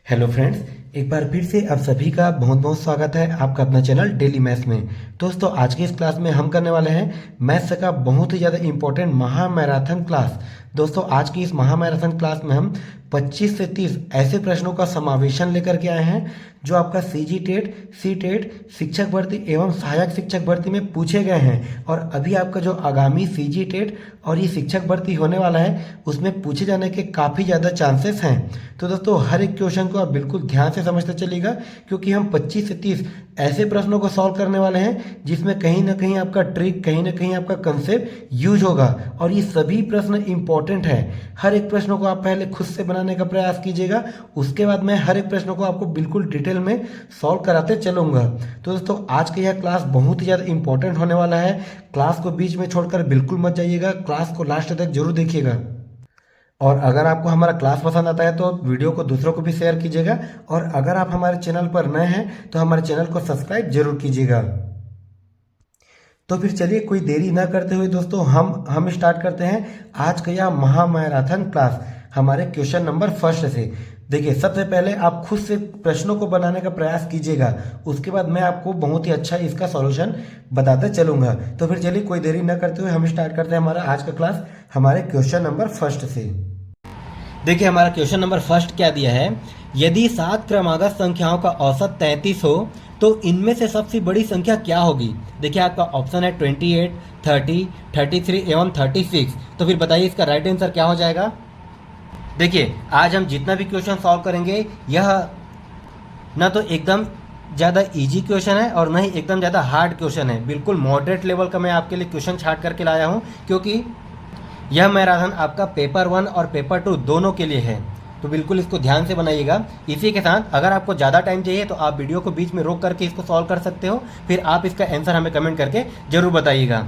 Hello friends, एक बार फिर से आप सभी का बहुत बहुत स्वागत है आपका अपना चैनल डेली मैथ्स में। दोस्तों, आज की इस क्लास में हम करने वाले हैं मैथ्स का बहुत ही ज़्यादा इंपॉर्टेंट महामैराथन क्लास। दोस्तों, आज की इस महामैराथन क्लास में हम 25 से 30 ऐसे प्रश्नों का समावेशन लेकर के आए हैं जो आपका सीजी टेट, सी टेट, शिक्षक भर्ती एवं सहायक शिक्षक भर्ती में पूछे गए हैं। और अभी आपका जो आगामी सीजी टेट और ये शिक्षक भर्ती होने वाला है उसमें पूछे जाने के काफ़ी ज़्यादा चांसेस हैं। तो दोस्तों, हर एक क्वेश्चन को आप बिल्कुल ध्यान से समझते चलिएगा, क्योंकि हम 25 से 30 ऐसे प्रश्नों को सॉल्व करने वाले हैं जिसमें कहीं ना कहीं आपका ट्रिक, कहीं ना कहीं आपका कंसेप्ट यूज होगा। और ये सभी प्रश्न इंपॉर्टेंट है। हर एक प्रश्नों को आप पहले खुद से बनाने का प्रयास कीजिएगा, उसके बाद मैं हर एक प्रश्न को आपको बिल्कुल डिटेल में सॉल्व कराते चलूंगा। तो दोस्तों, आज का यह क्लास बहुत ही ज़्यादा इंपॉर्टेंट होने वाला है। क्लास को बीच में छोड़कर बिल्कुल मत जाइएगा, क्लास को लास्ट तक जरूर देखिएगा। और अगर आपको हमारा क्लास पसंद आता है तो वीडियो को दूसरों को भी शेयर कीजिएगा। और अगर आप हमारे चैनल पर नए हैं तो हमारे चैनल को सब्सक्राइब जरूर कीजिएगा। तो फिर चलिए, कोई देरी ना करते हुए दोस्तों हम स्टार्ट करते हैं आज का यह महामैराथन क्लास हमारे क्वेश्चन नंबर फर्स्ट से। देखिए, सबसे पहले आप खुद से प्रश्नों को बनाने का प्रयास कीजिएगा, उसके बाद मैं आपको बहुत ही अच्छा इसका सॉल्यूशन बताते चलूंगा। तो फिर चलिए, कोई देरी ना करते हुए हम स्टार्ट करते हैं हमारा आज का क्लास हमारे क्वेश्चन नंबर फर्स्ट से। देखिए, हमारा क्वेश्चन नंबर फर्स्ट क्या दिया है। यदि 7 क्रमागत संख्याओं का औसत 33 हो तो इनमें से सबसे बड़ी संख्या क्या होगी। देखिए, आपका ऑप्शन है 28, 30, 33 एवं 36। तो फिर बताइए इसका राइट आंसर क्या हो जाएगा। देखिए, आज हम जितना भी क्वेश्चन सॉल्व करेंगे यह ना तो एकदम ज़्यादा इजी क्वेश्चन है और ना ही एकदम ज़्यादा हार्ड क्वेश्चन है। बिल्कुल मॉडरेट लेवल का मैं आपके लिए क्वेश्चन छाट करके लाया हूँ, क्योंकि यह मैराथन आपका पेपर 1 और पेपर 2 दोनों के लिए है। तो बिल्कुल इसको ध्यान से बनाइएगा। इसी के साथ अगर आपको ज़्यादा टाइम चाहिए तो आप वीडियो को बीच में रोक करके इसको सॉल्व कर सकते हो, फिर आप इसका आंसर हमें कमेंट करके जरूर बताइएगा।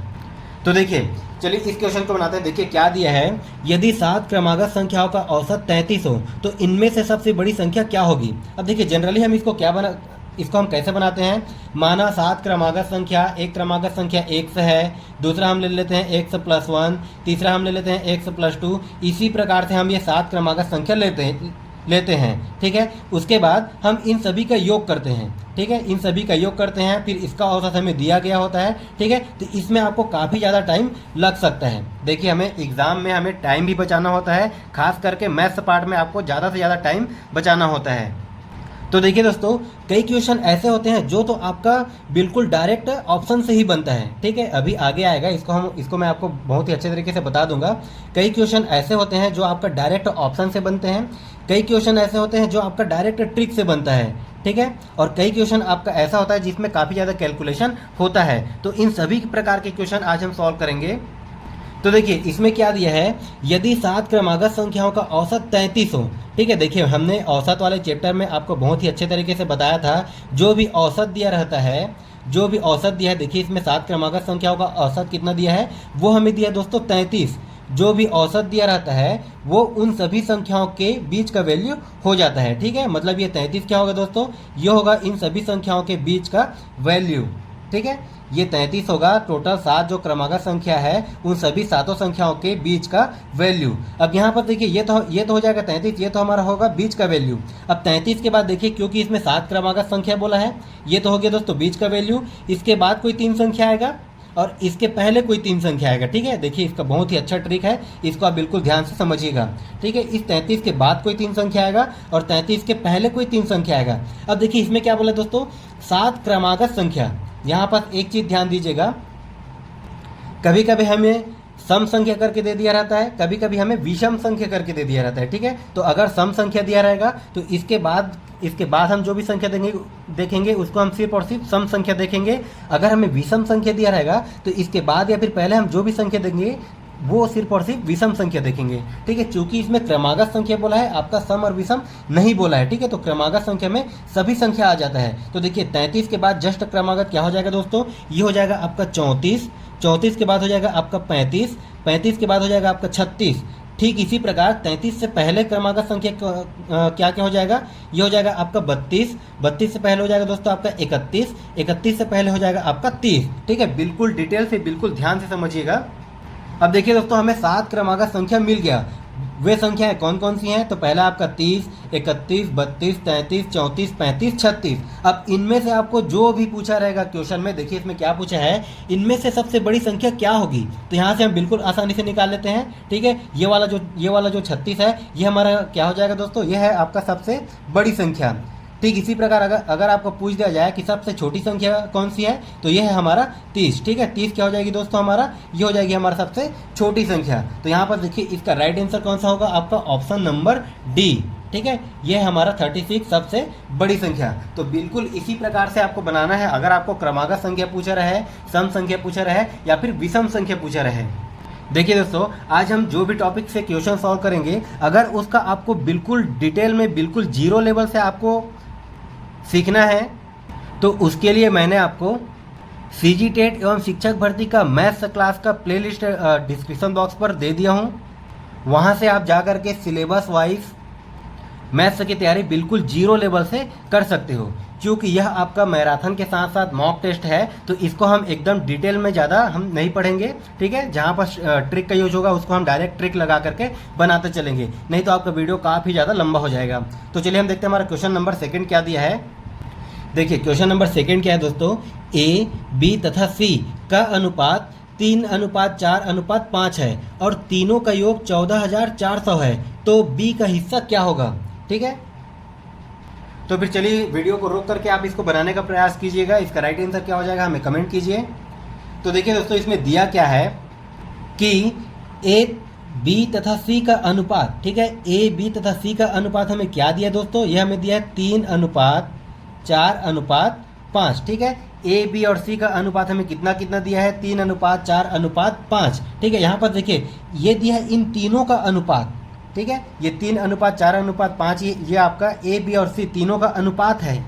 तो देखिए, चलिए इस क्वेश्चन को बनाते हैं। देखिए क्या दिया है। यदि 7 क्रमागत संख्याओं का औसत 33 हो तो इनमें से सबसे बड़ी संख्या क्या होगी। अब देखिए, जनरली हम इसको हम कैसे बनाते हैं। माना 7 क्रमागत संख्या, एक क्रमागत संख्या x है, दूसरा हम ले लेते हैं x + 1, तीसरा हम ले लेते हैं x + 2। इसी प्रकार से हम ये 7 क्रमागत संख्या लेते हैं। ठीक है, उसके बाद हम इन सभी का योग करते हैं। ठीक है, इन सभी का योग करते हैं, फिर इसका औसत हमें दिया गया होता है। ठीक है, तो इसमें आपको काफ़ी ज़्यादा टाइम लग सकता है। देखिए, हमें एग्ज़ाम में हमें टाइम भी बचाना होता है, खास करके मैथ्स पार्ट में आपको ज़्यादा से ज़्यादा टाइम बचाना होता है। तो देखिए दोस्तों, कई क्वेश्चन ऐसे होते हैं जो तो आपका बिल्कुल डायरेक्ट ऑप्शन से ही बनता है। ठीक है, अभी आगे आएगा, इसको मैं आपको बहुत ही अच्छे तरीके से बता दूंगा। कई क्वेश्चन ऐसे होते हैं जो आपका डायरेक्ट ऑप्शन से बनते हैं, कई क्वेश्चन ऐसे होते हैं जो आपका डायरेक्ट ट्रिक से बनता है। ठीक है, और कई क्वेश्चन आपका ऐसा होता है जिसमें काफ़ी ज़्यादा कैलकुलेशन होता है। तो इन सभी प्रकार के क्वेश्चन आज हम सॉल्व करेंगे। तो देखिए, इसमें क्या दिया है। यदि 7 क्रमागत संख्याओं का औसत 33 हो। ठीक है, देखिए हमने औसत वाले चैप्टर में आपको बहुत ही अच्छे तरीके से बताया था। जो भी औसत दिया रहता है, जो भी औसत दिया है, देखिए इसमें 7 क्रमागत संख्याओं का औसत कितना दिया है, वो हमें दिया दोस्तों 33। जो भी औसत दिया रहता है वो उन सभी संख्याओं के बीच का वैल्यू हो जाता है। ठीक है, मतलब ये 33 क्या होगा दोस्तों, ये होगा इन सभी संख्याओं के बीच का वैल्यू। ठीक है, ये 33 होगा टोटल 7 जो क्रमागत संख्या है उन सभी 7 संख्याओं के बीच का वैल्यू। अब यहाँ पर देखिए, ये तो हो जाएगा 33, ये तो हमारा होगा बीच का वैल्यू। अब 33 के बाद देखिए, क्योंकि इसमें 7 क्रमागत संख्या बोला है, ये तो हो गया दोस्तों बीच का वैल्यू। इसके बाद कोई 3 संख्या आएगा और इसके पहले कोई 3 संख्या आएगा। ठीक है, देखिए इसका बहुत ही अच्छा ट्रिक है, इसको आप बिल्कुल ध्यान से समझिएगा। ठीक है, इस 33 के बाद कोई 3 संख्या आएगा और 33 के पहले कोई 3 संख्या आएगा। अब देखिए इसमें क्या बोला दोस्तों, 7 क्रमागत संख्या। यहाँ पर एक चीज़ ध्यान दीजिएगा, कभी कभी हमें सम संख्या करके दे दिया रहता है, कभी कभी हमें विषम संख्या करके दे दिया रहता है। ठीक है, तो अगर सम संख्या दिया रहेगा तो इसके बाद हम जो भी संख्या देखेंगे उसको हम सिर्फ और सिर्फ सम संख्या देखेंगे। अगर हमें विषम संख्या दिया रहेगा तो इसके बाद या फिर पहले हम जो भी संख्या देंगे वो सिर्फ और सिर्फ विषम संख्या देखेंगे। ठीक है, चूंकि इसमें क्रमागत संख्या बोला है, आपका सम और विषम नहीं बोला है। ठीक है, तो क्रमागत संख्या में सभी संख्या आ जाता है। तो देखिए 33 के बाद जस्ट क्रमागत क्या हो जाएगा दोस्तों, ये हो जाएगा आपका 34, 34 के बाद हो जाएगा आपका 35, 35 के बाद हो जाएगा आपका 36। ठीक इसी प्रकार 33 से पहले क्रमागत संख्या क्या क्या हो जाएगा, ये हो जाएगा आपका 32, 32 से पहले हो जाएगा दोस्तों आपका 31, 31 से पहले हो जाएगा आपका 30। ठीक है, बिल्कुल डिटेल से, बिल्कुल ध्यान से समझिएगा। अब देखिए दोस्तों, हमें 7 क्रमागत संख्या मिल गया। वे संख्याएं कौन कौन सी हैं? तो पहला आपका 30, 31, 32, 33, 34, 35, 36। अब इनमें से आपको जो भी पूछा रहेगा क्वेश्चन में, देखिए इसमें क्या पूछा है, इनमें से सबसे बड़ी संख्या क्या होगी? तो यहाँ से हम बिल्कुल आसानी से निकाल लेते हैं। ठीक है, ये वाला जो 36 है, ये हमारा क्या हो जाएगा दोस्तों? ये है आपका सबसे बड़ी संख्या। ठीक इसी प्रकार अगर आपको पूछ दिया जाए कि सबसे छोटी संख्या कौन सी है, तो ये है हमारा 30। ठीक है, 30 क्या हो जाएगी दोस्तों? हमारा ये हो जाएगी हमारा सबसे छोटी संख्या। तो यहाँ पर देखिए इसका राइट आंसर कौन सा होगा? आपका ऑप्शन नंबर डी। ठीक है, ये है हमारा 36 सबसे बड़ी संख्या। तो बिल्कुल इसी प्रकार से आपको बनाना है। अगर आपको क्रमागत संख्या पूछा रहे, सम संख्या पूछा रहे या फिर विषम संख्या पूछा रहे, देखिए दोस्तों आज हम जो भी टॉपिक से क्वेश्चन सॉल्व करेंगे, अगर उसका आपको बिल्कुल डिटेल में बिल्कुल जीरो लेवल से आपको सीखना है, तो उसके लिए मैंने आपको सीजी टेट एवं शिक्षक भर्ती का मैथ्स क्लास का प्लेलिस्ट डिस्क्रिप्शन बॉक्स पर दे दिया हूँ। वहाँ से आप जा कर के सिलेबस वाइज मैथ्स की तैयारी बिल्कुल जीरो लेवल से कर सकते हो। क्योंकि यह आपका मैराथन के साथ साथ मॉक टेस्ट है, तो इसको हम एकदम डिटेल में ज़्यादा हम नहीं पढ़ेंगे। ठीक है, जहाँ पर ट्रिक का यूज होगा उसको हम डायरेक्ट ट्रिक लगा करके बनाते चलेंगे, नहीं तो आपका वीडियो काफ़ी ज़्यादा लंबा हो जाएगा। तो चलिए हम देखते हैं हमारा क्वेश्चन नंबर 2 क्या दिया है। देखिए क्वेश्चन नंबर 2 क्या है दोस्तों, ए, बी तथा सी का अनुपात 3:4:5 है और तीनों का योग 14,400 है, तो बी का हिस्सा क्या होगा? ठीक है, तो फिर चलिए वीडियो को रोक करके आप इसको बनाने का प्रयास कीजिएगा। इसका राइट आंसर क्या हो जाएगा हमें कमेंट कीजिए। तो देखिए दोस्तों इसमें दिया क्या है कि ए, बी तथा सी का अनुपात, ठीक है, ए, बी तथा सी का अनुपात हमें क्या दिया दोस्तों? यह हमें दिया है 3:4:5। ठीक है, ए, बी और सी का अनुपात हमें कितना कितना दिया है? 3:4:5। ठीक है, यहाँ पर देखिए ये दिया है इन तीनों का अनुपात। ठीक है, ये 3:4:5 ये आपका ए, बी और सी तीनों का अनुपात है।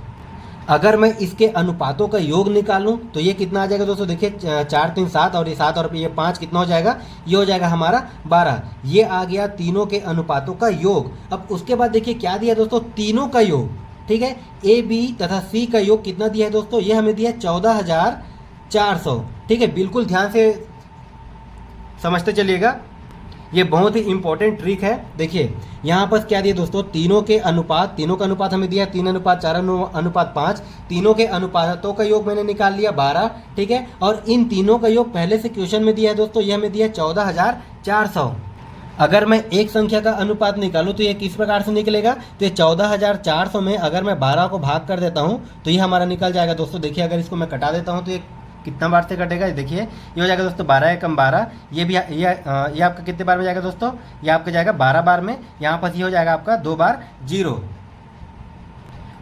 अगर मैं इसके अनुपातों का योग निकालूं तो ये कितना आ जाएगा दोस्तों? देखिए 4 3 7 और ये 7 और ये 5 कितना हो जाएगा? ये हो जाएगा हमारा 12। ये आ गया तीनों के अनुपातों का योग। अब उसके बाद देखिए क्या दिया दोस्तों? तीनों का योग। ठीक है, ए, बी तथा सी का योग कितना दिया है दोस्तों? ये हमें दिया है 14,400। ठीक है, बिल्कुल ध्यान से समझते चलिएगा, ये बहुत ही इंपॉर्टेंट ट्रिक है। देखिए यहाँ पर क्या दिया दोस्तों? तीनों का अनुपात हमें दिया 3:4:5। तीनों के अनुपातों का योग मैंने निकाल लिया 12। ठीक है, और इन तीनों का योग पहले से क्वेश्चन में दिया है दोस्तों, ये हमें दिया 14,400। अगर मैं एक संख्या का अनुपात निकालूं तो ये किस प्रकार से निकलेगा? तो ये 14,400 में अगर मैं 12 को भाग कर देता हूँ तो ये हमारा निकल जाएगा दोस्तों। देखिए अगर इसको मैं कटा देता हूँ तो ये कितना बार से कटेगा? देखिए ये हो जाएगा दोस्तों 12 एकम 12। ये भी ये आपका कितने बार में जाएगा दोस्तों? ये आपका जाएगा 12 बार में। यहाँ पर ये हो जाएगा आपका 2 बार 0।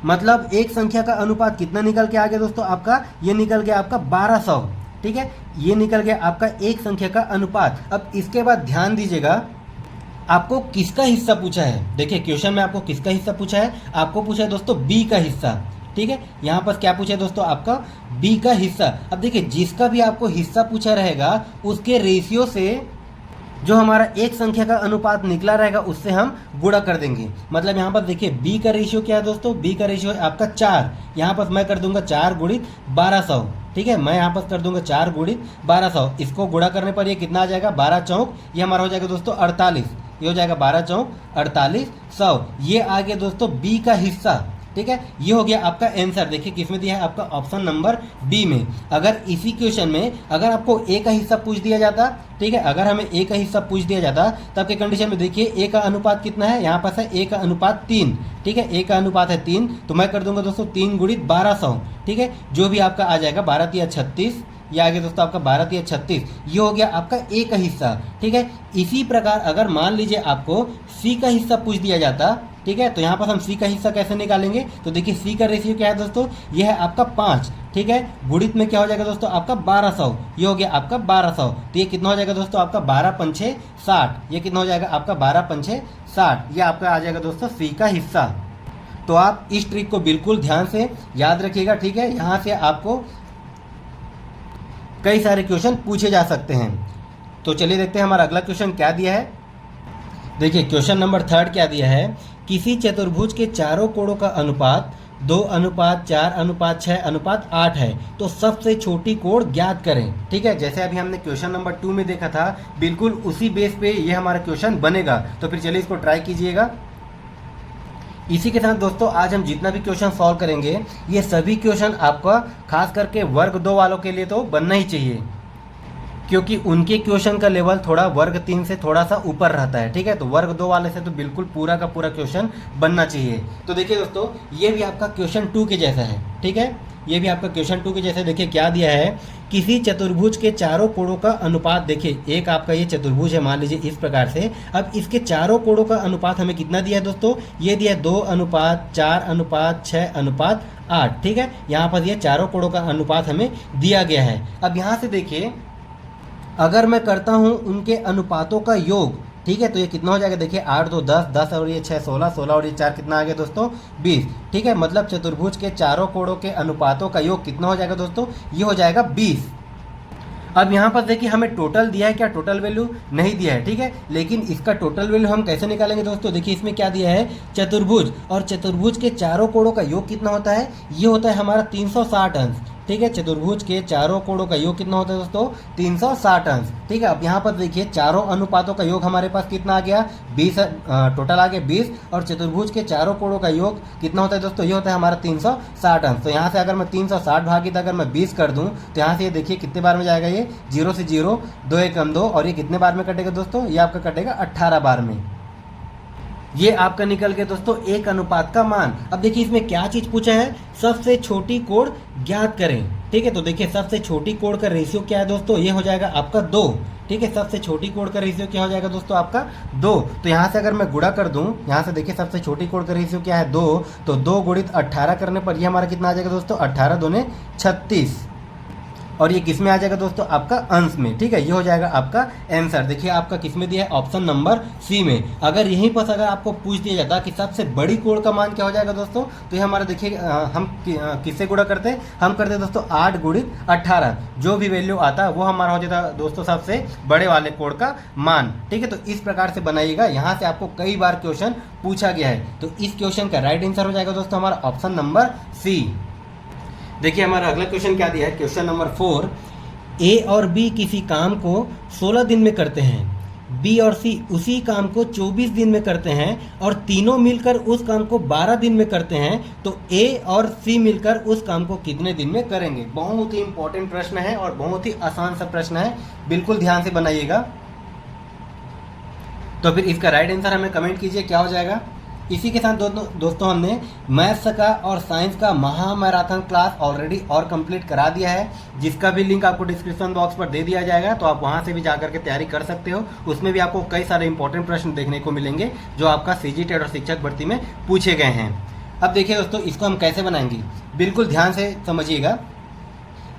मतलब एक संख्या का अनुपात कितना निकल के आ गया दोस्तों? आपका ये निकल गया आपका 1200। ठीक है, ये निकल गया आपका एक संख्या का अनुपात। अब इसके बाद ध्यान दीजिएगा, आपको किसका हिस्सा पूछा है। देखिए क्वेश्चन में आपको किसका हिस्सा पूछा है? आपको पूछा है दोस्तों बी का हिस्सा। ठीक है, यहाँ पर क्या पूछा है दोस्तों? आपका बी का हिस्सा। अब देखिए जिसका भी आपको हिस्सा पूछा रहेगा उसके रेशियो से जो हमारा एक संख्या का अनुपात निकला रहेगा उससे हम गुणा कर देंगे। मतलब यहाँ पर देखिए बी का रेशियो क्या है दोस्तों? बी का रेशियो है आपका 4। यहाँ पर मैं कर दूंगा 4 गुणित 1200। ठीक है, मैं यहाँ पर कर दूंगा 4 गुणित 1200। इसको गुणा करने पर ये कितना आ जाएगा? 12 चौक ये हमारा हो जाएगा दोस्तों 48। ये हो जाएगा 12 चौक 4800। ये आ गया दोस्तों बी का हिस्सा। ठीक है, ये हो गया आपका आंसर। देखिए किसमें दिया है? आपका ऑप्शन नंबर बी में। अगर इसी क्वेश्चन में अगर आपको ए का हिस्सा पूछ दिया जाता, ठीक है, अगर हमें ए का हिस्सा पूछ दिया जाता तब के कंडीशन में देखिए ए का अनुपात कितना है? यहाँ पास है ए का अनुपात 3। ठीक है, ए का अनुपात है 3, तो मैं कर दूंगा दोस्तों 3 गुणित 1200। ठीक है, जो भी आपका आ जाएगा 12 तिया 36। ये आ गया दोस्तों आपका 12 तिया 36। ये हो गया आपका ए का हिस्सा। ठीक है, इसी प्रकार अगर मान लीजिए आपको सी का हिस्सा पूछ दिया जाता, ठीक है, तो यहाँ पर हम सी का हिस्सा कैसे निकालेंगे? तो देखिए सी का रेशियो क्या है दोस्तों? ये है आपका 5। ठीक है, गुणित में क्या हो जाएगा दोस्तों? आपका 1200। ये हो गया आपका 1200। तो ये कितना हो जाएगा दोस्तों? आपका 12 पंछे 60। ये कितना हो जाएगा? आपका 12 पंछे 60। ये आपका आ जाएगा दोस्तों सी का हिस्सा। तो आप इस ट्रिक को बिल्कुल ध्यान से याद रखिएगा। ठीक है, यहाँ से आपको कई सारे क्वेश्चन पूछे जा सकते हैं। तो चलिए देखते हैं हमारा अगला क्वेश्चन क्या दिया है। देखिए क्वेश्चन नंबर 3 क्या दिया है? किसी चतुर्भुज के चारों कोणों का अनुपात 2:4:6:8 है, तो सबसे छोटी कोण ज्ञात करें। ठीक है, जैसे अभी हमने क्वेश्चन नंबर 2 में देखा था, बिल्कुल उसी बेस पे ये हमारा क्वेश्चन बनेगा। तो फिर चलिए इसको ट्राई कीजिएगा। इसी के साथ दोस्तों आज हम जितना भी क्वेश्चन सॉल्व करेंगे, ये सभी क्वेश्चन आपका खास करके वर्ग 2 वालों के लिए तो बनना ही चाहिए, क्योंकि उनके क्वेश्चन का लेवल थोड़ा वर्ग 3 से थोड़ा सा ऊपर रहता है। ठीक है, तो वर्ग 2 वाले से तो बिल्कुल पूरा का पूरा क्वेश्चन बनना चाहिए। तो देखिए दोस्तों, ये भी आपका क्वेश्चन 2 के जैसा है। ठीक है, ये भी आपका क्वेश्चन 2 के जैसे। देखिए क्या दिया है, किसी चतुर्भुज के चारों कोणों का अनुपात। देखिए एक आपका ये चतुर्भुज है, मान लीजिए इस प्रकार से। अब इसके चारों कोणों का अनुपात हमें कितना दिया है दोस्तों, ये दिया है 2:4:6:8। ठीक है, यहाँ पर ये चारों कोणों का अनुपात हमें दिया गया है। अब यहाँ से देखिए, अगर मैं करता हूँ उनके अनुपातों का योग, ठीक है, तो ये कितना हो जाएगा, देखिए 8 2 10, 10 और ये 6 16, 16 और ये 4 कितना आ गया दोस्तों 20। ठीक है, मतलब चतुर्भुज के चारों कोणों के अनुपातों का योग कितना हो जाएगा दोस्तों, ये हो जाएगा 20। अब यहाँ पर देखिए हमें टोटल दिया है, क्या टोटल वैल्यू नहीं दिया है। ठीक है, लेकिन इसका टोटल वैल्यू हम कैसे निकालेंगे दोस्तों, देखिए इसमें क्या दिया है, चतुर्भुज, और चतुर्भुज के चारों कोणों का योग कितना होता है, ये होता है हमारा 360 अंश। ठीक है, चतुर्भुज के चारों कोणों का योग कितना होता है दोस्तों, 360 अंश। ठीक है, अब यहाँ पर देखिए चारों अनुपातों का योग हमारे पास कितना आ गया, 20, टोटल आ गया 20, और चतुर्भुज के चारों कोणों का योग कितना होता है दोस्तों, ये होता है हमारा 360 अंश। तो यहाँ से अगर मैं 360 भागित अगर मैं 20 कर दूँ, तो यहाँ से ये देखिए कितने बार में जाएगा, ये 0 से 0, 2 1 2, और ये कितने बार में कटेगा दोस्तों, ये आपका कटेगा 18 बार में। ये आपका निकल गया दोस्तों एक अनुपात का मान। अब देखिए इसमें क्या चीज पूछा है, सबसे छोटी कोण ज्ञात करें। ठीक है, तो देखिए सबसे छोटी कोण का रेशियो क्या है दोस्तों, ये हो जाएगा आपका 2। ठीक है, सबसे छोटी कोण का रेशियो क्या हो जाएगा दोस्तों, आपका 2। तो यहाँ से अगर मैं गुणा कर दूँ, यहाँ से देखिए सबसे छोटी कोण का रेशियो क्या है 2, तो 2 गुणित 18 करने पर ये हमारा कितना आ जाएगा दोस्तों, 18 दूने 36, और ये किस में आ जाएगा दोस्तों, आपका अंश में। ठीक है, ये हो जाएगा आपका आंसर। देखिए आपका किस में दिया है, ऑप्शन नंबर सी में। अगर यहीं पर अगर आपको पूछ दिया जाता कि सबसे बड़ी कोण का मान क्या हो जाएगा दोस्तों, तो ये हमारा देखिए हम किससे गुणा करते हैं, हम करते हैं दोस्तों 8 गुणित 18, जो भी वैल्यू आता है वो हमारा हो जाता है दोस्तों सबसे बड़े वाले कोण का मान। ठीक है, तो इस प्रकार से बनाइएगा। यहाँ से आपको कई बार क्वेश्चन पूछा गया है, तो इस क्वेश्चन का राइट आंसर हो जाएगा दोस्तों हमारा ऑप्शन नंबर सी। देखिए हमारा अगला क्वेश्चन क्या दिया है, क्वेश्चन नंबर 4, ए और बी किसी काम को 16 दिन में करते हैं, बी और सी उसी काम को 24 दिन में करते हैं, और तीनों मिलकर उस काम को 12 दिन में करते हैं, तो ए और सी मिलकर उस काम को कितने दिन में करेंगे। बहुत ही इंपॉर्टेंट प्रश्न है और बहुत ही आसान सा प्रश्न है, बिल्कुल ध्यान से बनाइएगा। तो फिर इसका राइट आंसर हमें कमेंट कीजिए क्या हो जाएगा। इसी के साथ दोस्तों हमने मैथ्स का और साइंस का महामैराथन क्लास ऑलरेडी और कंप्लीट करा दिया है, जिसका भी लिंक आपको डिस्क्रिप्शन बॉक्स पर दे दिया जाएगा, तो आप वहां से भी जाकर के तैयारी कर सकते हो। उसमें भी आपको कई सारे इंपॉर्टेंट प्रश्न देखने को मिलेंगे जो आपका सीजी टेट और शिक्षक भर्ती में पूछे गए हैं। अब देखिए दोस्तों इसको हम कैसे बनाएंगे, बिल्कुल ध्यान से समझिएगा।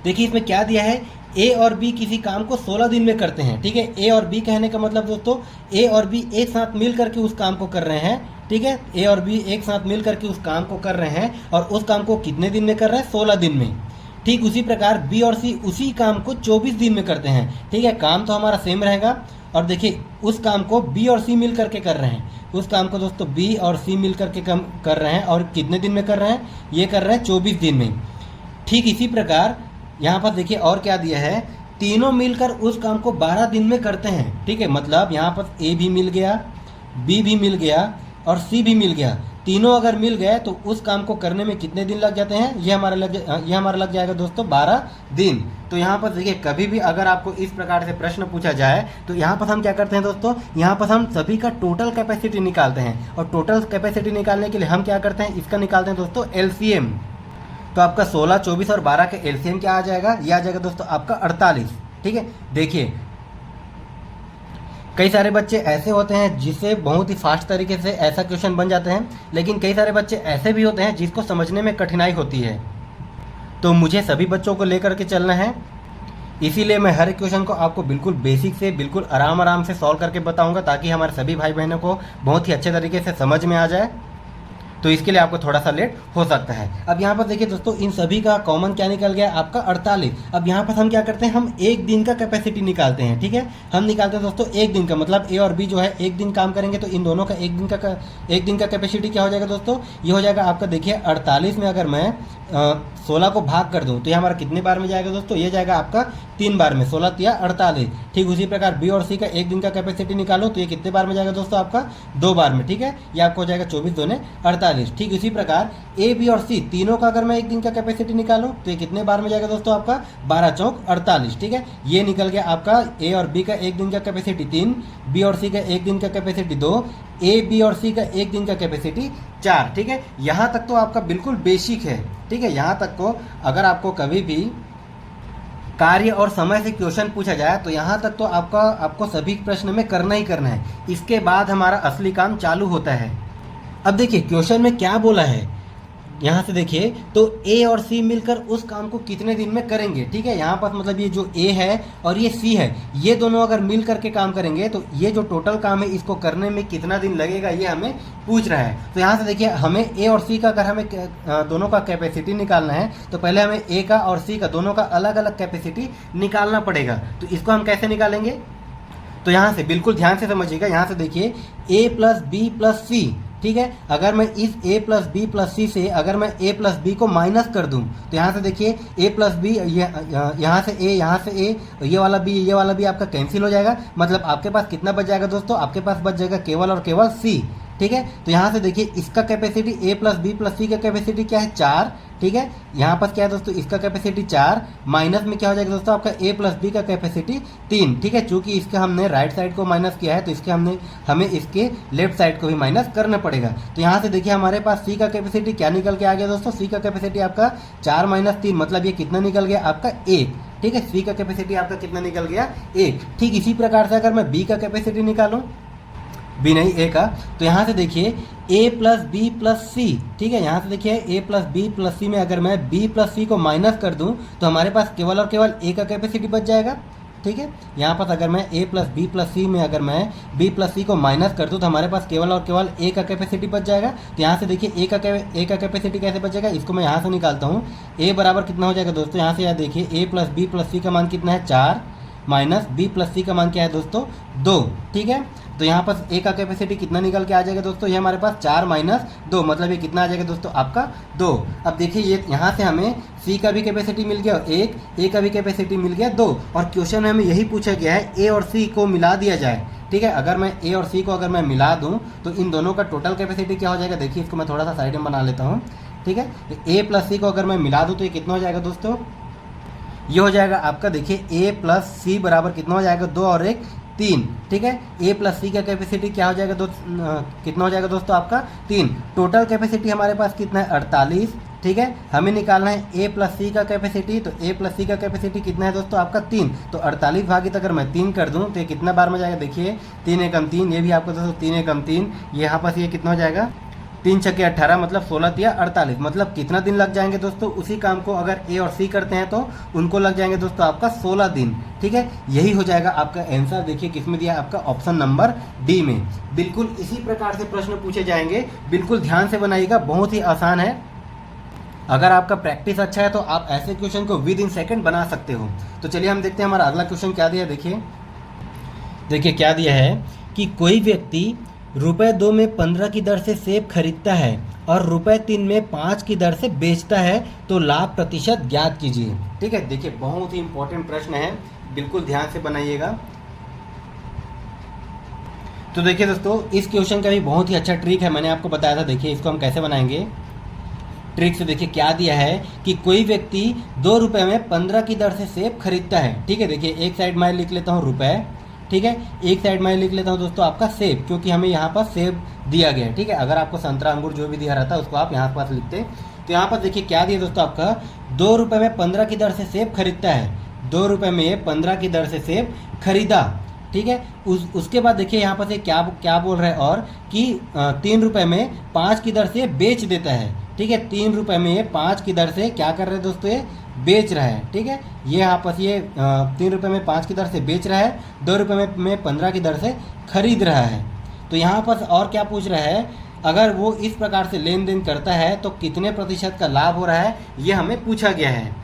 देखिए इसमें क्या दिया है, ए और बी किसी काम को 16 दिन में करते हैं। ठीक है, ए और बी कहने का मतलब दोस्तों ए और बी एक साथ मिल करके उस काम को कर रहे हैं। ठीक है, ए और बी एक साथ मिल करके उस काम को कर रहे हैं, और उस काम को कितने दिन में कर रहे हैं, 16 दिन में। ठीक उसी प्रकार बी और सी उसी काम को 24 दिन में करते हैं। ठीक है, काम तो हमारा सेम रहेगा, और देखिए उस काम को बी और सी मिल करके कर रहे हैं, उस काम को दोस्तों बी और सी मिल करके कर रहे हैं, और कितने दिन में कर रहे हैं, ये कर रहे हैं 24 दिन में। ठीक इसी प्रकार यहाँ पर देखिए और क्या दिया है, तीनों मिलकर उस काम को 12 दिन में करते हैं। ठीक है, मतलब यहाँ पर ए भी मिल गया, बी भी मिल गया और सी भी मिल गया, तीनों अगर मिल गए तो उस काम को करने में कितने दिन लग जाते हैं, ये हमारा लग जाएगा दोस्तों 12 दिन। तो यहाँ पर देखिए कभी भी अगर आपको इस प्रकार से प्रश्न पूछा जाए, तो यहाँ पर हम क्या करते हैं दोस्तों, यहाँ पर हम सभी का टोटल कैपेसिटी निकालते हैं, और टोटल कैपेसिटी निकालने के लिए हम क्या करते हैं, इसका निकालते हैं दोस्तों एलसीएम। तो आपका 16, 24 और 12 के एलसीएम क्या आ जाएगा, ये आ जाएगा दोस्तों आपका 48। ठीक है, देखिए कई सारे बच्चे ऐसे होते हैं जिससे बहुत ही फास्ट तरीके से ऐसा क्वेश्चन बन जाते हैं, लेकिन कई सारे बच्चे ऐसे भी होते हैं जिसको समझने में कठिनाई होती है। तो मुझे सभी बच्चों को लेकर के चलना है, इसीलिए मैं हर क्वेश्चन को आपको बिल्कुल बेसिक से बिल्कुल आराम से सॉल्व करके बताऊंगा, ताकि हमारे सभी भाई बहनों को बहुत ही अच्छे तरीके से समझ में आ जाए। तो इसके लिए आपको थोड़ा सा लेट हो सकता है। अब यहाँ पर देखिए दोस्तों, इन सभी का कॉमन क्या निकल गया आपका 48। अब यहाँ पर हम क्या करते हैं, हम एक दिन का कैपेसिटी निकालते हैं। ठीक है, हम निकालते हैं दोस्तों एक दिन का, मतलब ए और बी जो है एक दिन काम करेंगे, तो इन दोनों का एक दिन का कैपेसिटी क्या हो जाएगा दोस्तों, ये हो जाएगा आपका देखिए 48 में अगर मैं 16 को भाग कर दूं तो ये हमारा कितने बार में जाएगा दोस्तों, ये जाएगा आपका 3 बार में, 16 या 48। ठीक उसी प्रकार बी और सी का एक दिन का कैपेसिटी निकालो तो ये कितने बार में जाएगा दोस्तों, आपका 2 बार में। ठीक है, ये आपको हो जाएगा 24 दूने 48। ठीक इसी प्रकार ए बी और सी तीनों का अगर मैं एक दिन का कैपेसिटी निकालूं तो ये कितने बार में जाएगा दोस्तों, आपका 12 चौक 48। ठीक है, ये निकल गया आपका ए और बी का एक दिन का कैपेसिटी 3, बी और सी का एक दिन का कैपेसिटी 2, ए बी और सी का एक दिन का कैपेसिटी 4। ठीक है, यहाँ तक तो आपका बिल्कुल बेसिक है। ठीक है, यहाँ तक को अगर आपको कभी भी कार्य और समय से क्वेश्चन पूछा जाए तो यहाँ तक तो आपको सभी प्रश्न में करना ही करना है। इसके बाद हमारा असली काम चालू होता है। अब देखिए क्वेश्चन में क्या बोला है, यहाँ से देखिए तो ए और सी मिलकर उस काम को कितने दिन में करेंगे। ठीक है, यहाँ पर मतलब ये जो ए है और ये सी है, ये दोनों अगर मिल करके काम करेंगे तो ये जो टोटल काम है इसको करने में कितना दिन लगेगा, ये हमें पूछ रहा है। तो यहाँ से देखिए हमें ए और सी का अगर हमें दोनों का कैपेसिटी निकालना है तो पहले हमें ए का और सी का दोनों का अलग अलग कैपेसिटी निकालना पड़ेगा। तो इसको हम कैसे निकालेंगे, तो यहाँ से बिल्कुल ध्यान से समझिएगा। यहाँ से देखिए ए प्लस बी प्लस सी, ठीक है, अगर मैं इस a प्लस बी प्लस सी से अगर मैं a प्लस बी को माइनस कर दूं तो यहाँ से देखिए a प्लस बी, यहाँ से a, यहाँ से a, ये वाला b आपका कैंसिल हो जाएगा। मतलब आपके पास कितना बच जाएगा दोस्तों, आपके पास बच जाएगा केवल और केवल c। ठीक है, तो यहाँ से देखिए इसका capacity a plus B plus C का कैपेसिटी क्या है 4। ठीक है, यहाँ पर क्या है दोस्तों, इसका कैपेसिटी 4, माइनस में क्या हो जाएगा दोस्तों, आपका a प्लस बी का कैपेसिटी 3। ठीक है, चूंकि इसका हमने राइट साइड को माइनस किया है तो इसके हमें इसके लेफ्ट साइड को भी माइनस करना पड़ेगा। तो यहाँ से देखिए हमारे पास c का कैपेसिटी क्या निकल के आ गया दोस्तों, c का कैपेसिटी आपका 4 माइनस 3, मतलब ये कितना निकल गया आपका 1। ठीक है, c का कैपेसिटी आपका कितना निकल गया 1। ठीक इसी प्रकार से अगर मैं b का कैपेसिटी निकालूं, बी नहीं ए का, तो यहाँ से देखिए a प्लस बी प्लस सी। ठीक है, यहाँ से देखिए a प्लस बी प्लस सी में अगर मैं b प्लस सी को माइनस कर दूं तो हमारे पास केवल और केवल a का कैपेसिटी बच जाएगा। ठीक है, यहाँ पर अगर मैं a प्लस बी प्लस सी में अगर मैं b प्लस सी को माइनस कर दूं तो हमारे पास केवल और केवल a का कैपेसिटी बच जाएगा। तो यहाँ से देखिए a का कैपेसिटी कैसे बचेगा, इसको मैं यहाँ से निकालता हूँ। a बराबर कितना हो जाएगा दोस्तों, यहाँ से यहाँ देखिए a plus B plus C का मान कितना है 4, माइनस बी प्लस सी का मान क्या है दोस्तों 2। ठीक है, तो यहाँ पर a का कैपेसिटी कितना निकल के आ जाएगा दोस्तों, ये हमारे पास 4 माइनस 2, मतलब ये कितना आ जाएगा दोस्तों आपका 2। अब देखिए ये यहाँ से हमें c का भी कैपेसिटी मिल गया 1, a का भी कैपेसिटी मिल गया 2, और क्वेश्चन में हमें यही पूछा गया है a और c को मिला दिया जाए। ठीक है, अगर मैं a और c को अगर मैं मिला दूँ तो इन दोनों का टोटल कैपेसिटी क्या हो जाएगा, देखिए इसको मैं थोड़ा सा साइड में बना लेता हूँ। ठीक है, a प्लस सी को अगर मैं मिला दूँ तो ये कितना हो जाएगा दोस्तों, ये हो जाएगा आपका देखिए a प्लस सी बराबर कितना हो जाएगा 2 और 1 3। ठीक है, a प्लस सी का कैपेसिटी क्या हो जाएगा कितना हो जाएगा दोस्तों आपका 3। टोटल कैपेसिटी हमारे पास कितना है 48। ठीक है, हमें निकालना है a प्लस सी का कैपेसिटी, तो a प्लस सी का कैपेसिटी कितना है दोस्तों आपका 3। तो 48 भागित अगर मैं 3 कर दूं तो ये कितना बार में जाएगा, देखिए 3 एकम 3, ये भी आपका दोस्तों 3 एकम 3, यहाँ पर ये कितना हो जाएगा 3 छक्के 18, मतलब 16 या 48, मतलब कितना दिन लग जाएंगे दोस्तों उसी काम को अगर ए और सी करते हैं तो उनको लग जाएंगे दोस्तों आपका 16 दिन। ठीक है, यही हो जाएगा आपका आंसर। देखिए किसमें दिया है आपका ऑप्शन नंबर डी में। बिल्कुल इसी प्रकार से प्रश्न पूछे जाएंगे, बिल्कुल ध्यान से बनाइएगा, बहुत ही आसान है। अगर आपका प्रैक्टिस अच्छा है तो आप ऐसे क्वेश्चन को विद इन सेकेंड बना सकते हो। तो चलिए हम देखते हैं हमारा अगला क्वेश्चन क्या दिया है। देखिए क्या दिया है कि कोई व्यक्ति ₹2 में 15 की दर से सेब खरीदता है और ₹3 में 5 की दर से बेचता है, तो लाभ प्रतिशत ज्ञात कीजिए। ठीक है, देखिए बहुत ही इंपॉर्टेंट प्रश्न है, बिल्कुल ध्यान से बनाइएगा। तो देखिए दोस्तों इस क्वेश्चन का भी बहुत ही अच्छा ट्रिक है, मैंने आपको बताया था। देखिए इसको हम कैसे बनाएंगे, ट्रिक से देखिए क्या दिया है कि कोई व्यक्ति ₹2 में 15 की दर से सेब खरीदता है। ठीक है, देखिए एक साइड मैं लिख लेता हूँ रुपए, ठीक है, एक साइड मैं लिख लेता हूँ दोस्तों आपका सेब, क्योंकि हमें यहाँ पर सेब दिया गया है। ठीक है, अगर आपको संतरा अंगूर जो भी दिया रहता है उसको आप यहाँ पास लिखते। तो यहाँ पर देखिए क्या दिया दोस्तों आपका ₹2 में 15 की दर से सेब खरीदता है, ₹2 में 15 की दर से सेब खरीदा। ठीक है, उसके बाद देखिए यहाँ पर से क्या बोल रहा है, और कि ₹3 में 5 की दर से बेच देता है। ठीक है, ₹3 में 5 की दर से क्या कर रहे हैं दोस्तों, ये बेच रहा है। ठीक है, ये यहाँ पर ये ₹3 में 5 की दर से बेच रहा है, ₹2 में 15 की दर से खरीद रहा है। तो यहाँ पर और क्या पूछ रहा है, अगर वो इस प्रकार से लेन देन करता है तो कितने प्रतिशत का लाभ हो रहा है, ये हमें पूछा गया है।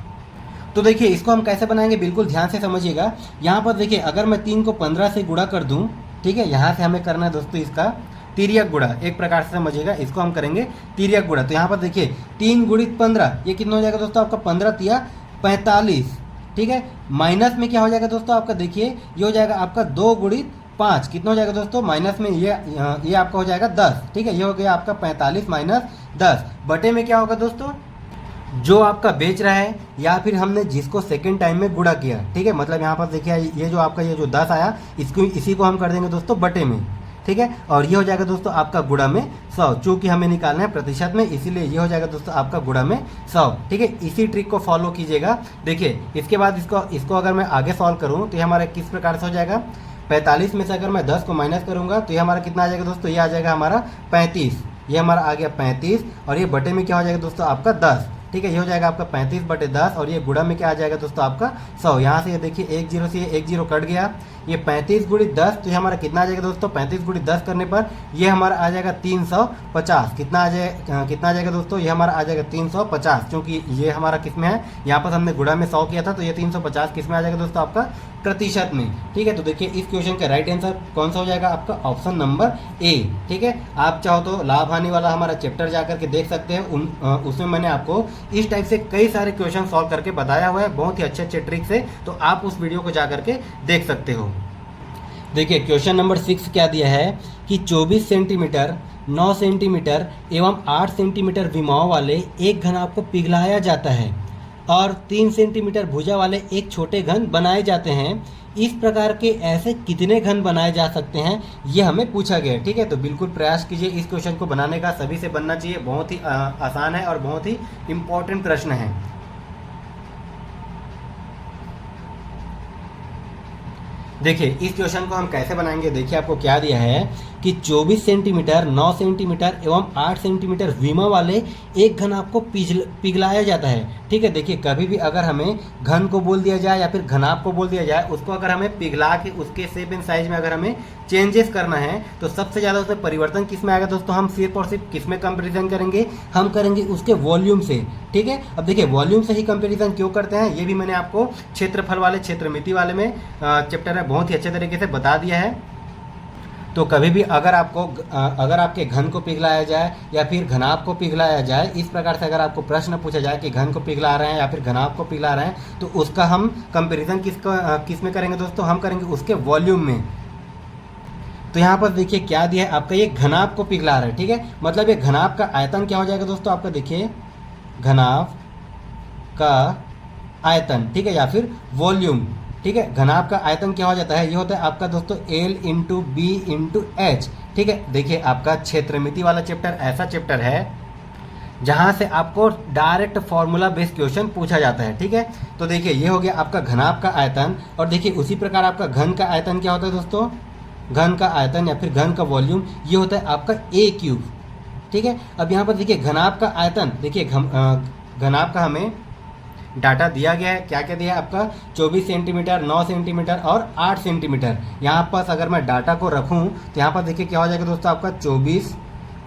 तो देखिए इसको हम कैसे बनाएंगे, बिल्कुल ध्यान से समझिएगा। यहाँ पर देखिए अगर मैं 3 को 15 से गुणा कर दूँ, ठीक है, यहाँ से हमें करना है दोस्तों इसका तिर्यक गुणा, एक प्रकार से समझिएगा, इसको हम करेंगे तिर्यक गुणा। तो यहाँ पर देखिए 3 गुणित 15, ये कितना हो जाएगा दोस्तों आपका 15 तिया 45, ठीक है। माइनस में क्या हो जाएगा दोस्तों आपका, देखिए ये हो जाएगा आपका 2 गुणित 5, कितना हो जाएगा दोस्तों, माइनस में ये आपका हो जाएगा 10, ठीक है। ये हो गया आपका 45 माइनस 10, बटे में क्या होगा दोस्तों, जो आपका बेच रहा है या फिर हमने जिसको सेकंड टाइम में गुणा किया, ठीक है। मतलब यहाँ पर देखिए ये जो आपका ये जो 10 आया, इसी को हम कर देंगे दोस्तों बटे में, ठीक है। और ये हो जाएगा दोस्तों आपका गुणा में 100, चूँकि हमें निकालना है प्रतिशत में, इसीलिए ये हो जाएगा दोस्तों आपका गुणा में 100, ठीक है। इसी ट्रिक को फॉलो कीजिएगा। देखिए इसके बाद इसको अगर मैं आगे सॉल्व करूँ तो ये हमारा किस प्रकार से हो जाएगा, 45 में से अगर मैं 10 को माइनस करूँगा तो ये हमारा कितना आ जाएगा दोस्तों, ये आ जाएगा हमारा 35, ये हमारा आ गया 35, और ये बटे में क्या हो जाएगा दोस्तों आपका 10, ठीक है। ये हो जाएगा आपका 35 बटे 10, और ये गुणा में क्या आ जाएगा दोस्तों आपका 100। यहाँ से ये देखिए 1 0 से 1 0 कट गया, ये 35 गुणित 10, तो ये हमारा कितना आ जाएगा दोस्तों, 35 गुणित 10 करने पर ये हमारा आ जाएगा 350, कितना आ जाएगा दोस्तों, ये हमारा आ जाएगा 350, क्योंकि ये हमारा किस में है, यहाँ पर हमने गुणा में 100 किया था, तो ये 350 किस में आ जाएगा दोस्तों आपका प्रतिशत में, ठीक है। तो देखिए इस क्वेश्चन का राइट आंसर कौन सा हो जाएगा आपका, ऑप्शन नंबर ए, ठीक है। आप चाहो तो लाभ हानि वाला हमारा चैप्टर जाकर के देख सकते हैं, उसमें मैंने आपको इस टाइप से कई सारे क्वेश्चन सॉल्व करके बताया हुआ है, बहुत ही अच्छे अच्छे ट्रिक से, तो आप उस वीडियो को जा करके देख सकते हो। देखिए क्वेश्चन नंबर 6 क्या दिया है कि 24 सेंटीमीटर 9 सेंटीमीटर एवं 8 सेंटीमीटर विमाओं वाले एक घन आपको पिघलाया जाता है और 3 सेंटीमीटर भुजा वाले एक छोटे घन बनाए जाते हैं। इस प्रकार के ऐसे कितने घन बनाए जा सकते हैं, ये हमें पूछा गया है, ठीक है। तो बिल्कुल प्रयास कीजिए इस क्वेश्चन को बनाने का, सभी से बनना चाहिए, बहुत ही आसान है और बहुत ही इम्पोर्टेंट प्रश्न है। देखिए इस क्वेश्चन को हम कैसे बनाएंगे, देखिए आपको क्या दिया है कि 24 सेंटीमीटर 9 सेंटीमीटर एवं 8 सेंटीमीटर विमा वाले एक घन आपको पिघलाया जाता है, ठीक है। देखिए कभी भी अगर हमें घन को बोल दिया जाए या फिर घनाभ को बोल दिया जाए, उसको अगर हमें पिघला के उसके शेप एंड साइज में अगर हमें चेंजेस करना है तो सबसे ज़्यादा उसमें परिवर्तन किस में आएगा दोस्तों, हम सिर्फ और सिर्फ किस में कंपेरिजन करेंगे, हम करेंगे उसके वॉल्यूम से, ठीक है। अब देखिए वॉल्यूम से ही कंपेरिजन क्यों करते हैं, ये भी मैंने आपको क्षेत्रफल वाले क्षेत्रमिति वाले में चैप्टर में बहुत ही अच्छे तरीके से बता दिया है। तो कभी भी अगर आपके घन को पिघलाया जाए या फिर घनाभ को पिघलाया जाए, इस प्रकार से अगर आपको प्रश्न पूछा जाए कि घन को पिघला रहे हैं या फिर घनाभ को पिघला रहे हैं, तो उसका हम कंपैरिजन किस में करेंगे दोस्तों, हम करेंगे उसके वॉल्यूम में। तो यहाँ पर देखिए क्या दिया है आपका, ये घनाभ को पिघला रहा है, ठीक है। मतलब ये घनाभ का आयतन क्या हो जाएगा दोस्तों आपका, देखिए घनाभ का आयतन, ठीक है, या फिर वॉल्यूम, ठीक है। घनाभ का आयतन क्या हो जाता है, ये होता है आपका दोस्तों L into B into H, ठीक है। देखिए आपका क्षेत्रमिति वाला चैप्टर ऐसा चैप्टर है जहाँ से आपको डायरेक्ट फॉर्मूला बेस्ड क्वेश्चन पूछा जाता है, ठीक है। तो देखिए ये हो गया आपका घनाभ का आयतन, और देखिए उसी प्रकार आपका घन का आयतन क्या होता है दोस्तों, घन का आयतन या फिर घन का वॉल्यूम, ये होता है आपका A क्यूब, ठीक है। अब यहाँ पर देखिए घनाभ का आयतन, देखिए घनाभ का हमें डाटा दिया गया है, क्या क्या दिया है आपका 24 सेंटीमीटर 9 सेंटीमीटर और 8 सेंटीमीटर। यहाँ पर अगर मैं डाटा को रखूँ तो यहाँ पर देखिए क्या हो जाएगा दोस्तों आपका 24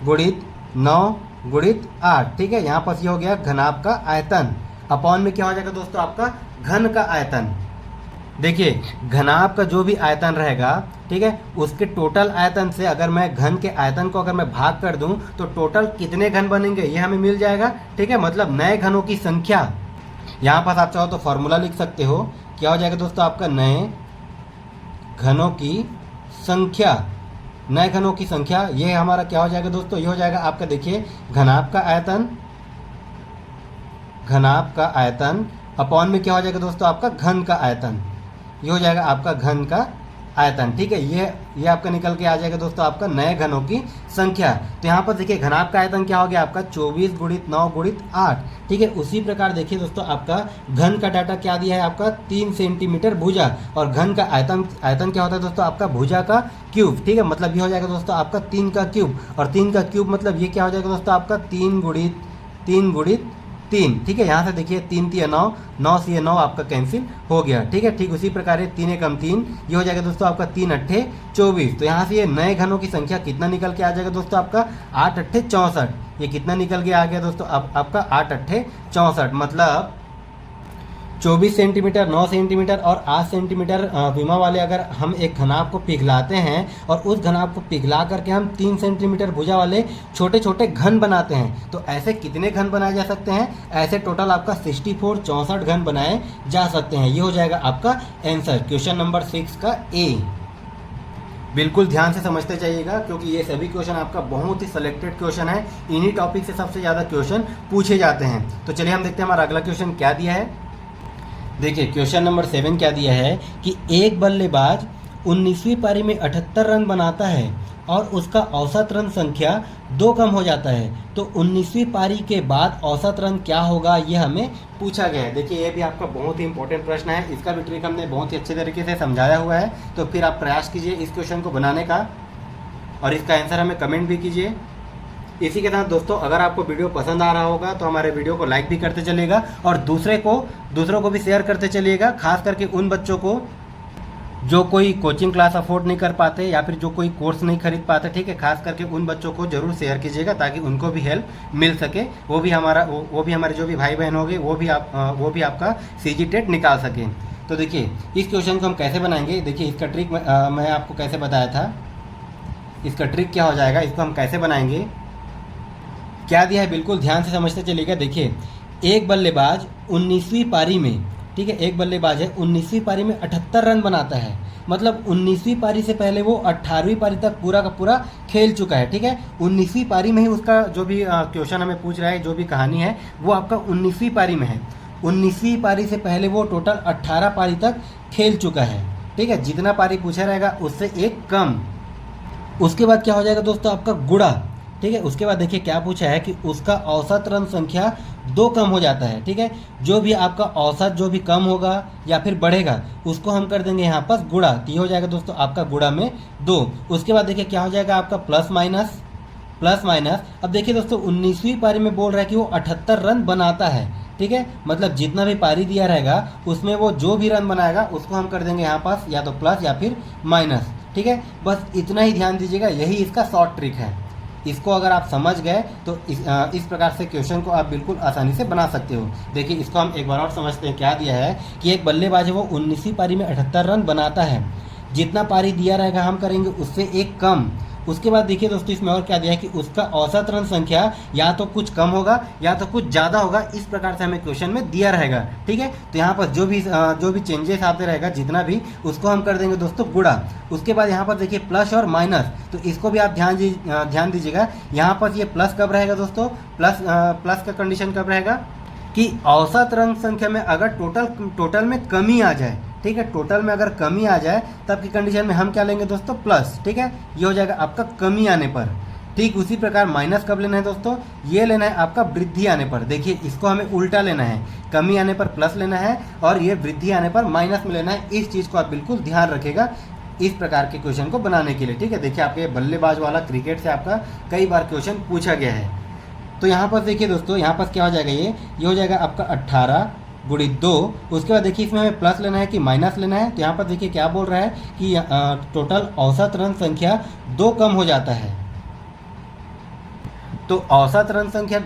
गुणित 9 गुणित 8, ठीक है। यहाँ पर ये हो गया घनाभ का आयतन, अपॉन में क्या हो जाएगा दोस्तों आपका घन का आयतन। देखिए घनाभ का जो भी आयतन रहेगा, ठीक है, उसके टोटल आयतन से अगर मैं घन के आयतन को अगर मैं भाग कर दूं तो टोटल कितने घन बनेंगे ये हमें मिल जाएगा, ठीक है। मतलब नए घनों की संख्या, यहाँ पर आप चाहो तो फॉर्मूला लिख सकते हो, क्या हो जाएगा दोस्तों आपका नए घनों की संख्या, नए घनों की संख्या, ये हमारा क्या हो जाएगा दोस्तों, ये हो जाएगा आपका देखिए घनाभ का आयतन अपॉन में क्या हो जाएगा दोस्तों आपका घन का आयतन, ये हो जाएगा आपका घन का आयतन, ठीक है। ये आपका निकल के आ जाएगा दोस्तों आपका नए घनों की संख्या। तो यहाँ पर देखिए घनाभ का आयतन क्या हो गया आपका 24 गुणित 9 गुणित 8, ठीक है। उसी प्रकार देखिए दोस्तों आपका घन का डाटा क्या दिया है आपका 3 सेंटीमीटर भुजा, और घन का आयतन क्या होता है दोस्तों आपका भुजा का क्यूब, ठीक है। मतलब ये हो जाएगा दोस्तों आपका 3 का क्यूब, और 3 का क्यूब मतलब ये क्या हो जाएगा दोस्तों आपका 3 गुणित 3, ठीक है। यहाँ से देखिए 3 3 9, 9 से 9 आपका कैंसिल हो गया, ठीक है। ठीक उसी प्रकार 3 एकम 3, ये हो जाएगा दोस्तों आपका 3 अट्ठे 24। तो यहाँ से ये नए घनों की संख्या कितना निकल के आ जाएगा दोस्तों आपका 8 अट्ठे 64। ये कितना निकल के आ गया दोस्तों अब आपका 8 अट्ठे 64, मतलब 24 सेंटीमीटर, 9 सेंटीमीटर और 8 सेंटीमीटर विमा वाले अगर हम एक घनाभ को पिघलाते हैं और उस घनाभ को पिघला करके हम 3 सेंटीमीटर भुजा वाले छोटे छोटे घन बनाते हैं, तो ऐसे कितने घन बनाए जा सकते हैं? ऐसे टोटल आपका 64 घन बनाए जा सकते हैं। ये हो जाएगा आपका आंसर क्वेश्चन नंबर 6 का ए। बिल्कुल ध्यान से समझते जाइएगा, क्योंकि ये सभी क्वेश्चन आपका बहुत ही सिलेक्टेड क्वेश्चन है, इन्हीं टॉपिक से सबसे ज़्यादा क्वेश्चन पूछे जाते हैं। तो चलिए हम देखते हैं हमारा अगला क्वेश्चन क्या दिया है। देखिए क्वेश्चन नंबर 7 क्या दिया है कि एक बल्लेबाज 19वीं पारी में 78 रन बनाता है और उसका औसत रन संख्या 2 कम हो जाता है, तो 19वीं पारी के बाद औसत रन क्या होगा, ये हमें पूछा गया है। देखिए ये भी आपका बहुत ही इंपॉर्टेंट प्रश्न है, इसका भी ट्रिक हमने बहुत ही अच्छे तरीके से समझाया हुआ है। तो फिर आप प्रयास कीजिए इस क्वेश्चन को बनाने का और इसका आंसर हमें कमेंट भी कीजिए। इसी के साथ दोस्तों अगर आपको वीडियो पसंद आ रहा होगा तो हमारे वीडियो को लाइक भी करते चलिएगा और दूसरों को भी शेयर करते चलिएगा, खास करके उन बच्चों को जो कोई कोचिंग क्लास अफोर्ड नहीं कर पाते या फिर जो कोई कोर्स नहीं खरीद पाते, ठीक है। खास करके उन बच्चों को जरूर शेयर कीजिएगा ताकि उनको भी हेल्प मिल सके, वो भी हमारे जो भी भाई बहन होंगे वो भी आपका सीजी टेट निकाल सकें। तो देखिए इस क्वेश्चन को हम कैसे बनाएंगे, देखिए इसका ट्रिक मैं आपको कैसे बताया था, इसका ट्रिक क्या हो जाएगा, इसको हम कैसे बनाएंगे, क्या दिया है बिल्कुल ध्यान से समझते चलिएगा। देखिए एक बल्लेबाज 19वीं पारी में, ठीक है, एक बल्लेबाज है 19वीं पारी में 78 रन बनाता है, मतलब 19वीं पारी से पहले वो 18वीं पारी तक पूरा का पूरा खेल चुका है, ठीक है। 19वीं पारी में ही उसका जो भी क्वेश्चन हमें पूछ रहा है, जो भी कहानी है वो आपका 19वीं पारी में है। 19वीं पारी से पहले वो टोटल 18 पारी तक खेल चुका है, ठीक है। जितना पारी पूछा रहेगा उससे एक कम। उसके बाद क्या हो जाएगा दोस्तों आपका गुणा, ठीक है। उसके बाद देखिए क्या पूछा है कि उसका औसत रन संख्या 2 कम हो जाता है, ठीक है। जो भी आपका औसत जो भी कम होगा या फिर बढ़ेगा उसको हम कर देंगे यहाँ पर गुणा, तो ये हो जाएगा दोस्तों आपका गुणा में 2। उसके बाद देखिए क्या हो जाएगा आपका प्लस माइनस। अब देखिए दोस्तों 19वीं पारी में बोल रहा है कि वो 78 रन बनाता है, ठीक है। मतलब जितना भी पारी दिया रहेगा उसमें वो जो भी रन बनाएगा उसको हम कर देंगे यहाँ पास या तो प्लस या फिर माइनस, ठीक है। बस इतना ही ध्यान दीजिएगा, यही इसका शॉर्ट ट्रिक है। इसको अगर आप समझ गए तो इस प्रकार से क्वेश्चन को आप बिल्कुल आसानी से बना सकते हो। देखिए इसको हम एक बार और समझते हैं। क्या दिया है कि एक बल्लेबाज है वो 19वीं पारी में 78 रन बनाता है, जितना पारी दिया रहेगा हम करेंगे उससे एक कम। उसके बाद देखिए दोस्तों इसमें और क्या दिया है कि उसका औसत रन संख्या या तो कुछ कम होगा या तो कुछ ज़्यादा होगा, इस प्रकार से हमें क्वेश्चन में दिया रहेगा, ठीक है। तो यहाँ पर जो भी चेंजेस आते रहेगा जितना भी, उसको हम कर देंगे दोस्तों गुणा। उसके बाद यहाँ पर देखिए प्लस और माइनस, तो इसको भी आप ध्यान दीजिएगा। यहाँ पर ये प्लस कब रहेगा दोस्तों, प्लस का कंडीशन कब रहेगा कि औसत रन संख्या में अगर टोटल में कमी आ जाए, ठीक है। टोटल में अगर कमी आ जाए तब की कंडीशन में हम क्या लेंगे दोस्तों प्लस, ठीक है। ये हो जाएगा आपका कमी आने पर। ठीक उसी प्रकार माइनस कब लेना है दोस्तों, ये लेना है आपका वृद्धि आने पर। देखिए इसको हमें उल्टा लेना है, कमी आने पर प्लस लेना है और ये वृद्धि आने पर माइनस में लेना है। इस चीज़ को आप बिल्कुल ध्यान रखिएगा इस प्रकार के क्वेश्चन को बनाने के लिए, ठीक है। देखिए आपके बल्लेबाज वाला क्रिकेट से आपका कई बार क्वेश्चन पूछा गया है। तो यहाँ पर देखिए दोस्तों, यहाँ पर क्या हो जाएगा, ये हो जाएगा आपका 18 गुणित 2। उसके बाद देखिए इसमें हमें प्लस लेना है कि माइनस लेना है। तो यहाँ पर देखिए क्या बोल रहा है कि टोटल औसत रन संख्या 2 कम हो जाता है। तो औसत रन संख्या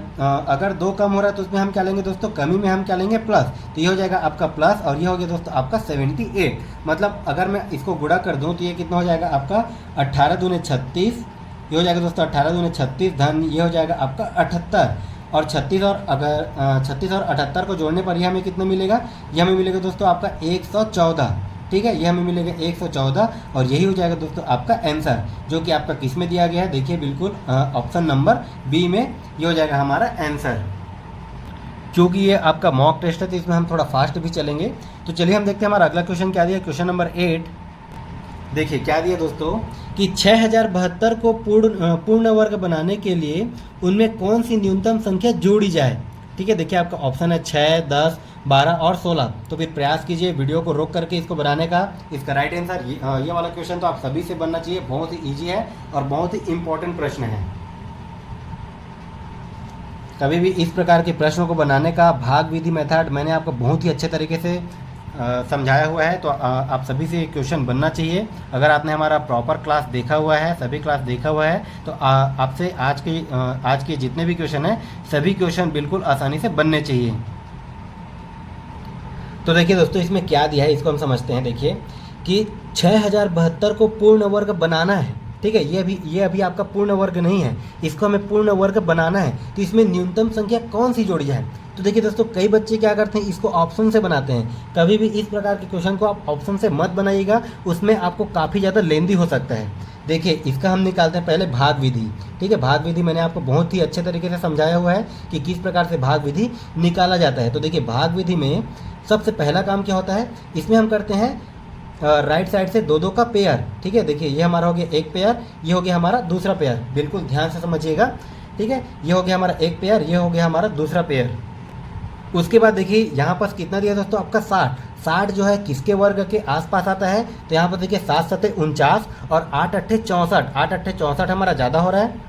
अगर 2 कम हो रहा है तो उसमें हम क्या लेंगे दोस्तों, कमी में हम क्या लेंगे प्लस। तो ये हो जाएगा आपका प्लस और ये हो गया दोस्तों आपका 78। मतलब अगर मैं इसको गुणा कर दूँ तो ये कितना हो जाएगा आपका 18 दूने 36, ये हो जाएगा दोस्तों 18 दूने 36 धन ये हो जाएगा आपका 78 और 36 और 78 को जोड़ने पर ये हमें कितना मिलेगा, ये हमें मिलेगा दोस्तों आपका 114, ठीक है। ये हमें मिलेगा 114 और यही हो जाएगा दोस्तों आपका आंसर, जो कि आपका किस में दिया गया है, देखिए बिल्कुल ऑप्शन नंबर बी में ये हो जाएगा हमारा आंसर। क्योंकि ये आपका मॉक टेस्ट है तो इसमें हम थोड़ा फास्ट भी चलेंगे। तो चलिए हम देखते हैं हमारा अगला क्वेश्चन क्या दिया, क्वेश्चन नंबर 8। देखिए क्या दिया दोस्तों कि 6072 को पूर्ण वर्ग बनाने के लिए उनमें कौन सी न्यूनतम संख्या जोड़ी जाए, ठीक है। देखिए आपका ऑप्शन है 6, 10, 12 और 16। तो फिर प्रयास कीजिए वीडियो को रोक करके इसको बनाने का। इसका राइट आंसर ये वाला क्वेश्चन तो आप सभी से बनना चाहिए, बहुत ही ईजी है और बहुत ही इंपॉर्टेंट प्रश्न है। कभी भी इस प्रकार के प्रश्नों को बनाने का भाग विधि मेथड मैंने आपको बहुत ही अच्छे तरीके से समझाया हुआ है। तो आप सभी से क्वेश्चन बनना चाहिए। अगर आपने हमारा प्रॉपर क्लास देखा हुआ है, सभी क्लास देखा हुआ है, तो आपसे आज के जितने भी क्वेश्चन हैं सभी क्वेश्चन बिल्कुल आसानी से बनने चाहिए। तो देखिए दोस्तों, इसमें क्या दिया है इसको हम समझते हैं। देखिए कि 6072 को पूर्ण वर्ग बनाना है, ठीक है। ये अभी आपका पूर्ण वर्ग नहीं है, इसको हमें पूर्ण वर्ग बनाना है। तो इसमें न्यूनतम संख्या कौन सी जोड़ी जाए? तो देखिए दोस्तों, कई बच्चे क्या करते हैं, इसको ऑप्शन से बनाते हैं। कभी भी इस प्रकार के क्वेश्चन को आप ऑप्शन से मत बनाइएगा, उसमें आपको काफ़ी ज़्यादा लेंदी हो सकता है। देखिए इसका हम निकालते हैं पहले भाग विधि, ठीक है। भाग विधि मैंने आपको बहुत ही अच्छे तरीके से समझाया हुआ है कि किस प्रकार से भाग विधि निकाला जाता है। तो देखिए भाग विधि में सबसे पहला काम क्या होता है, इसमें हम करते हैं राइट साइड से दो दो का पेयर, ठीक है। देखिए ये हमारा हो गया एक पेयर, ये हो गया हमारा दूसरा पेयर, बिल्कुल ध्यान से समझिएगा, ठीक है। ये हो गया हमारा एक पेयर, ये हो गया हमारा दूसरा पेयर। उसके बाद देखिए यहाँ पर कितना दिया दोस्तों, आपका 60 जो है किसके वर्ग के आसपास आता है? तो यहाँ पर देखिए 7 सते 49 और 8 अट्ठे 64, 8 अट्ठे 64 हमारा ज़्यादा हो रहा है।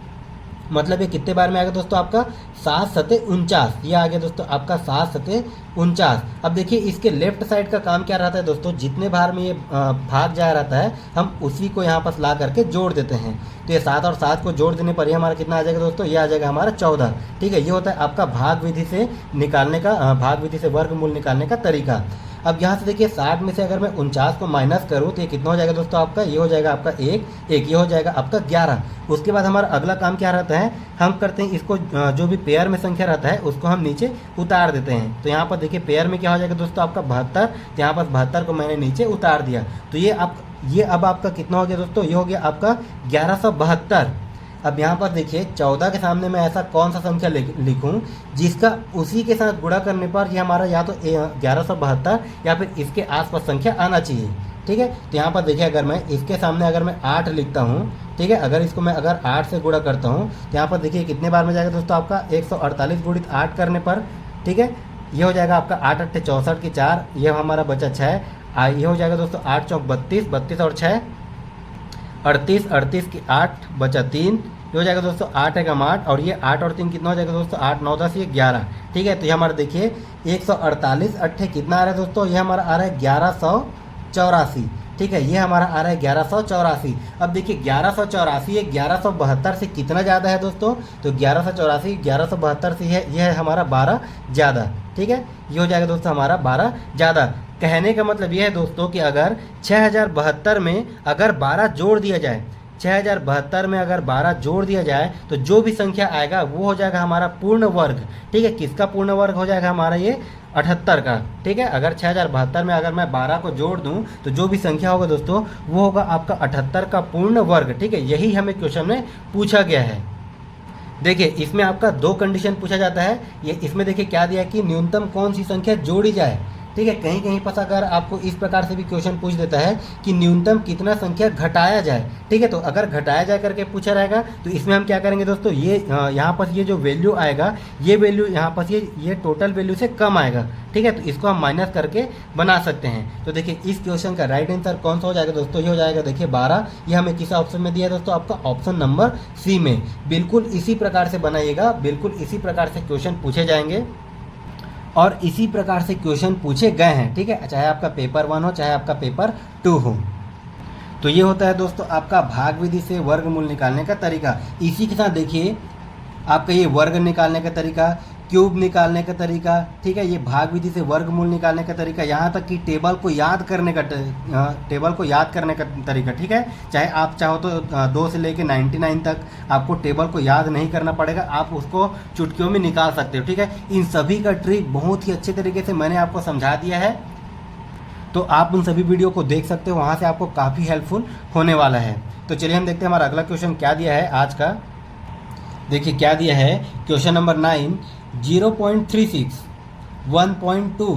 मतलब ये कितने बार में आ गया दोस्तों, आपका 7 सते 49, ये आ गया दोस्तों आपका 7 सते 49। अब देखिए इसके लेफ्ट साइड का काम क्या रहता है दोस्तों, जितने बार में ये भाग जाया रहता है हम उसी को यहाँ पर ला करके जोड़ देते हैं। तो ये 7 और 7 को जोड़ देने पर ये हमारा कितना आ जाएगा दोस्तों, ये आ जाएगा हमारा 14, ठीक है। ये होता है आपका भाग विधि से निकालने का, भाग विधि से वर्गमूल निकालने का तरीका। अब यहाँ से देखिए 60 में से अगर मैं 49 को माइनस करूँ तो ये कितना हो जाएगा दोस्तों आपका, ये हो जाएगा आपका एक, ये हो जाएगा आपका 11। उसके बाद हमारा अगला काम क्या रहता है, हम करते हैं इसको जो भी पेयर में संख्या रहता है उसको हम नीचे उतार देते हैं। तो यहाँ पर देखिए पेयर में क्या हो जाएगा दोस्तों आपका 72, तो यहाँ पर 72 को मैंने नीचे उतार दिया। तो ये अब आपका कितना हो गया दोस्तों, ये हो गया आपका 1172। अब यहाँ पर देखिए 14 के सामने मैं ऐसा कौन सा संख्या लिखूं जिसका उसी के साथ गुणा करने पर ये हमारा या तो 1172 या फिर इसके आसपास संख्या आना चाहिए, ठीक है। तो यहाँ पर देखिए अगर मैं इसके सामने अगर मैं 8 लिखता हूँ, ठीक है, अगर इसको मैं अगर 8 से गुणा करता हूँ तो यहाँ पर देखिए कितने बार में जाएगा दोस्तों आपका 148 गुणित 8 करने पर, ठीक है। ये हो जाएगा आपका 8 अट्ठे 64 की 4, ये हमारा बचा 6, ये हो जाएगा दोस्तों 8 चौक 32, 32 और 6 38, 38 की 8 बचा 3, ये हो जाएगा दोस्तों 8 एकम 8, और ये 8 और 3 कितना हो जाएगा दोस्तों 8 9 10 ये 11, ठीक है। तो ये हमारा देखिए 148 अट्ठे कितना आ रहा है दोस्तों, ये हमारा आ रहा है 1184, ठीक है। ये हमारा आ रहा है 1184। अब देखिए 1184 ये 1172 से कितना ज़्यादा है दोस्तों, तो 1184 1172 से ये है हमारा 12 ज़्यादा, ठीक है। ये हो जाएगा दोस्तों हमारा 12 ज़्यादा। कहने का मतलब ये है दोस्तों कि अगर 6072 में अगर 12 जोड़ दिया जाए, 6072 में अगर 12 जोड़ दिया जाए तो जो भी संख्या आएगा वो हो जाएगा हमारा पूर्ण वर्ग, ठीक है। किसका पूर्ण वर्ग हो जाएगा, हमारा ये 78 का, ठीक है। अगर 6072 में अगर मैं 12 को जोड़ दूं तो जो भी संख्या होगा दोस्तों वो होगा आपका 78 का पूर्ण वर्ग, ठीक है। यही हमें क्वेश्चन में पूछा गया है। देखिए इसमें आपका 2 कंडीशन पूछा जाता है। ये इसमें देखिए क्या दिया है कि न्यूनतम कौन सी संख्या जोड़ी जाए, ठीक है। कहीं कहीं पर अगर आपको इस प्रकार से भी क्वेश्चन पूछ देता है कि न्यूनतम कितना संख्या घटाया जाए, ठीक है। तो अगर घटाया जाए करके पूछा रहेगा तो इसमें हम क्या करेंगे दोस्तों, ये यहाँ पर ये जो वैल्यू आएगा ये वैल्यू यहाँ पर ये टोटल वैल्यू से कम आएगा, ठीक है। तो इसको हम माइनस करके बना सकते हैं। तो देखिए इस क्वेश्चन का राइट आंसर कौन सा हो जाएगा दोस्तों, ये हो जाएगा देखिए 12। ये हमें किस ऑप्शन में दिया है दोस्तों, आपका ऑप्शन नंबर सी में। बिल्कुल इसी प्रकार से बनाइएगा, बिल्कुल इसी प्रकार से क्वेश्चन पूछे जाएंगे और इसी प्रकार से क्वेश्चन पूछे गए हैं, ठीक है। चाहे आपका पेपर 1 हो चाहे आपका पेपर 2 हो। तो ये होता है दोस्तों आपका भाग विधि से वर्गमूल निकालने का तरीका। इसी के साथ देखिए आपका ये वर्ग निकालने का तरीका, क्यूब निकालने का तरीका, ठीक है। ये भाग विधि से वर्गमूल निकालने का तरीका, यहाँ तक कि टेबल को याद करने का तरीका, ठीक है। चाहे आप चाहो तो 2 से लेके 99 तक आपको टेबल को याद नहीं करना पड़ेगा, आप उसको चुटकियों में निकाल सकते हो, ठीक है। इन सभी का ट्रिक बहुत ही अच्छे तरीके से मैंने आपको समझा दिया है, तो आप उन सभी वीडियो को देख सकते हो, वहाँ से आपको काफ़ी हेल्पफुल होने वाला है। तो चलिए हम देखते हैं हमारा अगला क्वेश्चन क्या दिया है आज का। देखिए क्या दिया है, क्वेश्चन नंबर 9, 0.36, 1.2,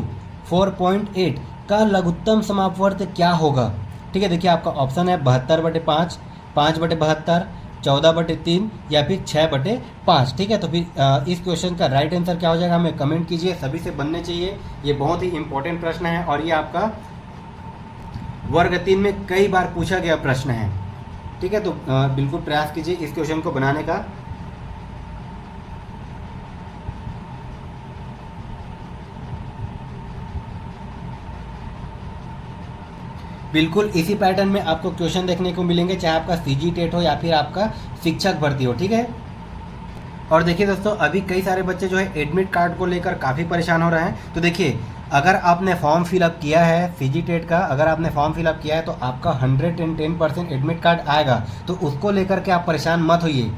4.8 का लघुत्तम समापवर्त क्या होगा, ठीक है। देखिए आपका ऑप्शन है 72/5, 5/72, 14/3 या फिर 6/5, ठीक है। तो फिर इस क्वेश्चन का राइट आंसर क्या हो जाएगा, हमें कमेंट कीजिए, सभी से बनने चाहिए। ये बहुत ही इंपॉर्टेंट प्रश्न है और ये आपका वर्ग 3 में कई बार पूछा गया प्रश्न है, ठीक है। तो बिल्कुल प्रयास कीजिए इस क्वेश्चन को बनाने का। बिल्कुल इसी पैटर्न में आपको क्वेश्चन देखने को मिलेंगे, चाहे आपका सीजी टेट हो या फिर आपका शिक्षक भर्ती हो, ठीक है। और देखिए दोस्तों, अभी कई सारे बच्चे जो है एडमिट कार्ड को लेकर काफ़ी परेशान हो रहे हैं। तो देखिए, अगर आपने फॉर्म फिलअप किया है सीजी टेट का, अगर आपने फॉर्म फिलअप किया है तो आपका 110% एडमिट कार्ड आएगा। तो उसको लेकर के आप परेशान मत होइए,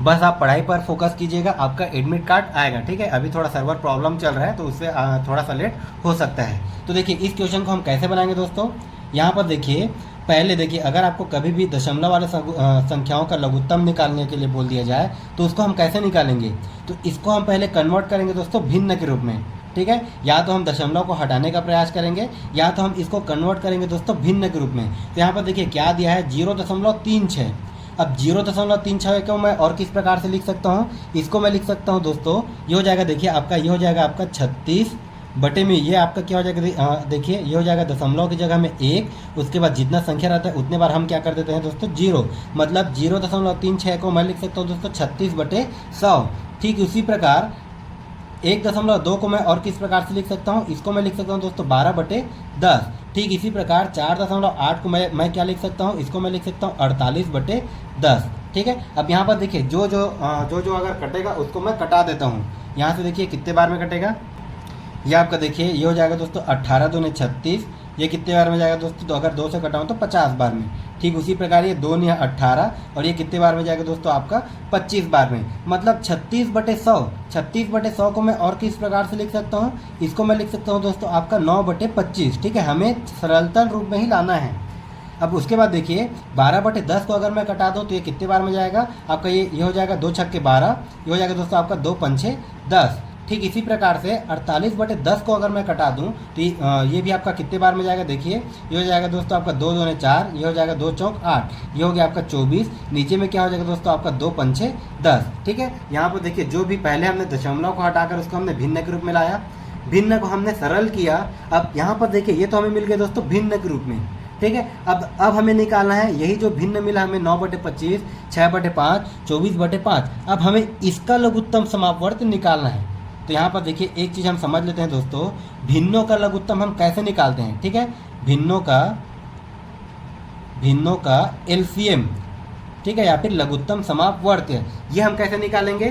बस आप पढ़ाई पर फोकस कीजिएगा, आपका एडमिट कार्ड आएगा, ठीक है। अभी थोड़ा सर्वर प्रॉब्लम चल रहा है तो उससे थोड़ा सा लेट हो सकता है। तो देखिए, इस क्वेश्चन को हम कैसे बनाएंगे दोस्तों, यहाँ पर देखिए, पहले देखिए, अगर आपको कभी भी दशमलव वाले संख्याओं का लघुत्तम निकालने के लिए बोल दिया जाए तो उसको हम कैसे निकालेंगे। तो इसको हम पहले कन्वर्ट करेंगे दोस्तों भिन्न के रूप में, ठीक है। या तो हम दशमलव को हटाने का प्रयास करेंगे या तो हम इसको कन्वर्ट करेंगे दोस्तों भिन्न के रूप में। तो यहाँ पर देखिए क्या दिया है, 0.36। अब 0.36 को मैं और किस प्रकार से लिख सकता हूँ, इसको मैं लिख सकता हूँ दोस्तों, ये हो जाएगा, देखिए आपका ये हो जाएगा आपका 36 बटे में, ये आपका क्या हो जाएगा, देखिए ये हो जाएगा दशमलव की जगह में 1, उसके बाद जितना संख्या रहता है उतने बार हम क्या कर देते हैं दोस्तों 0, मतलब 0.36 को मैं लिख सकता हूँ दोस्तों 36/100। ठीक उसी प्रकार 1.2 को मैं और किस प्रकार से लिख सकता हूँ, इसको मैं लिख सकता हूँ दोस्तों 12/10। ठीक इसी प्रकार 4.8 को मैं क्या लिख सकता हूँ, इसको मैं लिख सकता हूँ 48/10। ठीक है। अब यहाँ पर देखिए जो अगर कटेगा उसको मैं कटा देता हूँ। यहाँ से देखिए कितने बार में कटेगा, ये आपका देखिए ये हो जाएगा दोस्तों 18 दूने 36, ये कितने बार में जाएगा दोस्तों, तो अगर 2 से कटाऊँ तो 50 बार में। ठीक उसी प्रकार ये 2 या 18 और ये कितने बार में जाएगा दोस्तों आपका 25 बार में, मतलब 36/100। 36/100 को मैं और किस प्रकार से लिख सकता हूँ, इसको मैं लिख सकता हूँ दोस्तों आपका 9/25। ठीक है, हमें सरलतल रूप में ही लाना है। अब उसके बाद देखिए 12/10 को अगर मैं कटा दूँ तो ये कितने बार में जाएगा आपका, ये हो जाएगा 2 छक्के 12, ये हो जाएगा दोस्तों आपका 2 पंछे 10। ठीक इसी प्रकार से 48/10 को अगर मैं कटा दूं तो ये भी आपका कितने बार में जाएगा, देखिए ये हो जाएगा दोस्तों आपका 2 दूने 4, ये हो जाएगा 2 चौक 8, ये हो गया आपका 24। नीचे में क्या हो जाएगा दोस्तों आपका 2 पंछे 10। ठीक है, यहाँ पर देखिए जो भी पहले हमने दशमलव को हटाकर उसको हमने भिन्न के रूप में लाया, भिन्न को हमने सरल किया। अब यहाँ पर देखिए ये तो हमें मिल गया दोस्तों भिन्न के रूप में। ठीक है, अब हमें निकालना है यही जो भिन्न मिला हमें 9/25, 6/5, 24/5। अब हमें इसका लघुत्तम समापवर्त निकालना है। तो यहाँ पर देखिए एक चीज़ हम समझ लेते हैं दोस्तों, भिन्नों का लघुत्तम हम कैसे निकालते हैं। ठीक है, भिन्नों का एलसीएम, ठीक है, या फिर लघुत्तम समापवर्त, ये हम कैसे निकालेंगे।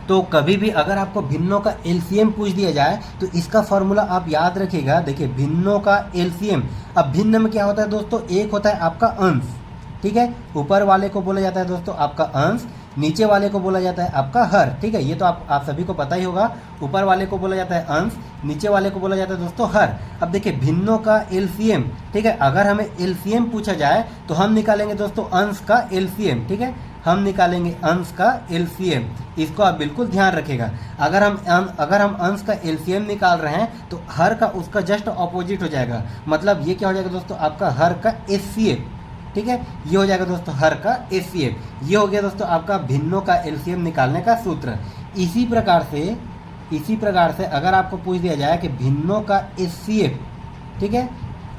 तो कभी भी अगर आपको भिन्नों का एलसीएम पूछ दिया जाए तो इसका फॉर्मूला आप याद रखिएगा। देखिए भिन्नों का एलसीएम, अब भिन्न में क्या होता है दोस्तों, एक होता है आपका अंश। ठीक है, ऊपर वाले को बोला जाता है दोस्तों आपका अंश, नीचे वाले को बोला जाता है आपका हर। ठीक है, ये तो आप सभी को पता ही होगा, ऊपर वाले को बोला जाता है अंश, नीचे वाले को बोला जाता है दोस्तों हर। अब देखिए भिन्नों का एलसीएम, ठीक है, अगर हमें एलसीएम पूछा जाए तो हम निकालेंगे दोस्तों अंश का एलसीएम। ठीक है, हम निकालेंगे अंश का एलसीएम, इसको आप बिल्कुल ध्यान रखिएगा। अगर हम अंश का एलसीएम निकाल रहे हैं तो हर का उसका जस्ट ऑपोजिट हो जाएगा, मतलब ये क्या हो जाएगा दोस्तों आपका हर का एचसीएफ। ठीक है, ये हो जाएगा दोस्तों हर का एचसीएफ। ये हो गया दोस्तों आपका भिन्नों का एलसीएम निकालने का सूत्र। इसी प्रकार से अगर आपको पूछ दिया जाए कि भिन्नों का एचसीएफ, ठीक है,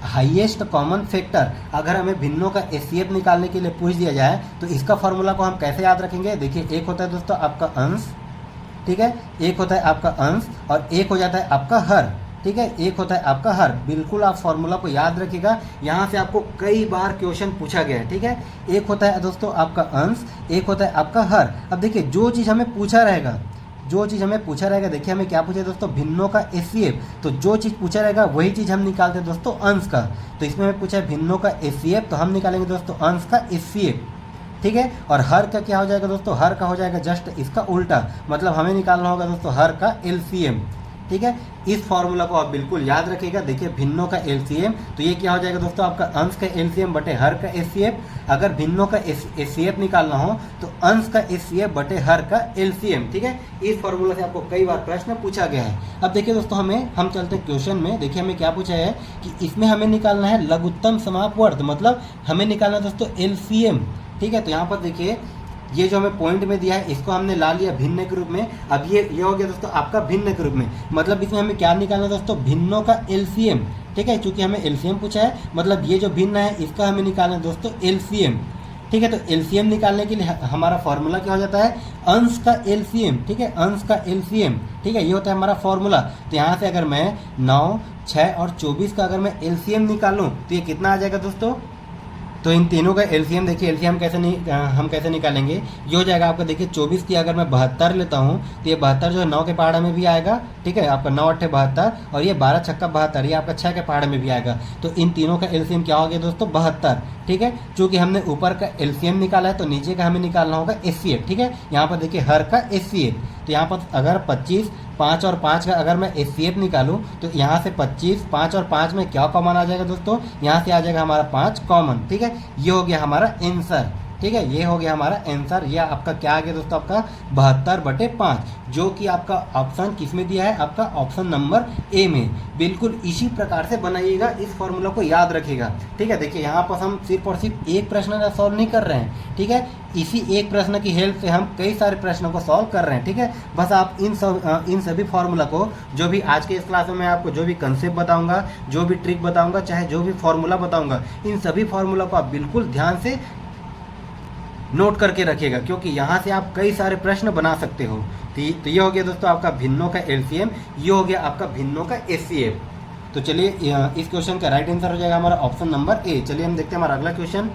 हाईएस्ट कॉमन फैक्टर, अगर हमें भिन्नों का एचसीएफ निकालने के लिए पूछ दिया जाए तो इसका फॉर्मूला को हम कैसे याद रखेंगे। देखिए एक होता है दोस्तों आपका अंश, ठीक है, एक होता है आपका अंश और एक हो जाता है आपका हर। ठीक है, एक होता है आपका हर, बिल्कुल आप फॉर्मूला को याद रखिएगा, यहाँ से आपको कई बार क्वेश्चन पूछा गया है। ठीक है, एक होता है दोस्तों आपका अंश, एक होता है आपका हर। अब देखिए जो चीज़ हमें पूछा रहेगा, देखिए हमें क्या पूछा है दोस्तों, भिन्नों का एचसीएफ, तो जो चीज़ पूछा रहेगा वही चीज़ हम निकालते हैं दोस्तों अंश का। तो इसमें हमें पूछा है भिन्नों का एचसीएफ, तो हम निकालेंगे दोस्तों अंश का एचसीएफ। ठीक है, और हर का क्या हो जाएगा दोस्तों, हर का हो जाएगा जस्ट इसका उल्टा, मतलब हमें निकालना होगा दोस्तों हर का एलसीएम। ठीक है, इस फॉर्मूला को आप बिल्कुल याद रखिएगा। देखिए भिन्नों का एलसीएम, तो ये क्या हो जाएगा दोस्तों आपका अंश का एलसीएम बटे हर का एचसीएफ। अगर भिन्नों का एचसीएफ निकालना हो तो अंश का एचसीएफ बटे हर का एलसीएम। ठीक है, इस फॉर्मूला से आपको कई बार प्रश्न पूछा गया है। अब देखिए दोस्तों हम चलते हैं क्वेश्चन में। देखिए हमें क्या पूछा है कि इसमें हमें निकालना है लघुत्तम समापवर्त, मतलब हमें निकालना है दोस्तों एलसीएम। ठीक है, तो यहाँ पर देखिए ये जो हमें पॉइंट में दिया है इसको हमने ला लिया भिन्न के रूप में। अब ये हो गया दोस्तों आपका भिन्न के रूप में, मतलब इसमें हमें क्या निकालना है दोस्तों, भिन्नों का एलसीएम। ठीक है, चूंकि हमें एलसीएम पूछा है, मतलब ये जो भिन्न है इसका हमें निकालना है दोस्तों एलसीएम। ठीक है। तो एलसीएम निकालने के लिए हमारा फॉर्मूला क्या हो जाता है, अंश का एलसीएम, ठीक है, अंश का एलसीएम, ठीक है, ये होता है हमारा फॉर्मूला। तो यहाँ से अगर मैं 9, 6 और 24 का अगर मैं एलसीएम निकालूँ तो ये कितना आ जाएगा दोस्तों। तो इन तीनों का एलसीएम देखिए, एलसीएम हम कैसे निकालेंगे, ये हो जाएगा आपका देखिए 24 की अगर मैं 72 लेता हूँ तो ये 72 जो है 9 के पहाड़े में भी आएगा, ठीक है, आपका 9 8 72 और ये 12 छक्का 72 ये आपका 6 के पहाड़े में भी आएगा। तो इन तीनों का एलसीएम क्या हो गया दोस्तों, 72, ठीक है। चूँकि हमने ऊपर का एलसीएम निकाला है तो नीचे का हमें निकालना होगा एचसीएफ, ठीक है। यहाँ पर देखिए हर का एचसीएफ, तो यहाँ पर अगर 25, 5 और 5 का अगर मैं एचसीएफ निकालूं तो यहाँ से 25, 5 और 5 में क्या कॉमन आ जाएगा दोस्तों, यहाँ से आ जाएगा हमारा 5 कॉमन, ठीक है। ये हो गया हमारा आंसर, ठीक है, ये हो गया हमारा आंसर। यह आपका क्या आ गया दोस्तों, आपका 72/5, जो कि आपका ऑप्शन किस में दिया है, आपका ऑप्शन नंबर ए में। बिल्कुल इसी प्रकार से बनाइएगा, इस फॉर्मूला को याद रखिएगा, ठीक है। देखिए यहाँ पर हम सिर्फ और सिर्फ एक प्रश्न सॉल्व नहीं कर रहे हैं, ठीक है, इसी एक प्रश्न की हेल्प से हम कई सारे प्रश्नों को सॉल्व कर रहे हैं, ठीक है। बस आप इन सभी फॉर्मूला को, जो भी आज के इस क्लास में मैं आपको जो भी कंसेप्ट बताऊंगा, जो भी ट्रिक बताऊंगा, चाहे जो भी फॉर्मूला बताऊंगा, इन सभी फॉर्मूला को आप बिल्कुल ध्यान से नोट करके रखिएगा, क्योंकि यहाँ से आप कई सारे प्रश्न बना सकते हो। तो ये हो गया दोस्तों आपका भिन्नों का एलसीएम, ये हो गया आपका भिन्नों का एचसीएफ। तो चलिए इस क्वेश्चन का राइट आंसर हो जाएगा हमारा ऑप्शन नंबर ए। चलिए हम देखते हैं हमारा अगला क्वेश्चन।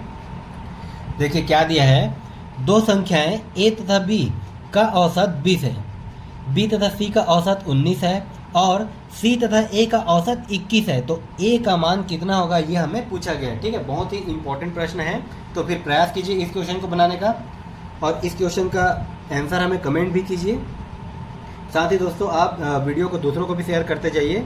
देखिए क्या दिया है, दो संख्याएं ए तथा बी का औसत 20 है, बी तथा सी का औसत 19 है और सी तथा ए का औसत 21 है, तो ए का मान कितना होगा, ये हमें पूछा गया है, ठीक है। बहुत ही इंपॉर्टेंट प्रश्न है, तो फिर प्रयास कीजिए इस क्वेश्चन को बनाने का और इस क्वेश्चन का आंसर हमें कमेंट भी कीजिए। साथ ही दोस्तों आप वीडियो को दूसरों को भी शेयर करते जाइए।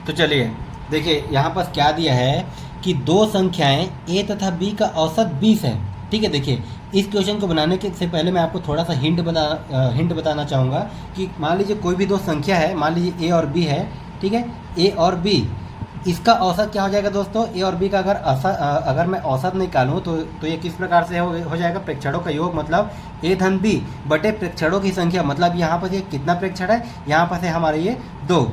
तो चलिए देखिए यहाँ पर क्या दिया है कि दो संख्याएं ए तथा बी का औसत 20 है, ठीक है। देखिए इस क्वेश्चन को बनाने के से पहले मैं आपको थोड़ा सा हिंट बताना चाहूँगा कि मान लीजिए कोई भी दो संख्या है, मान लीजिए ए और बी है, ठीक है, ए और बी, इसका औसत क्या हो जाएगा दोस्तों, ए और बी का अगर मैं औसत निकालूं तो ये किस प्रकार से हो जाएगा, प्रेक्षणों का योग मतलब ए धन बी बटे प्रेक्षणों की संख्या, मतलब यहाँ पर ये कितना प्रेक्षण है, यहाँ पर से हमारे ये 2,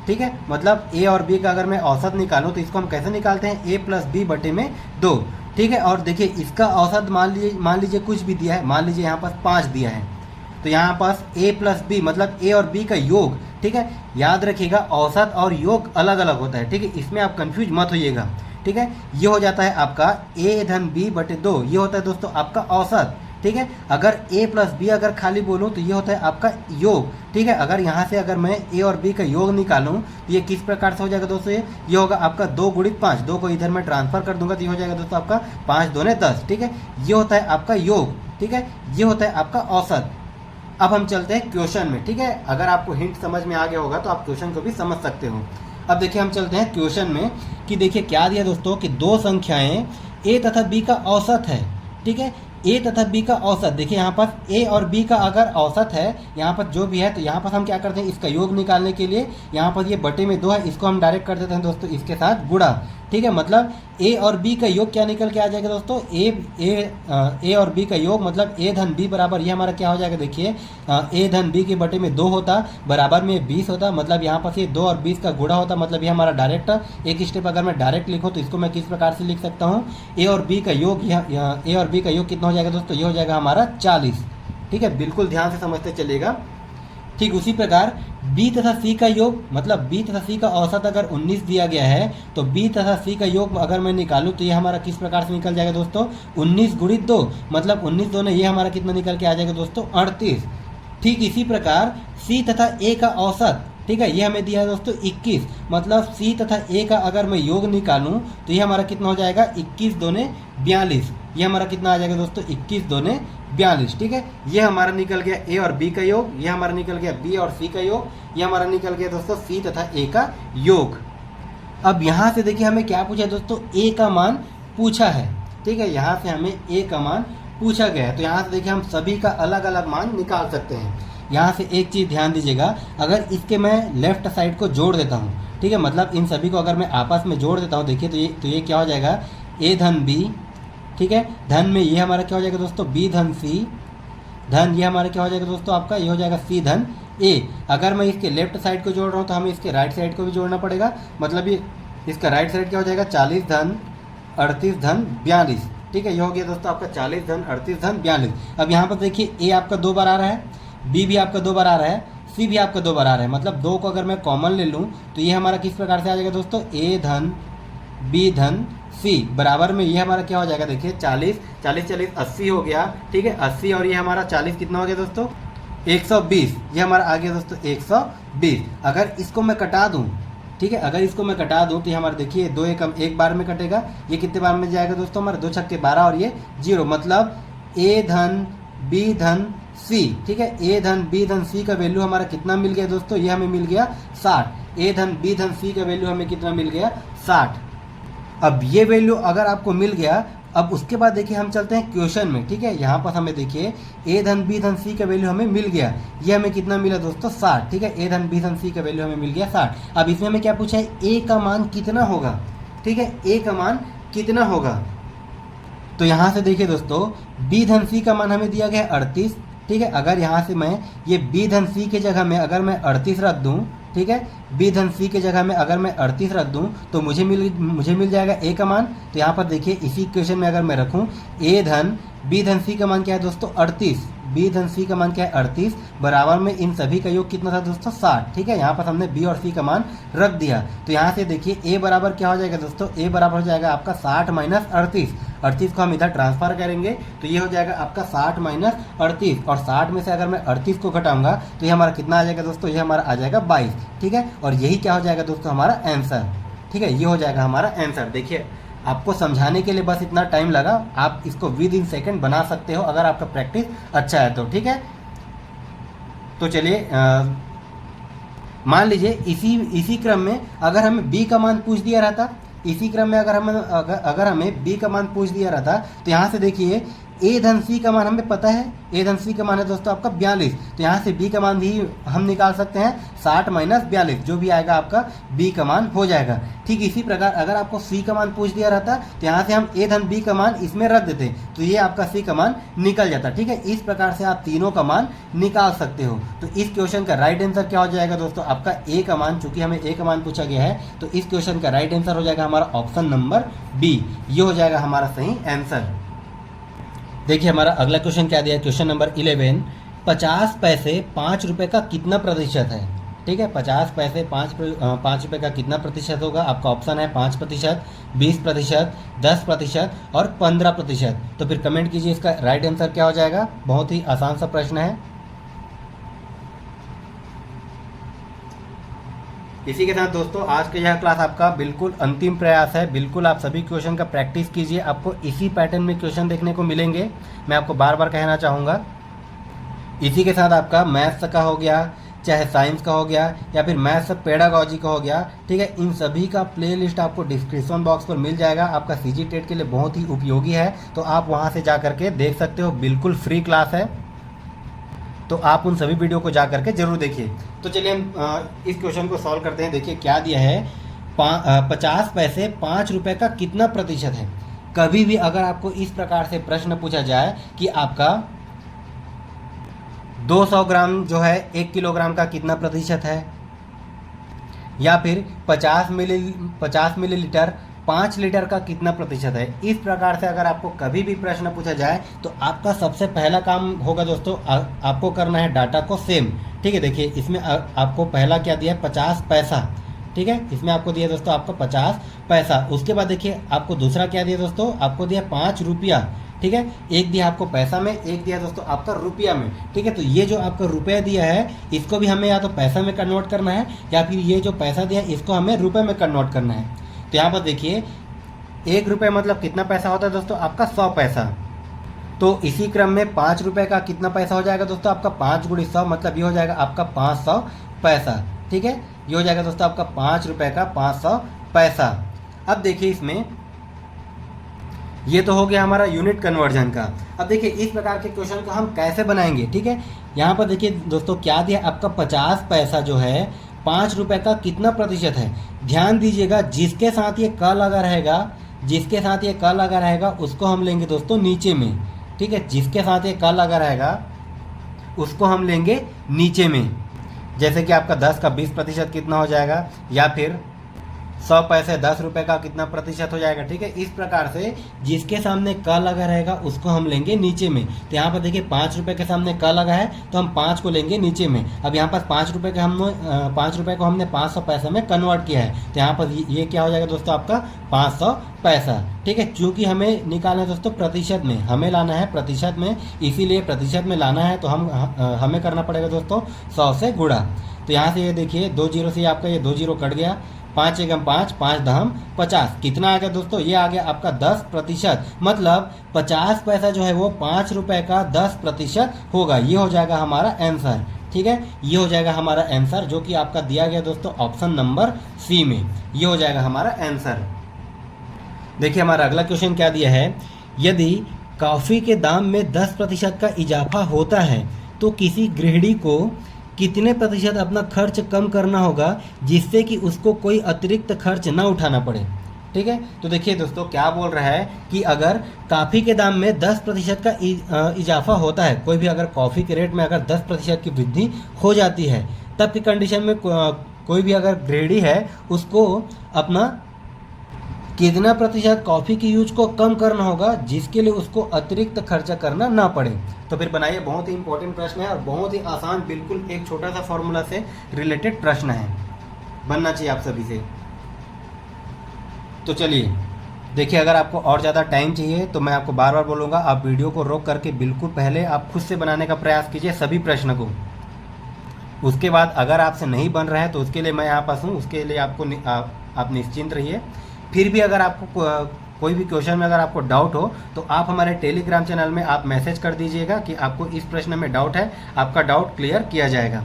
ठीक है। मतलब ए और बी का अगर मैं औसत निकालूं तो इसको हम कैसे निकालते हैं, ए प्लस बी बटे में 2, ठीक है। और देखिए इसका औसत मान लीजिए कुछ भी दिया है, मान लीजिए यहाँ पर 5 दिया है, तो यहाँ पास ए प्लस बी मतलब ए और बी का योग, ठीक है। याद रखिएगा औसत और योग अलग अलग होता है, ठीक है, इसमें आप कंफ्यूज मत होइएगा, ठीक है। ये हो जाता है आपका ए धन बी बटे 2, ये होता है दोस्तों आपका औसत, ठीक है। अगर ए प्लस बी अगर खाली बोलूँ तो ये होता है आपका योग, ठीक है। अगर यहाँ से अगर मैं ए और बी का योग निकालूँ तो ये किस प्रकार से हो जाएगा दोस्तों, ये होगा आपका 2 गुणित 5, 2 को इधर मैं ट्रांसफर कर दूंगा तो ये हो जाएगा दोस्तों आपका 5 दूने 10, ठीक है। ये होता है आपका योग, ठीक है, ये होता है आपका औसत। अब हम चलते हैं क्वेश्चन में, ठीक है। अगर आपको हिंट समझ में आ गया होगा तो आप क्वेश्चन को भी समझ सकते हो। अब देखिए हम चलते हैं क्वेश्चन में कि देखिए क्या दिया दोस्तों कि दो संख्याएं ए तथा बी का औसत है, ठीक है, ए तथा बी का औसत। देखिए यहाँ पर ए और बी का अगर औसत है, यहाँ पर जो भी है, तो यहाँ पर हम क्या करते हैं, इसका योग निकालने के लिए यहाँ पर ये बटे में 2 है, इसको हम डायरेक्ट कर देते हैं दोस्तों इसके साथ गुणा, ठीक है। मतलब ए और बी का योग क्या निकल के आ जाएगा दोस्तों, ए और बी का योग मतलब ए धन बी बराबर ये हमारा क्या हो जाएगा, देखिए ए धन बी के बटे में 2 होता, बराबर में 20 होता, मतलब यहाँ पर ये 2 और 20 का गुणा होता, मतलब ये हमारा डायरेक्ट एक स्टेप अगर मैं डायरेक्ट लिखूँ तो इसको मैं किस प्रकार से लिख सकता हूँ, ए और बी का योग, ए और बी का योग कितना हो जाएगा दोस्तों, ये हो जाएगा हमारा 40, ठीक है। बिल्कुल ध्यान से समझते चलिएगा। ठीक उसी प्रकार बी तथा सी का योग मतलब बी तथा सी का औसत अगर 19 दिया गया है तो बी तथा सी का योग अगर मैं निकालूं तो ये हमारा किस प्रकार से निकल जाएगा दोस्तों, 19 गुणित 2 मतलब 19 2 ने ये हमारा कितना निकल के आ जाएगा दोस्तों 38। ठीक इसी प्रकार सी तथा ए का औसत, ठीक है, ये हमें दिया है दोस्तों 21, मतलब सी तथा ए का अगर मैं योग निकालूं तो ये हमारा कितना हो जाएगा 21 दूने 42, ये हमारा कितना आ जाएगा दोस्तों 21 दूने 42, ठीक है। ये हमारा निकल गया ए और बी का योग, ये हमारा निकल गया बी और सी का योग, ये हमारा निकल गया दोस्तों सी तथा ए का योग। अब यहाँ से देखिए हमें क्या पूछा है दोस्तों, ए का मान पूछा है, ठीक है, यहाँ से हमें ए का मान पूछा गया है। तो यहाँ से देखिए हम सभी का अलग अलग मान निकाल सकते हैं। यहाँ से एक चीज़ ध्यान दीजिएगा, अगर इसके मैं लेफ्ट साइड को जोड़ देता हूँ, ठीक है, मतलब इन सभी को अगर मैं आपस में जोड़ देता हूँ, देखिए तो ये क्या हो जाएगा ए धन बी, ठीक है, धन में ये हमारा क्या हो जाएगा दोस्तों बी धन सी, धन ये हमारा क्या हो जाएगा दोस्तों आपका ये हो जाएगा सी धन ए। अगर मैं इसके लेफ्ट साइड को जोड़ रहा हूँ तो हमें इसके राइट साइड को भी जोड़ना पड़ेगा, मतलब ये इसका राइट साइड क्या हो जाएगा 40 धन 38 धन 42, ठीक है। ये हो गया दोस्तों आपका 40 धन 38 धन 42। अब यहाँ पर देखिए ए आपका 2 बार आ रहा है, बी भी आपका 2 बार आ रहा है, सी भी आपका 2 बार आ रहा है, मतलब 2 को अगर मैं कॉमन ले लूँ तो ये हमारा किस प्रकार से आ जाएगा दोस्तों, ए धन बी धन सी बराबर में ये हमारा क्या हो जाएगा, देखिए 40 40 40 80 हो गया, ठीक है। 80 और ये हमारा 40 कितना हो गया दोस्तों, 120, ये हमारा आ गया दोस्तों 120। अगर इसको मैं कटा दूं, ठीक है, अगर इसको मैं कटा दूं तो ये हमारा देखिए 2 एक बार में कटेगा, ये कितने बार में जाएगा दोस्तों, हमारे 2 छक्के 12 और ये 0, मतलब ए धन बी धन सी, ठीक है। ए धन बी धन सी का वैल्यू हमारा कितना मिल गया दोस्तों, ये हमें मिल गया 60। ए धन बी धन सी का वैल्यू हमें कितना मिल गया, 60। अब ये वैल्यू अगर आपको मिल गया, अब उसके बाद देखिए हम चलते हैं क्वेश्चन में, ठीक है। यहाँ पर हमें देखिए ए धन बी धन सी का वैल्यू हमें मिल गया, ये हमें कितना मिला दोस्तों, 60, ठीक है। ए धन बी धन सी का वैल्यू हमें मिल गया 60। अब इसमें हमें क्या पूछा है, ए का मान कितना होगा, ठीक है, ए का मान कितना होगा। तो यहाँ से देखिए दोस्तों बी धन सी का मान हमें दिया गया है 38, ठीक है। अगर यहाँ से मैं ये बी धन सी के जगह में अगर मैं 38 रख दूँ, ठीक है, बी धन सी के जगह में अगर मैं 38 रख दूं तो मुझे मिल जाएगा ए का मान। तो यहाँ पर देखिए इसी इक्वेशन में अगर मैं रखूं ए धन बी धन सी का मान क्या है दोस्तों, 38, बी धन सी का मान क्या है 38, बराबर में इन सभी का योग कितना था दोस्तों, 60, ठीक है। यहाँ पर हमने बी और सी का मान रख दिया, तो यहाँ से देखिए ए बराबर क्या हो जाएगा दोस्तों, ए बराबर हो जाएगा आपका 60 माइनस 38। 38 को हम इधर ट्रांसफर करेंगे तो ये हो जाएगा आपका 60 माइनस 38, और 60 में से अगर मैं 38 को घटाऊंगा तो ये हमारा कितना आ जाएगा दोस्तों, ये हमारा आ जाएगा 22, ठीक है। और यही क्या हो जाएगा दोस्तों, हमारा आंसर, ठीक है, ये हो जाएगा हमारा आंसर। देखिए आपको समझाने के लिए बस इतना टाइम लगा, आप इसको विद इन सेकेंड बना सकते हो अगर आपका प्रैक्टिस अच्छा है तो, ठीक है। तो चलिए मान लीजिए इसी क्रम में अगर हमें बी का मान पूछ दिया रहता, इसी क्रम में अगर हमें बी का मान पूछ दिया रहता तो यहाँ से देखिए ए धन सी का मान हमें पता है, ए धन सी का मान है दोस्तों आपका 42, तो यहाँ से बी का मान भी हम निकाल सकते हैं 60 माइनस 42, जो भी आएगा आपका बी का मान हो जाएगा। ठीक इसी प्रकार अगर आपको सी का मान पूछ दिया रहता तो यहाँ से हम ए धन बी का मान इसमें रख देते तो ये आपका सी का मान निकल जाता, ठीक है। इस प्रकार से आप तीनों का मान निकाल सकते हो। तो इस क्वेश्चन का राइट आंसर क्या हो जाएगा दोस्तों, आपका ए का मान, चूंकि हमें ए का मान पूछा गया है तो इस क्वेश्चन का राइट आंसर हो जाएगा हमारा ऑप्शन नंबर बी, ये हो जाएगा हमारा सही आंसर। देखिए हमारा अगला क्वेश्चन क्या दिया है, क्वेश्चन नंबर 11, 50 पैसे 5 रुपये का कितना प्रतिशत है, ठीक है। 50 पैसे 5 रुपये का कितना प्रतिशत होगा, आपका ऑप्शन है 5%, 20%, 10% और 15%। तो फिर कमेंट कीजिए इसका राइट आंसर क्या हो जाएगा। बहुत ही आसान सा प्रश्न है। इसी के साथ दोस्तों आज का यह क्लास आपका बिल्कुल अंतिम प्रयास है। बिल्कुल आप सभी क्वेश्चन का प्रैक्टिस कीजिए, आपको इसी पैटर्न में क्वेश्चन देखने को मिलेंगे, मैं आपको बार बार कहना चाहूँगा। इसी के साथ आपका मैथ्स का हो गया, चाहे साइंस का हो गया या फिर मैथ्स पेडागॉजी का हो गया, ठीक है, इन सभी का प्लेलिस्ट आपको डिस्क्रिप्शन बॉक्स पर मिल जाएगा। आपका सीजी टेट के लिए बहुत ही उपयोगी है, तो आप वहाँ से जा करके देख सकते हो, बिल्कुल फ्री क्लास है, तो आप उन सभी वीडियो को जा करके जरूर देखिए। तो चलिए हम इस क्वेश्चन को सॉल्व करते हैं। देखिए क्या दिया है, 50 पैसे 5 रुपये का कितना प्रतिशत है। कभी भी अगर आपको इस प्रकार से प्रश्न पूछा जाए कि आपका 200 ग्राम जो है 1 किलोग्राम का कितना प्रतिशत है, या फिर 50 मिलीलीटर 5 लीटर का कितना प्रतिशत है, इस प्रकार से अगर आपको कभी भी प्रश्न पूछा जाए तो आपका सबसे पहला काम होगा दोस्तों, आपको करना है डाटा को सेम, ठीक है। देखिए इसमें आपको पहला क्या दिया है, 50 पैसा, ठीक है, इसमें आपको दिया दोस्तों आपको 50 पैसा। उसके बाद देखिए आपको दूसरा क्या दिया दोस्तों, आपको दिया 5 रुपया, ठीक है। एक दिया आपको पैसा में, एक दिया दोस्तों आपका रुपया में, ठीक है। तो ये जो आपका रुपया दिया है इसको भी हमें या तो पैसा में कन्वर्ट करना है, या फिर ये जो पैसा दिया है इसको हमें रुपये में कन्वर्ट करना है। तो यहाँ पर देखिए 1 रुपये मतलब कितना पैसा होता है दोस्तों, आपका 100 पैसा। तो इसी क्रम में 5 रुपये का कितना पैसा हो जाएगा दोस्तों, आपका 5 गुणी 100 मतलब ये हो जाएगा आपका 500 पैसा, ठीक है। ये हो जाएगा दोस्तों आपका 5 रुपये का 500 पैसा। अब देखिए इसमें ये तो हो गया हमारा यूनिट कन्वर्जन का। अब देखिए इस प्रकार के क्वेश्चन को हम कैसे बनाएंगे, ठीक है। यहाँ पर देखिए दोस्तों क्या दिया, आपका 50 पैसा जो है 5 रुपये का कितना प्रतिशत है। ध्यान दीजिएगा जिसके साथ ये क लगा रहेगा, जिसके साथ ये क लगा रहेगा उसको हम लेंगे दोस्तों नीचे में, ठीक है। जिसके साथ ये क लगा रहेगा उसको हम लेंगे नीचे में। जैसे कि आपका 10 का 20% कितना हो जाएगा, या फिर 100 पैसे 10 रुपए का कितना प्रतिशत हो जाएगा। ठीक है, इस प्रकार से जिसके सामने क लगा रहेगा उसको हम लेंगे नीचे में। तो यहाँ पर देखिए 5 रुपए के सामने क लगा है तो हम 5 को लेंगे नीचे में। अब यहाँ पर 5 रुपए के हमने 5 रुपए को हमने 500 पैसे में कन्वर्ट किया है, तो यहाँ पर ये क्या हो जाएगा दोस्तों आपका 500 पैसा। ठीक है, क्योंकि हमें निकालना है दोस्तों प्रतिशत में, हमें लाना है प्रतिशत में, इसीलिए प्रतिशत में लाना है तो हमें करना पड़ेगा दोस्तों 100 से गुणा। तो यहाँ से ये देखिए 2 जीरो से आपका ये 2 जीरो कट गया, 5 एकम 5, 5 दहम 50, कितना आ गया दोस्तों, ये आ गया आपका 10%। मतलब 50 पैसा जो है वो 5 रुपए का 10% होगा। ये हो जाएगा हमारा आंसर। ठीक है, ये हो जाएगा हमारा आंसर जो कि आपका दिया गया दोस्तों ऑप्शन नंबर सी में। ये हो जाएगा हमारा आंसर। देखिए हमारा अगला क्वेश्चन क्या दिया है, यदि कॉफ़ी के दाम में 10% का इजाफा होता है तो किसी गृहिणी को कितने प्रतिशत अपना खर्च कम करना होगा जिससे कि उसको कोई अतिरिक्त खर्च ना उठाना पड़े। ठीक है, तो देखिए दोस्तों क्या बोल रहा है कि अगर कॉफ़ी के दाम में 10% का इजाफा होता है, कोई भी अगर कॉफ़ी के रेट में अगर 10% की वृद्धि हो जाती है, तब की कंडीशन में कोई भी अगर गृहिणी है उसको अपना कितना प्रतिशत कॉफ़ी की यूज को कम करना होगा जिसके लिए उसको अतिरिक्त खर्चा करना ना पड़े। तो फिर बनाइए, बहुत ही इंपॉर्टेंट प्रश्न है और बहुत ही आसान, बिल्कुल एक छोटा सा फॉर्मूला से रिलेटेड प्रश्न है, बनना चाहिए आप सभी से। तो चलिए देखिए, अगर आपको और ज़्यादा टाइम चाहिए तो मैं आपको बार बार बोलूँगा, आप वीडियो को रोक करके बिल्कुल पहले आप खुद से बनाने का प्रयास कीजिए सभी प्रश्न को। उसके बाद अगर आपसे नहीं बन रहा है तो उसके लिए मैं यहाँ पास हूँ, उसके लिए आप निश्चिंत रहिए। फिर भी अगर आपको कोई भी क्वेश्चन में अगर आपको डाउट हो तो आप हमारे टेलीग्राम चैनल में आप मैसेज कर दीजिएगा कि आपको इस प्रश्न में डाउट है, आपका डाउट क्लियर किया जाएगा।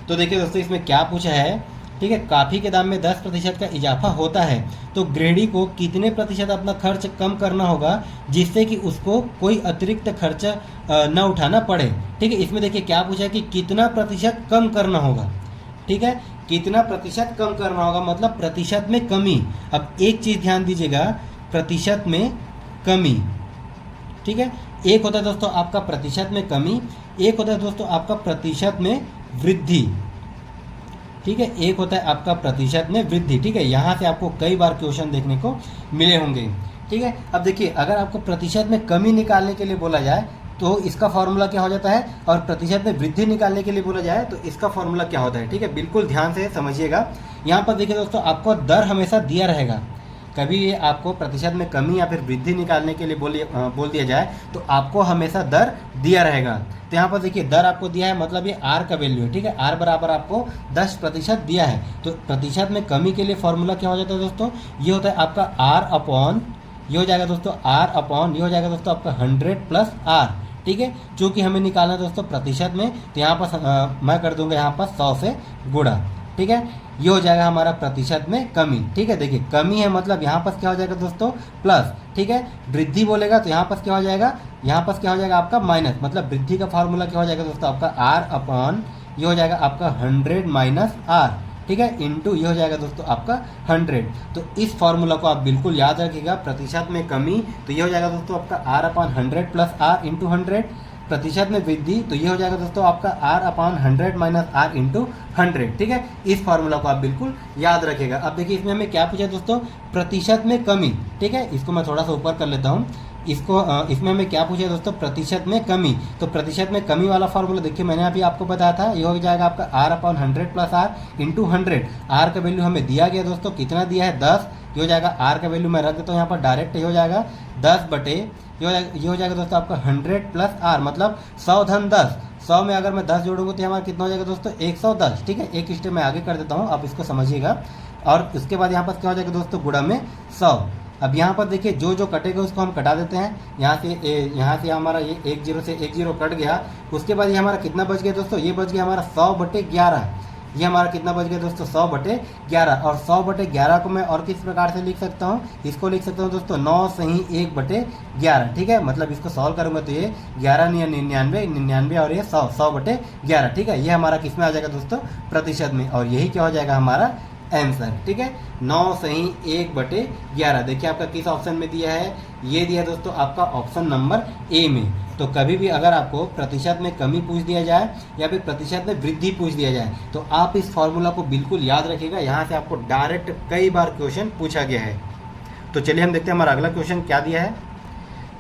तो देखिए दोस्तों इसमें क्या पूछा है, ठीक है, कॉफ़ी के दाम में 10% का इजाफा होता है तो गृहिणी को कितने प्रतिशत अपना खर्च कम करना होगा जिससे कि उसको कोई अतिरिक्त खर्च न उठाना पड़े। ठीक है, इसमें देखिए क्या पूछा है कि कितना प्रतिशत कम करना होगा। ठीक है, कितना प्रतिशत कम करना होगा मतलब प्रतिशत में कमी। अब एक चीज़ ध्यान दीजिएगा, प्रतिशत में कमी। ठीक है, एक होता है दोस्तों आपका प्रतिशत में कमी, एक होता है दोस्तों आपका प्रतिशत में वृद्धि। ठीक है, एक होता है आपका प्रतिशत में वृद्धि। ठीक है, यहाँ से आपको कई बार क्वेश्चन देखने को मिले होंगे। ठीक है, अब देखिए अगर आपको प्रतिशत में कमी निकालने के लिए बोला जाए तो इसका फॉर्मूला क्या हो जाता है, और प्रतिशत में वृद्धि निकालने के लिए बोला जाए तो इसका फॉर्मूला क्या होता है। ठीक है, बिल्कुल ध्यान से समझिएगा। यहाँ पर देखिए दोस्तों आपको दर हमेशा दिया रहेगा, कभी ये आपको प्रतिशत में कमी या फिर वृद्धि निकालने के लिए बोल दिया जाए तो आपको हमेशा दर दिया रहेगा। तो यहाँ पर देखिए दर आपको दिया है, मतलब ये आर का वैल्यू है। ठीक है, आर बराबर आपको 10% दिया है, तो प्रतिशत में कमी के लिए फॉर्मूला क्या हो जाता है दोस्तों, ये होता है आपका आर अपॉन, ये हो जाएगा दोस्तों आर अपॉन, ये हो जाएगा दोस्तों आपका 100 प्लस आर। ठीक है, चूँकि हमें निकालना है दोस्तों प्रतिशत में, तो यहाँ पर मैं कर दूंगा यहाँ पर 100 से गुणा। ठीक है, ये हो जाएगा हमारा प्रतिशत में कमी। ठीक है, देखिए कमी है मतलब यहाँ पर क्या हो जाएगा दोस्तों प्लस। ठीक है, वृद्धि बोलेगा तो यहाँ पर क्या हो जाएगा, यहाँ पर क्या हो जाएगा आपका माइनस। मतलब वृद्धि का फार्मूला क्या हो जाएगा दोस्तों आपका आर अपॉन, ये हो जाएगा आपका 100 माइनस आर। ठीक है, इंटू ये हो जाएगा दोस्तों आपका 100। तो इस फार्मूला को आप बिल्कुल याद रखिएगा, प्रतिशत में कमी तो ये हो जाएगा दोस्तों आपका R upon 100 plus R into 100। प्रतिशत में वृद्धि तो ये हो जाएगा दोस्तों आपका R upon 100 minus R into 100। ठीक है, इस फार्मूला को आप बिल्कुल याद रखिएगा। अब देखिए इसमें हमें क्या पूछा दोस्तों, प्रतिशत में कमी। ठीक है, इसको मैं थोड़ा सा ऊपर कर लेता हूँ। इसमें हमें क्या पूछा दोस्तों, प्रतिशत में कमी। तो प्रतिशत में कमी वाला फार्मूला देखिए मैंने अभी आपको बताया था, ये हो जाएगा आपका R upon 100 plus R into 100। R का वैल्यू हमें दिया गया दोस्तों, कितना दिया है 10। ये हो जाएगा आर का वैल्यू मैं रख देता हूँ यहाँ पर डायरेक्ट, ये हो जाएगा 10 बटे, ये हो जाएगा दोस्तों आपका 100 प्लस आर, मतलब 100 धन 10। 100 में अगर मैं 10 जोड़ूंगा तो हमारा कितना हो जाएगा दोस्तों 110। ठीक है, एक स्टेप मैं आगे कर देता हूँ, आप इसको समझिएगा। और उसके बाद यहाँ पर क्या हो जाएगा दोस्तों गुणा में 100। अब यहाँ पर देखिए जो जो कटेगा उसको हम कटा देते हैं। यहाँ से हमारा ये 1 0 से 1 0 कट गया। उसके बाद ये हमारा कितना बच गया दोस्तों, ये बच गया हमारा 100/11। ये हमारा कितना बच गया दोस्तों 100/11। और 100/11 को मैं और किस प्रकार से लिख सकता हूँ, इसको लिख सकता हूँ दोस्तों 9 सही 1/11। ठीक है, मतलब इसको सॉल्व करूँगा तो ये 11 या 99 और ये 100 100/11। ठीक है, ये हमारा किस में आ जाएगा दोस्तों प्रतिशत में, और यही क्या हो जाएगा हमारा आंसर। ठीक है, 9 सही 1/11। देखिए आपका किस ऑप्शन में दिया है, ये दिया दोस्तों आपका ऑप्शन नंबर ए में। तो कभी भी अगर आपको प्रतिशत में कमी पूछ दिया जाए या फिर प्रतिशत में वृद्धि पूछ दिया जाए तो आप इस फॉर्मूला को बिल्कुल याद रखिएगा, यहाँ से आपको डायरेक्ट कई बार क्वेश्चन पूछा गया है। तो चलिए हम देखते हैं हमारा अगला क्वेश्चन क्या दिया है।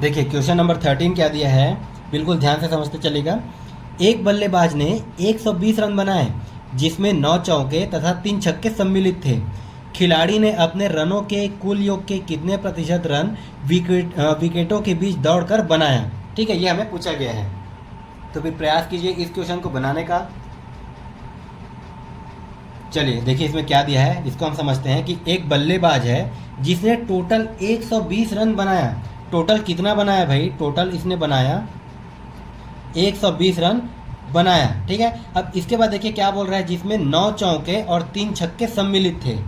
देखिए क्वेश्चन नंबर 13 क्या दिया है, बिल्कुल ध्यान से समझते चलेगा। एक बल्लेबाज ने 120 रन बनाए जिसमें 9 चौके तथा 3 छक्के सम्मिलित थे। खिलाड़ी ने अपने रनों के कुल योग के कितने प्रतिशत रन विकेटों के बीच दौड़कर बनाया। ठीक है, ये हमें पूछा गया है। तो फिर प्रयास कीजिए इस क्वेश्चन को बनाने का। चलिए देखिए इसमें क्या दिया है, इसको हम समझते हैं कि एक बल्लेबाज है जिसने टोटल 120 रन बनाया। टोटल कितना बनाया भाई, टोटल इसने बनाया 120 रन बनाया। ठीक है, अब इसके बाद देखिए क्या बोल रहा है, जिसमें 9 चौके और 3 छक्के सम्मिलित थे।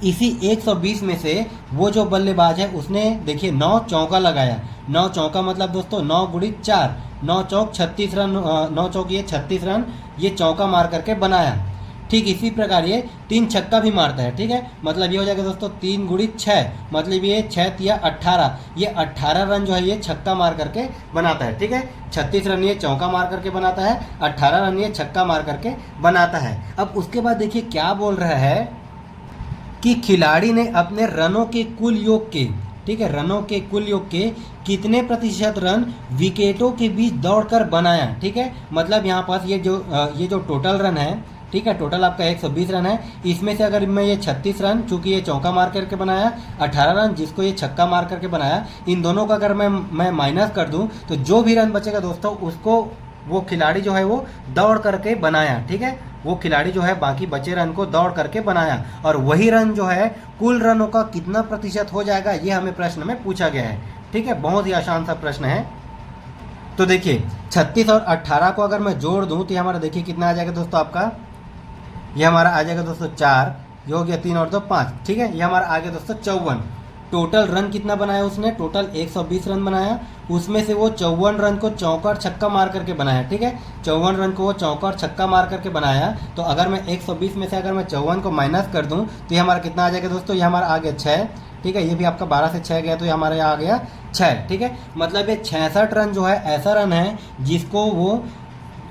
इसी 120 में से वो जो बल्लेबाज है उसने देखिए 9 चौका लगाया। 9 चौका मतलब दोस्तों 9 गुणी 4, 9 चौक 36 रन, 9 चौक ये 36 रन ये चौका मार करके बनाया। ठीक इसी प्रकार ये 3 छक्का भी मारता है। ठीक है, मतलब ये हो जाएगा दोस्तों 3 गुणी 6, मतलब ये 6 तिया 18, ये 18 रन जो है ये छक्का मार करके बनाता है। ठीक है, 36 रन ये चौका मार करके बनाता है, 18 रन ये छक्का मार करके बनाता है। अब उसके बाद देखिए क्या बोल रहा है कि खिलाड़ी ने अपने रनों के कुल योग के, ठीक है, रनों के कुल योग के कितने प्रतिशत रन विकेटों के बीच दौड़कर बनाया। ठीक है, मतलब यहाँ पास ये जो टोटल रन है, ठीक है, टोटल आपका 120 रन है, इसमें से अगर मैं ये 36 रन चूंकि ये चौका मार करके बनाया, 18 रन जिसको ये छक्का मार करके बनाया, इन दोनों का अगर मैं माइनस कर दूं तो जो भी रन बचेगा दोस्तों उसको वो खिलाड़ी जो है वो दौड़ करके बनाया। ठीक है, वो खिलाड़ी जो है बाकी बचे रन को दौड़ करके बनाया, और वही रन जो है कुल रनों का कितना प्रतिशत हो जाएगा ये हमें प्रश्न में पूछा गया है। ठीक है, बहुत ही आसान सा प्रश्न है। तो देखिए 36 और 18 को अगर मैं जोड़ दूं तो ये हमारा देखिए कितना आ जाएगा दोस्तों, आपका ये हमारा आ जाएगा दोस्तों 4, ये हो गया 3 और 2 5। ठीक है, ये हमारा आ गया दोस्तों 54। टोटल रन कितना बनाया उसने, टोटल 120 रन बनाया, उसमें से वो 54 रन को चौका और छक्का मार करके बनाया। ठीक है, 54 रन को वो चौका और छक्का मार करके बनाया। तो अगर मैं 120 में से अगर मैं 54 को माइनस कर दूं तो ये हमारा कितना आ जाएगा दोस्तों, ये हमारा आ गया 6। ठीक है, ये भी आपका 12 से 6 गया तो ये हमारा यहाँ आ गया 6। ठीक है, मतलब ये 66 रन जो है ऐसा रन है जिसको वो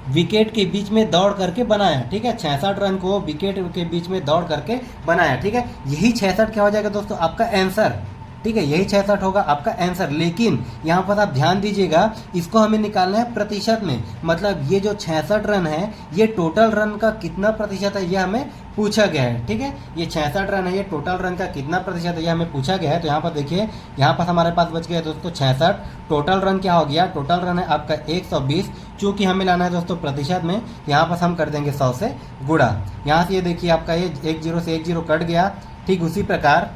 विकेट के बीच में दौड़ करके बनाया। ठीक है, 66 रन को विकेट के बीच में दौड़ करके बनाया। ठीक है, यही 66 क्या हो जाएगा दोस्तों आपका आंसर। ठीक है, यही 66 होगा आपका आंसर। लेकिन यहाँ पर आप ध्यान दीजिएगा, इसको हमें निकालना है प्रतिशत में, मतलब ये जो 66 रन है ये टोटल रन का कितना प्रतिशत है ये हमें पूछा गया है। ठीक है, ये 66 रन है ये टोटल रन का कितना प्रतिशत है ये हमें पूछा गया है। तो यहाँ पर देखिए यहाँ पर हमारे पास बच गया दोस्तों 66। टोटल रन क्या हो गया, टोटल रन है आपका 120। चूँकि हमें लाना है दोस्तों प्रतिशत में, यहाँ पर हम कर देंगे 100 से गुणा। यहाँ से ये देखिए आपका ये 1 0 से 1 0 कट गया। ठीक उसी प्रकार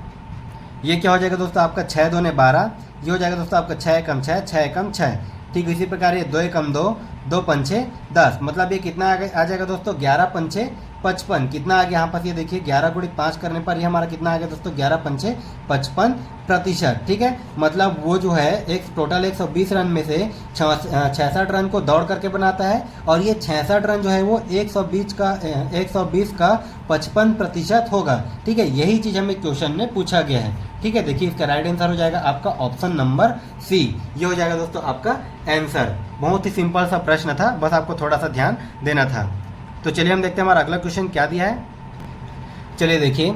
ये क्या हो जाएगा दोस्तों आपका 6 दूने 12, ये हो जाएगा दोस्तों आपका 6 एकम 6, 6 एकम 6। ठीक इसी प्रकार ये 2 एकम 2, 2 पंछे 10, मतलब ये कितना आ जाएगा दोस्तों 11 पंछे 55। कितना आ गया यहाँ पर ये देखिए 11 गुणित 5 करने पर ये हमारा कितना आ गया दोस्तों 11 पंछे 55 प्रतिशत। ठीक है, मतलब वो जो है एक टोटल 120 रन में से 66 रन को दौड़ करके बनाता है, और ये 66 रन जो है वो 120 का 55 प्रतिशत होगा। ठीक है, यही चीज़ हमें क्वेश्चन में पूछा गया है। ठीक है, देखिए इसका राइट आंसर हो जाएगा आपका ऑप्शन नंबर सी, ये हो जाएगा दोस्तों आपका आंसर। बहुत ही सिंपल सा प्रश्न था, बस आपको थोड़ा सा ध्यान देना था। तो चलिए हम देखते हैं हमारा अगला क्वेश्चन क्या दिया है। चलिए देखिए,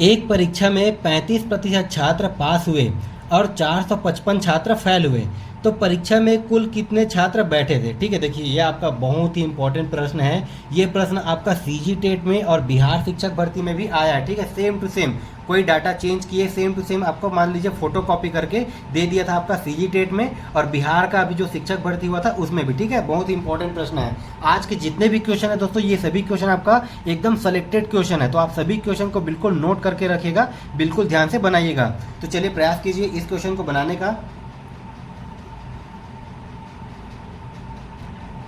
एक परीक्षा में 35% छात्र पास हुए और 455 छात्र फेल हुए, तो परीक्षा में कुल कितने छात्र बैठे थे। ठीक है, देखिए ये आपका बहुत ही इंपॉर्टेंट प्रश्न है। ये प्रश्न आपका सीजी टेट में और बिहार शिक्षक भर्ती में भी आया है। ठीक है, सेम टू सेम, कोई डाटा चेंज किए, सेम टू सेम आपको मान लीजिए फोटो कॉपी करके दे दिया था आपका सीजी टेट में, और बिहार का अभी जो शिक्षक भर्ती हुआ था उसमें भी। ठीक है, बहुत ही इंपॉर्टेंट प्रश्न है। आज के जितने भी क्वेश्चन है दोस्तों, ये सभी क्वेश्चन आपका एकदम सेलेक्टेड क्वेश्चन है, तो आप सभी क्वेश्चन को बिल्कुल नोट करके रखिएगा, बिल्कुल ध्यान से बनाइएगा। तो चलिए प्रयास कीजिए इस क्वेश्चन को बनाने का।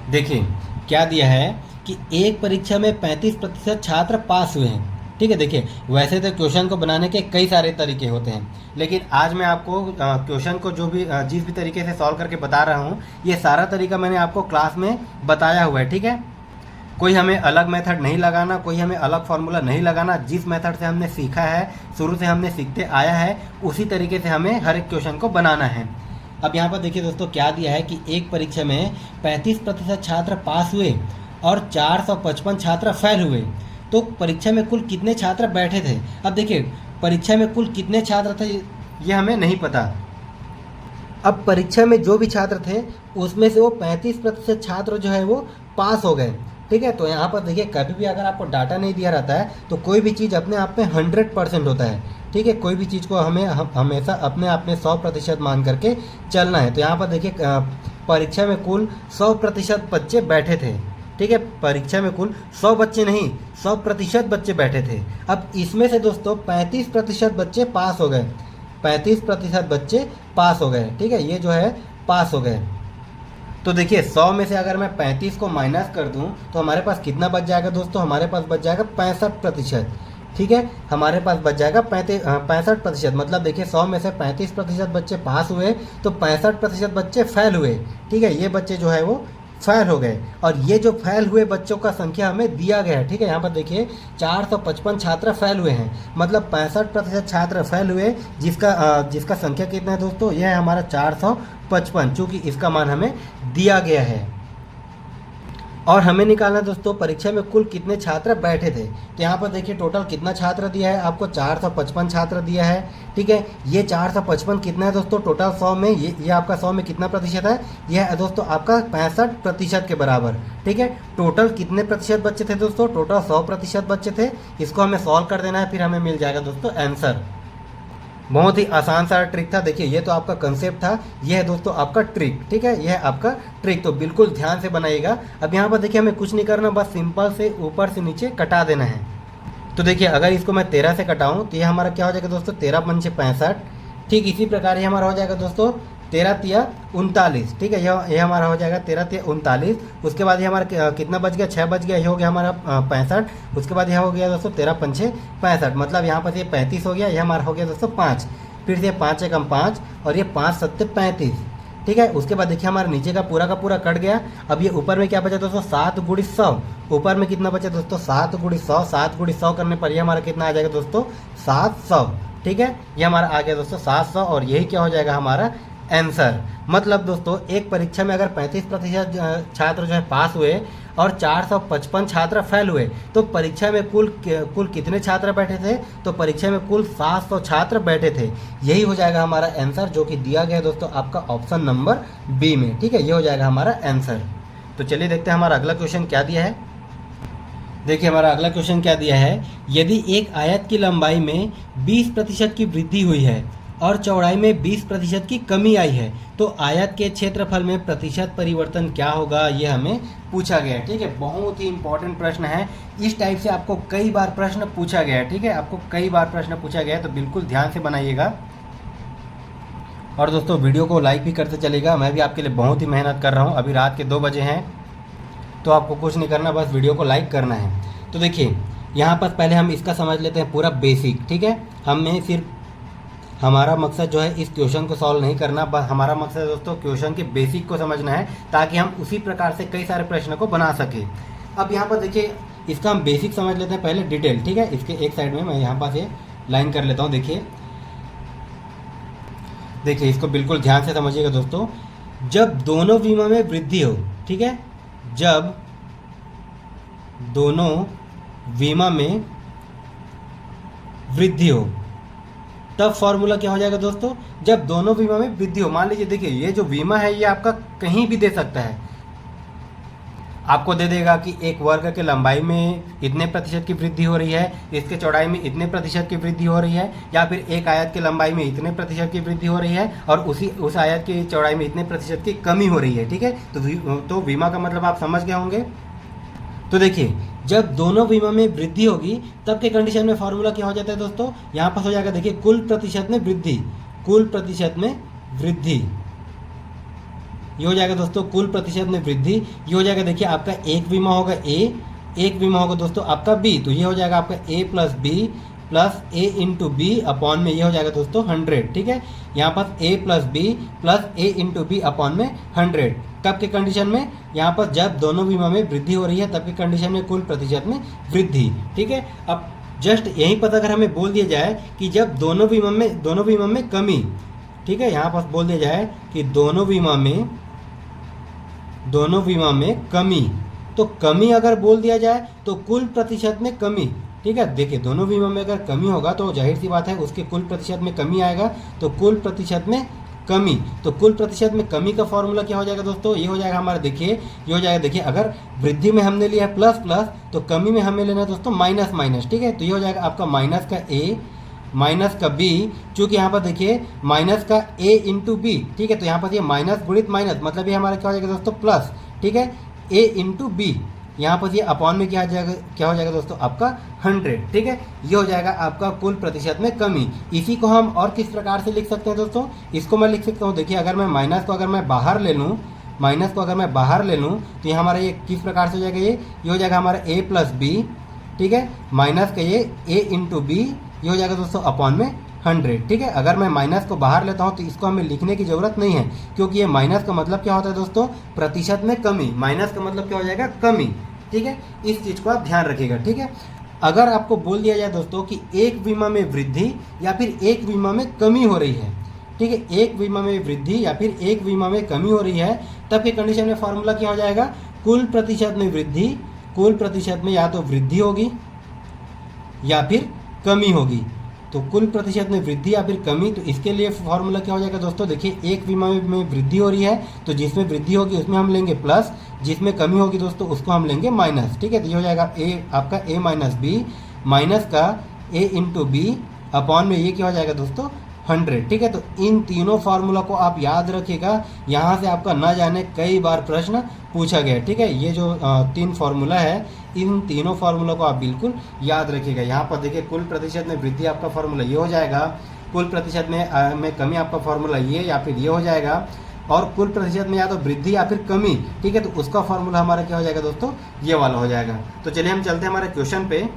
देखिए क्या दिया है कि एक परीक्षा में 35% छात्र पास हुए हैं। ठीक है, देखिए वैसे तो क्वेश्चन को बनाने के कई सारे तरीके होते हैं, लेकिन आज मैं आपको क्वेश्चन को जिस भी तरीके से सॉल्व करके बता रहा हूँ, ये सारा तरीका मैंने आपको क्लास में बताया हुआ है। ठीक है, कोई हमें अलग मेथड नहीं लगाना, कोई हमें अलग फार्मूला नहीं लगाना। जिस मेथड से हमने सीखा है, शुरू से हमने सीखते आया है, उसी तरीके से हमें हर एक क्वेश्चन को बनाना है। अब यहाँ पर देखिए दोस्तों क्या दिया है कि एक परीक्षा में 35% छात्र पास हुए और 455 छात्र फेल हुए, तो परीक्षा में कुल कितने छात्र बैठे थे। अब देखिए परीक्षा में कुल कितने छात्र थे ये हमें नहीं पता। अब परीक्षा में जो भी छात्र थे उसमें से वो 35% छात्र जो है वो पास हो गए, ठीक है। तो यहाँ पर देखिए कभी भी अगर आपको डाटा नहीं दिया रहता है तो कोई भी चीज़ अपने आप में 100% होता है, ठीक है। कोई भी चीज़ को हमें हमेशा अपने आप में 100% मान करके चलना है। तो यहाँ पर देखिए परीक्षा में कुल 100% बच्चे बैठे थे, ठीक है। परीक्षा में कुल 100 बच्चे नहीं 100% बच्चे बैठे थे। अब इसमें से दोस्तों 35% बच्चे पास हो गए, 35% बच्चे पास हो गए, ठीक है। ये जो है पास हो गए। तो देखिए 100 में से अगर मैं 35 को माइनस कर दूं तो हमारे पास कितना बच जाएगा दोस्तों, हमारे पास बच जाएगा 65%, ठीक है। हमारे पास बच जाएगा 65%। मतलब देखिए 100 में से 35% बच्चे पास हुए तो 65% बच्चे फेल हुए, ठीक है। ये बच्चे जो है वो फेल हो गए और ये जो फेल हुए बच्चों का संख्या हमें दिया गया है, ठीक है। यहाँ पर देखिए 455 छात्र फेल हुए हैं, मतलब 65% छात्र फेल हुए, जिसका संख्या कितना है दोस्तों, यह है हमारा 455, चूँकि इसका मान हमें दिया गया है। और हमें निकालना दोस्तों परीक्षा में कुल कितने छात्र बैठे थे। तो यहाँ पर देखिए टोटल कितना छात्र दिया है आपको, 455 छात्र दिया है, ठीक है। ये 455 कितना है दोस्तों टोटल 100 में, ये आपका 100 में कितना प्रतिशत है, यह है दोस्तों आपका 65% के बराबर, ठीक है। टोटल कितने प्रतिशत बच्चे थे दोस्तों, टोटल 100% बच्चे थे। इसको हमें सॉल्व कर देना है, फिर हमें मिल जाएगा दोस्तों आंसर। बहुत ही आसान सा ट्रिक था। देखिए ये तो आपका कंसेप्ट था, यह है दोस्तों आपका ट्रिक, ठीक है। यह है आपका ट्रिक, तो बिल्कुल ध्यान से बनाइएगा। अब यहाँ पर देखिए हमें कुछ नहीं करना, बस सिंपल से ऊपर से नीचे कटा देना है। तो देखिए अगर इसको मैं 13 से कटाऊँ तो ये हमारा क्या हो जाएगा दोस्तों, 13 पंचे 65, ठीक इसी प्रकार ये हमारा हो जाएगा दोस्तों 13 तिया 39, ठीक है। ये हमारा हो जाएगा 13 तिया 39। उसके बाद ये हमारा कितना बच गया, 6 बच गया, ये हो गया हमारा 65। उसके बाद यह हो गया दोस्तों 13 पंचे 65, मतलब यहाँ पर ये 35 हो गया, ये हमारा हो गया दोस्तों 5, फिर से 5 एकम 5 और ये 5 सत्ते 35, ठीक है। उसके बाद देखिए हमारा नीचे का पूरा कट गया। अब ये ऊपर में क्या बचा दोस्तों, 7 गुणी 100। ऊपर में कितना बचा दोस्तों, 7 गुणी 100। 7 गुणी 100 करने पर ये हमारा कितना आ जाएगा दोस्तों, 700, ठीक है। ये हमारा आ गया दोस्तों 700 और यही क्या हो जाएगा हमारा आंसर। मतलब दोस्तों एक परीक्षा में अगर 35% छात्र जो है पास हुए और 455 छात्र फेल हुए तो परीक्षा में कुल कितने छात्र बैठे थे, तो परीक्षा में कुल 700 छात्र बैठे थे। यही हो जाएगा हमारा आंसर, जो कि दिया गया है दोस्तों आपका ऑप्शन नंबर बी में, ठीक है। ये हो जाएगा हमारा आंसर। तो चलिए देखते हैं हमारा अगला क्वेश्चन क्या दिया है। देखिए हमारा अगला क्वेश्चन क्या दिया है, यदि एक आयत की लंबाई में 20% की वृद्धि हुई है और चौड़ाई में 20% की कमी आई है तो आयत के क्षेत्रफल में प्रतिशत परिवर्तन क्या होगा, ये हमें पूछा गया है, ठीक है। बहुत ही इंपॉर्टेंट प्रश्न है, इस टाइप से आपको कई बार प्रश्न पूछा गया है, ठीक है। आपको कई बार प्रश्न पूछा गया है, तो बिल्कुल ध्यान से बनाइएगा। और दोस्तों वीडियो को लाइक भी करते चलेगा, मैं भी आपके लिए बहुत ही मेहनत कर रहा हूँ। अभी रात के 2 बजे हैं, तो आपको कुछ नहीं करना, बस वीडियो को लाइक करना है। तो देखिए यहाँ पर पहले हम इसका समझ लेते हैं पूरा बेसिक, ठीक है। हमें सिर्फ हमारा मकसद जो है इस क्वेश्चन को सॉल्व नहीं करना, बस हमारा मकसद दोस्तों क्वेश्चन के बेसिक को समझना है, ताकि हम उसी प्रकार से कई सारे प्रश्नों को बना सकें। अब यहाँ पर देखिए इसका हम बेसिक समझ लेते हैं पहले डिटेल, ठीक है। इसके एक साइड में मैं यहाँ पर से लाइन कर लेता हूँ। देखिए इसको बिल्कुल ध्यान से समझिएगा दोस्तों। जब दोनों विमा में वृद्धि हो, ठीक है, जब दोनों विमा में वृद्धि हो तब फॉर्मूला क्या हो जाएगा दोस्तों, जब दोनों विमा में वृद्धि हो। मान लीजिए देखिए ये जो विमा है ये आपका कहीं भी दे सकता है, आपको दे देगा कि एक वर्ग के लंबाई में इतने प्रतिशत की वृद्धि हो रही है, इसके चौड़ाई में इतने प्रतिशत की वृद्धि हो रही है, या फिर एक आयत की लंबाई में इतने प्रतिशत की वृद्धि हो रही है और उस आयत की चौड़ाई में इतने प्रतिशत की कमी हो रही है, ठीक है। तो विमा का मतलब आप समझ गए होंगे। तो देखिए जब दोनों विमा में वृद्धि होगी तब के कंडीशन में फॉर्मूला क्या हो जाता है दोस्तों, यहाँ पर हो जाएगा देखिए कुल प्रतिशत में वृद्धि, कुल प्रतिशत में वृद्धि, ये हो जाएगा दोस्तों कुल प्रतिशत में वृद्धि। ये हो जाएगा देखिए आपका एक बीमा होगा ए, एक बीमा होगा दोस्तों आपका बी, तो ये हो जाएगा आपका ए प्लस बी प्लस ए इंटू बी अपॉन में ये हो जाएगा दोस्तों 100, ठीक है। यहाँ पर ए प्लस बी प्लस ए इंटू बी अपॉन में 100, कब के कंडीशन में, यहाँ पर जब दोनों विमा में वृद्धि हो रही है तब के कंडीशन में कुल प्रतिशत में वृद्धि। ठीक है, अब जस्ट यहीं पर अगर हमें बोल दिया जाए कि जब दोनों बीमा में कमी, ठीक है, यहाँ पर बोल दिया जाए कि दोनों बीमा में कमी, तो कमी अगर बोल दिया जाए तो कुल प्रतिशत में कमी। ठीक है, देखिए दोनों बीमा में अगर कमी होगा तो जाहिर सी बात है उसके कुल प्रतिशत में कमी आएगा, तो कुल प्रतिशत में कमी, तो कुल प्रतिशत में कमी का फॉर्मूला क्या हो जाएगा दोस्तों, ये हो जाएगा हमारा, देखिए ये हो जाएगा, देखिए अगर वृद्धि में हमने लिया है प्लस प्लस तो कमी में हमें लेना है दोस्तों माइनस माइनस। ठीक है, तो ये हो जाएगा आपका माइनस का ए माइनस का बी, चूँकि यहाँ पर देखिए माइनस का ए इंटू बी। ठीक है, तो यहाँ पर ये माइनस गुणित माइनस, मतलब ये हमारा क्या हो जाएगा दोस्तों प्लस। ठीक है, ए इंटू बी, यहाँ पर ये अपॉन में क्या हो जाएगा दोस्तों आपका 100। ठीक है, ये हो जाएगा आपका कुल प्रतिशत में कमी। इसी को हम और किस प्रकार से लिख सकते हैं दोस्तों, इसको मैं लिख सकता हूँ, देखिए अगर मैं माइनस को अगर मैं बाहर ले लूँ तो ये हमारा ये किस प्रकार से हो जाएगा, ये हो जाएगा हमारा ए प्लस बी। ठीक है, माइनस का ये ए इंटू बी, ये हो जाएगा दोस्तों अपॉन में 100। ठीक है, अगर मैं माइनस को बाहर लेता हूं तो इसको हमें लिखने की ज़रूरत नहीं है, क्योंकि ये माइनस का मतलब क्या होता है दोस्तों, प्रतिशत में कमी। माइनस का मतलब क्या हो जाएगा, कमी। ठीक है, इस चीज़ को आप ध्यान रखिएगा। ठीक है, अगर आपको बोल दिया जाए दोस्तों कि एक बीमा में वृद्धि या फिर एक बीमा में कमी हो रही है, ठीक है, एक बीमा में वृद्धि या फिर एक बीमा में कमी हो रही है, तब के कंडीशन में फॉर्मूला क्या हो जाएगा, कुल प्रतिशत में वृद्धि, कुल प्रतिशत में या तो वृद्धि होगी या फिर कमी होगी। तो कुल प्रतिशत में वृद्धि या फिर कमी, तो इसके लिए फॉर्मूला क्या हो जाएगा दोस्तों, देखिए एक बीमा में वृद्धि हो रही है तो जिसमें वृद्धि होगी उसमें हम लेंगे प्लस, जिसमें कमी होगी दोस्तों उसको हम लेंगे माइनस। ठीक है, तो ये हो जाएगा ए आपका ए माइनस बी, माइनस का ए इंटू बी, अपॉन में ये क्या हो जाएगा दोस्तों 100। ठीक है, तो इन तीनों फार्मूला को आप याद रखिएगा, यहाँ से आपका न जाने कई बार प्रश्न पूछा गया। ठीक है, ये जो 3 फार्मूला है, इन तीनों फार्मूला को आप बिल्कुल याद रखिएगा। यहाँ पर देखिए कुल प्रतिशत में वृद्धि आपका फार्मूला ये हो जाएगा, कुल प्रतिशत में कमी आपका फार्मूला ये या फिर ये हो जाएगा, और कुल प्रतिशत में या तो वृद्धि या फिर कमी। ठीक है, तो उसका फार्मूला हमारा क्या हो जाएगा दोस्तों, ये वाला हो जाएगा। तो चलिए हम चलते हैं हमारे क्वेश्चन पे।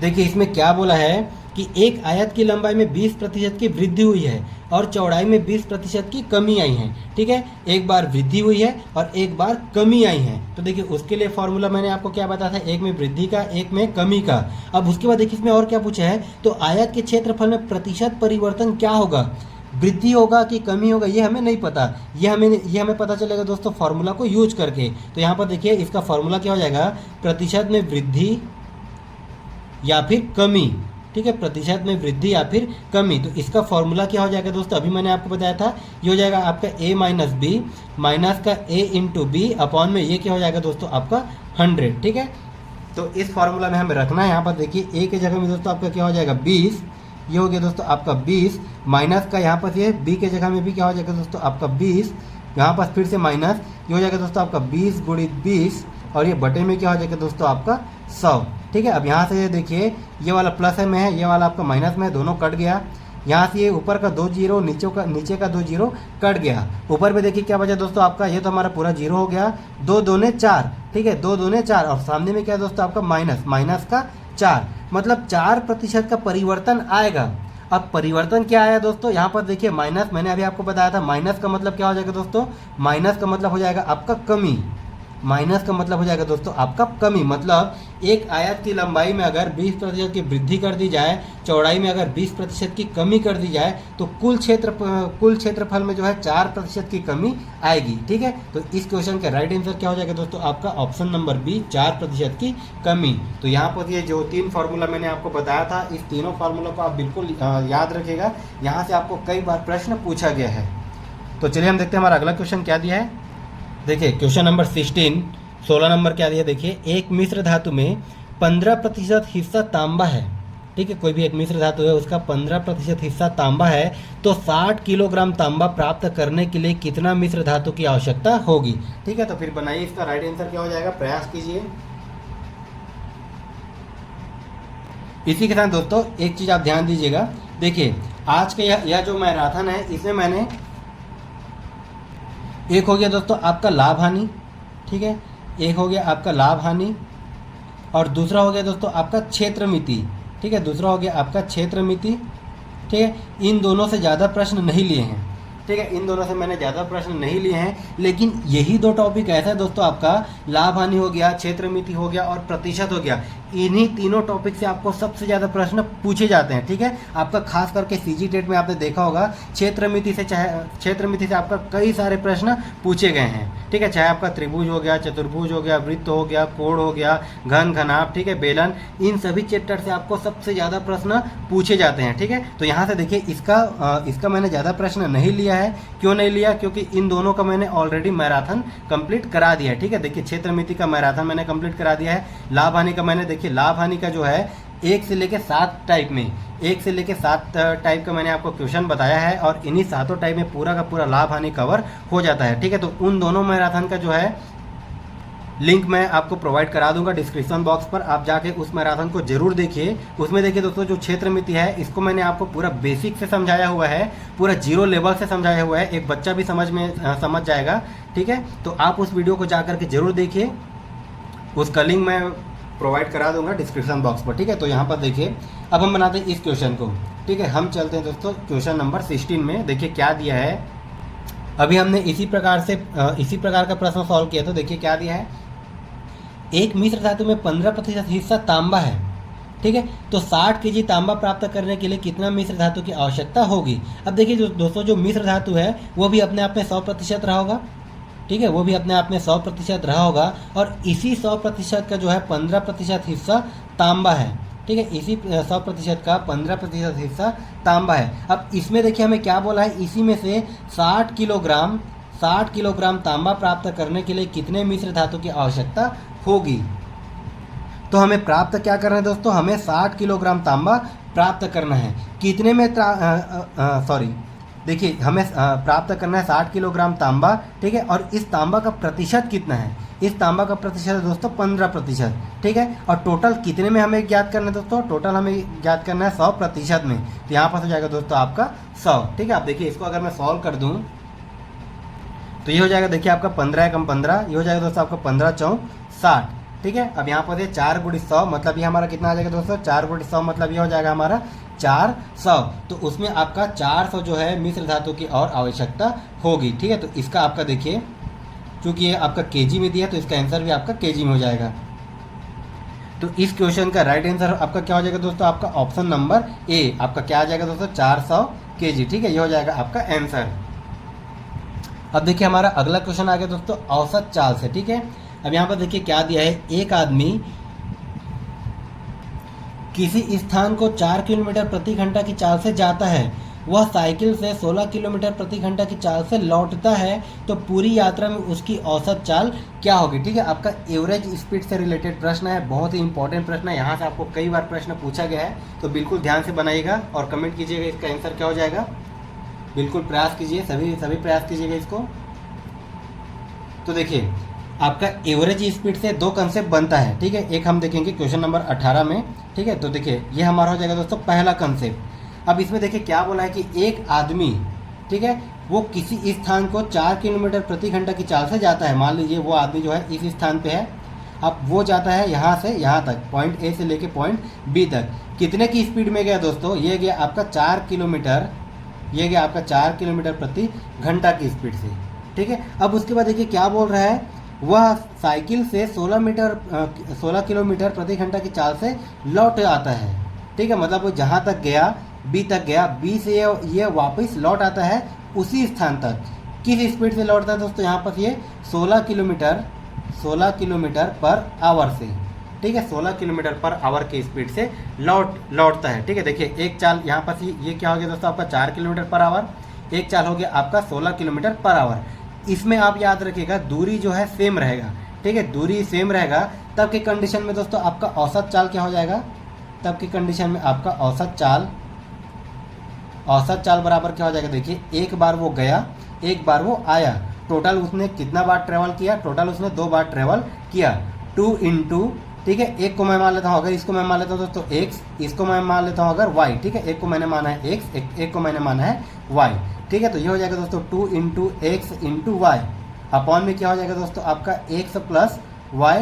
देखिए इसमें क्या बोला है कि एक आयत की लंबाई में 20% की वृद्धि हुई है और चौड़ाई में 20% की कमी आई है। ठीक है, एक बार वृद्धि हुई है और एक बार कमी आई है। तो देखिए उसके लिए फॉर्मूला मैंने आपको क्या बताया था, एक में वृद्धि का एक में कमी का। अब उसके बाद देखिए इसमें और क्या पूछा है, तो आयत के क्षेत्रफल में प्रतिशत परिवर्तन क्या होगा, वृद्धि होगा कि कमी होगा, ये हमें नहीं पता। ये हमें पता चलेगा दोस्तों फार्मूला को यूज करके। तो यहाँ पर देखिए इसका फार्मूला क्या हो जाएगा, प्रतिशत में वृद्धि या फिर कमी। ठीक है, प्रतिशत में वृद्धि या फिर कमी, तो इसका फॉर्मूला क्या हो जाएगा दोस्तों, अभी मैंने आपको बताया था, ये हो जाएगा आपका a माइनस बी, माइनस का a इंटू बी, अपॉन में ये क्या हो जाएगा दोस्तों आपका 100। ठीक है, तो इस फार्मूला में हमें रखना है। यहाँ पर देखिए a के जगह में दोस्तों आपका क्या हो जाएगा 20, ये हो गया दोस्तों आपका 20, माइनस का यहाँ पर ये b के जगह में भी क्या हो जाएगा दोस्तों आपका 20, यहाँ पर फिर से माइनस, ये हो जाएगा दोस्तों आपका 20 गुणित 20, और ये बटे में क्या हो जाएगा दोस्तों आपका 100। ठीक है, अब यहाँ से ये देखिए ये वाला प्लस में है, ये वाला आपका माइनस में है, दोनों कट गया। यहाँ से ये ऊपर का 2 जीरो, नीचे का 2 जीरो कट गया। ऊपर पे देखिए क्या बचा दोस्तों आपका, ये तो हमारा पूरा जीरो हो गया, 2 दूने 4। ठीक है, 2 दूने 4, और सामने में क्या है दोस्तों आपका माइनस का 4, मतलब 4% का परिवर्तन आएगा। अब परिवर्तन क्या आया दोस्तों, यहाँ पर देखिए माइनस, मैंने अभी आपको बताया था माइनस का मतलब क्या हो जाएगा दोस्तों, माइनस का मतलब हो जाएगा आपका कमी। माइनस का मतलब हो जाएगा दोस्तों आपका कमी, मतलब एक आयत की लंबाई में अगर 20% की वृद्धि कर दी जाए, चौड़ाई में अगर 20% की कमी कर दी जाए, तो कुल क्षेत्रफल में जो है 4% की कमी आएगी। ठीक है, तो इस क्वेश्चन का राइट आंसर क्या हो जाएगा दोस्तों आपका ऑप्शन नंबर बी, 4% की कमी। तो यहाँ पर ये जो 3 फार्मूला मैंने आपको बताया था, इस तीनों फार्मूला को आप बिल्कुल याद रखिएगा, यहाँ से आपको कई बार प्रश्न पूछा गया है। तो चलिए हम देखते हैं हमारा अगला क्वेश्चन क्या दिया है। देखिए क्वेश्चन नंबर 16 नंबर क्या दिया, देखिए एक मिश्र धातु में 15% हिस्सा तांबा है। ठीक है, कोई भी एक मिश्र धातु है उसका 15% हिस्सा तांबा है, तो 60 किलोग्राम तांबा प्राप्त करने के लिए कितना मिश्र धातु की आवश्यकता होगी। ठीक है, तो फिर बनाइए इसका राइट आंसर क्या हो जाएगा, प्रयास कीजिए। इसी के साथ दोस्तों एक चीज़ आप ध्यान दीजिएगा, देखिए आज का यह जो मैराथन है, इसमें मैंने एक हो गया दोस्तों आपका लाभ हानि। ठीक है, एक हो गया आपका लाभ हानि, और दूसरा हो गया दोस्तों आपका क्षेत्र मिति। ठीक है, दूसरा हो गया आपका क्षेत्र मिति। ठीक है, इन दोनों से ज़्यादा प्रश्न नहीं लिए हैं। ठीक है, इन दोनों से मैंने ज़्यादा प्रश्न नहीं लिए हैं, लेकिन यही दो टॉपिक ऐसा है दोस्तों, आपका लाभ हानि हो गया, क्षेत्र मिति हो गया और प्रतिशत हो गया, इन्हीं तीनों टॉपिक से आपको सबसे ज़्यादा प्रश्न पूछे जाते हैं। ठीक है, आपका खास करके सीजी टेट में आपने देखा होगा क्षेत्र मिति से आपका कई सारे प्रश्न पूछे गए हैं। ठीक है, चाहे आपका त्रिभुज हो गया, चतुर्भुज हो गया, वृत्त हो गया, कोण हो गया, घन घनाभ, ठीक है, बेलन, इन सभी चैप्टर से आपको सबसे ज़्यादा प्रश्न पूछे जाते हैं। ठीक है, तो यहाँ से देखिए इसका मैंने ज़्यादा प्रश्न नहीं लिया है। क्यों नहीं लिया? क्योंकि इन दोनों का मैंने ऑलरेडी मैराथन कंप्लीट करा दिया है। ठीक है, देखिए क्षेत्र मिति का मैराथन मैंने कंप्लीट करा दिया है। लाभ हानि का मैंने, देखिए लाभ हानि का जो है 1 से लेकर 7 टाइप में, 1 से लेकर 7 टाइप का मैंने आपको क्वेश्चन बताया है और इन्हीं 7 टाइप में पूरा का पूरा लाभ हानि कवर हो जाता है। ठीक है, तो उन दोनों मैराथन का जो है लिंक मैं आपको प्रोवाइड करा दूंगा डिस्क्रिप्शन बॉक्स पर, आप जाके उस मैराथन को जरूर देखिए। उसमें देखिए दोस्तों, जो क्षेत्र मिति है इसको मैंने आपको पूरा बेसिक से समझाया हुआ है, पूरा 0 लेवल से समझाया हुआ है, एक बच्चा भी समझ जाएगा। ठीक है, तो आप उस वीडियो को जा करके जरूर देखिए, उसका लिंक मैं प्रोवाइड करा दूंगा डिस्क्रिप्शन बॉक्स पर। ठीक है, तो यहाँ पर देखिए अब हम बनाते हैं इस क्वेश्चन को। ठीक है, हम चलते हैं दोस्तों क्वेश्चन नंबर 16 में। देखिए क्या दिया है, अभी हमने इसी प्रकार का प्रश्न सॉल्व किया। तो देखिए क्या दिया है, एक मिश्र धातु में 15% हिस्सा तांबा है। ठीक है, तो 60 केजी तांबा प्राप्त करने के लिए कितना मिश्र धातु की आवश्यकता होगी। अब देखिए दोस्तों, जो मिश्र धातु है वो भी अपने आप में 100% रहा होगा। ठीक है, वो भी अपने आप में 100% रहा होगा और इसी 100% का जो है 15% हिस्सा तांबा है। ठीक है, इसी 100% का 15% हिस्सा तांबा है। अब इसमें देखिए हमें क्या बोला है, इसी में से 60 किलोग्राम तांबा प्राप्त करने के लिए कितने मिश्र धातु की आवश्यकता होगी। तो हमें प्राप्त क्या करना है दोस्तों, हमें 60 किलोग्राम तांबा प्राप्त करना है। कितने में देखिए हमें प्राप्त करना है 60 किलोग्राम तांबा। ठीक है, और इस तांबा का प्रतिशत कितना है, इस तांबा का प्रतिशत है दोस्तों 15%। ठीक है, और टोटल कितने में हमें ज्ञात करना है दोस्तों, टोटल हमें ज्ञात करना है 100% में। तो यहाँ पर हो जाएगा दोस्तों आपका 100। ठीक है, आप देखिए इसको अगर मैं सॉल्व कर दूँ तो ये हो जाएगा, देखिए आपका 15 कम 15, ये हो जाएगा दोस्तों आपका 15 चौं 60। ठीक है, अब यहाँ पर 4 × 100 मतलब ये हमारा कितना आ जाएगा दोस्तों, 4 × 100 मतलब ये हो जाएगा हमारा 400। तो उसमें आपका 400 जो है मिश्र धातु की और आवश्यकता होगी। ठीक है, तो इसका आपका देखिए, क्योंकि ये आपका केजी में दिया है तो इसका आंसर भी आपका केजी में हो जाएगा। तो इस क्वेश्चन का राइट आंसर आपका क्या हो जाएगा दोस्तों, आपका ऑप्शन नंबर ए, आपका क्या आ जाएगा दोस्तों 400 केजी। ठीक है, ये हो जाएगा आपका आंसर। अब देखिए हमारा अगला क्वेश्चन आ गया दोस्तों औसत चाल से। ठीक है, अब यहाँ पर देखिए क्या दिया है, एक आदमी किसी स्थान को 4 किलोमीटर प्रति घंटा की चाल से जाता है, वह साइकिल से 16 किलोमीटर प्रति घंटा की चाल से लौटता है, तो पूरी यात्रा में उसकी औसत चाल क्या होगी। ठीक है, आपका एवरेज स्पीड से रिलेटेड प्रश्न है, बहुत ही इंपॉर्टेंट प्रश्न है, यहाँ से आपको कई बार प्रश्न पूछा गया है, तो बिल्कुल ध्यान से बनाइएगा और कमेंट कीजिएगा इसका आंसर क्या हो जाएगा। बिल्कुल प्रयास कीजिए, सभी प्रयास कीजिएगा इसको। तो देखिए आपका एवरेज स्पीड से 2 कंसेप्ट बनता है। ठीक है, एक हम देखेंगे क्वेश्चन नंबर 18 में। ठीक है, तो देखिए ये हमारा हो जाएगा दोस्तों पहला कंसेप्ट। अब इसमें देखिए क्या बोला है कि एक आदमी, ठीक है, वो किसी स्थान को 4 किलोमीटर प्रति घंटा की चाल से जाता है। मान लीजिए वो आदमी जो है इस स्थान पे है, अब वो जाता है यहाँ से यहाँ तक, पॉइंट ए से लेके पॉइंट बी तक। कितने की स्पीड में गया दोस्तों, ये गया आपका 4 किलोमीटर, ये गया आपका 4 किलोमीटर प्रति घंटा की स्पीड से। ठीक है, अब उसके बाद देखिए क्या बोल रहा है, वह साइकिल से 16 किलोमीटर प्रति घंटा की चाल से लौट आता है। ठीक है, मतलब वो जहाँ तक गया बी तक गया, बी से ये वापस लौट आता है उसी स्थान तक। किस स्पीड से लौटता है दोस्तों, यहाँ पर ये 16 किलोमीटर पर आवर से। ठीक है, 16 किलोमीटर पर आवर की स्पीड से लौटता है। ठीक है, देखिए एक चाल यहाँ पर ये क्या हो गया दोस्तों, आपका 4 किलोमीटर पर आवर, एक चाल हो गया आपका 16 किलोमीटर पर आवर। इसमें आप याद रखिएगा दूरी जो है सेम रहेगा। ठीक है, दूरी सेम रहेगा, तब की कंडीशन में दोस्तों आपका औसत चाल क्या हो जाएगा, तब की कंडीशन में आपका औसत चाल बराबर क्या हो जाएगा, देखिए एक बार वो गया, एक बार वो आया, टोटल उसने कितना बार ट्रेवल किया, टोटल उसने 2 बार ट्रेवल किया। 2 × ठीक है, एक को मैं मान लेता हूँ, अगर इसको मैं मान लेता हूँ दोस्तों x, इसको मैं मान लेता हूँ अगर y। ठीक है, एक को मैंने माना है x, एक को मैंने माना है y। ठीक है, तो ये हो जाएगा दोस्तों 2 × x × y, अपॉन में क्या हो जाएगा दोस्तों आपका x प्लस y।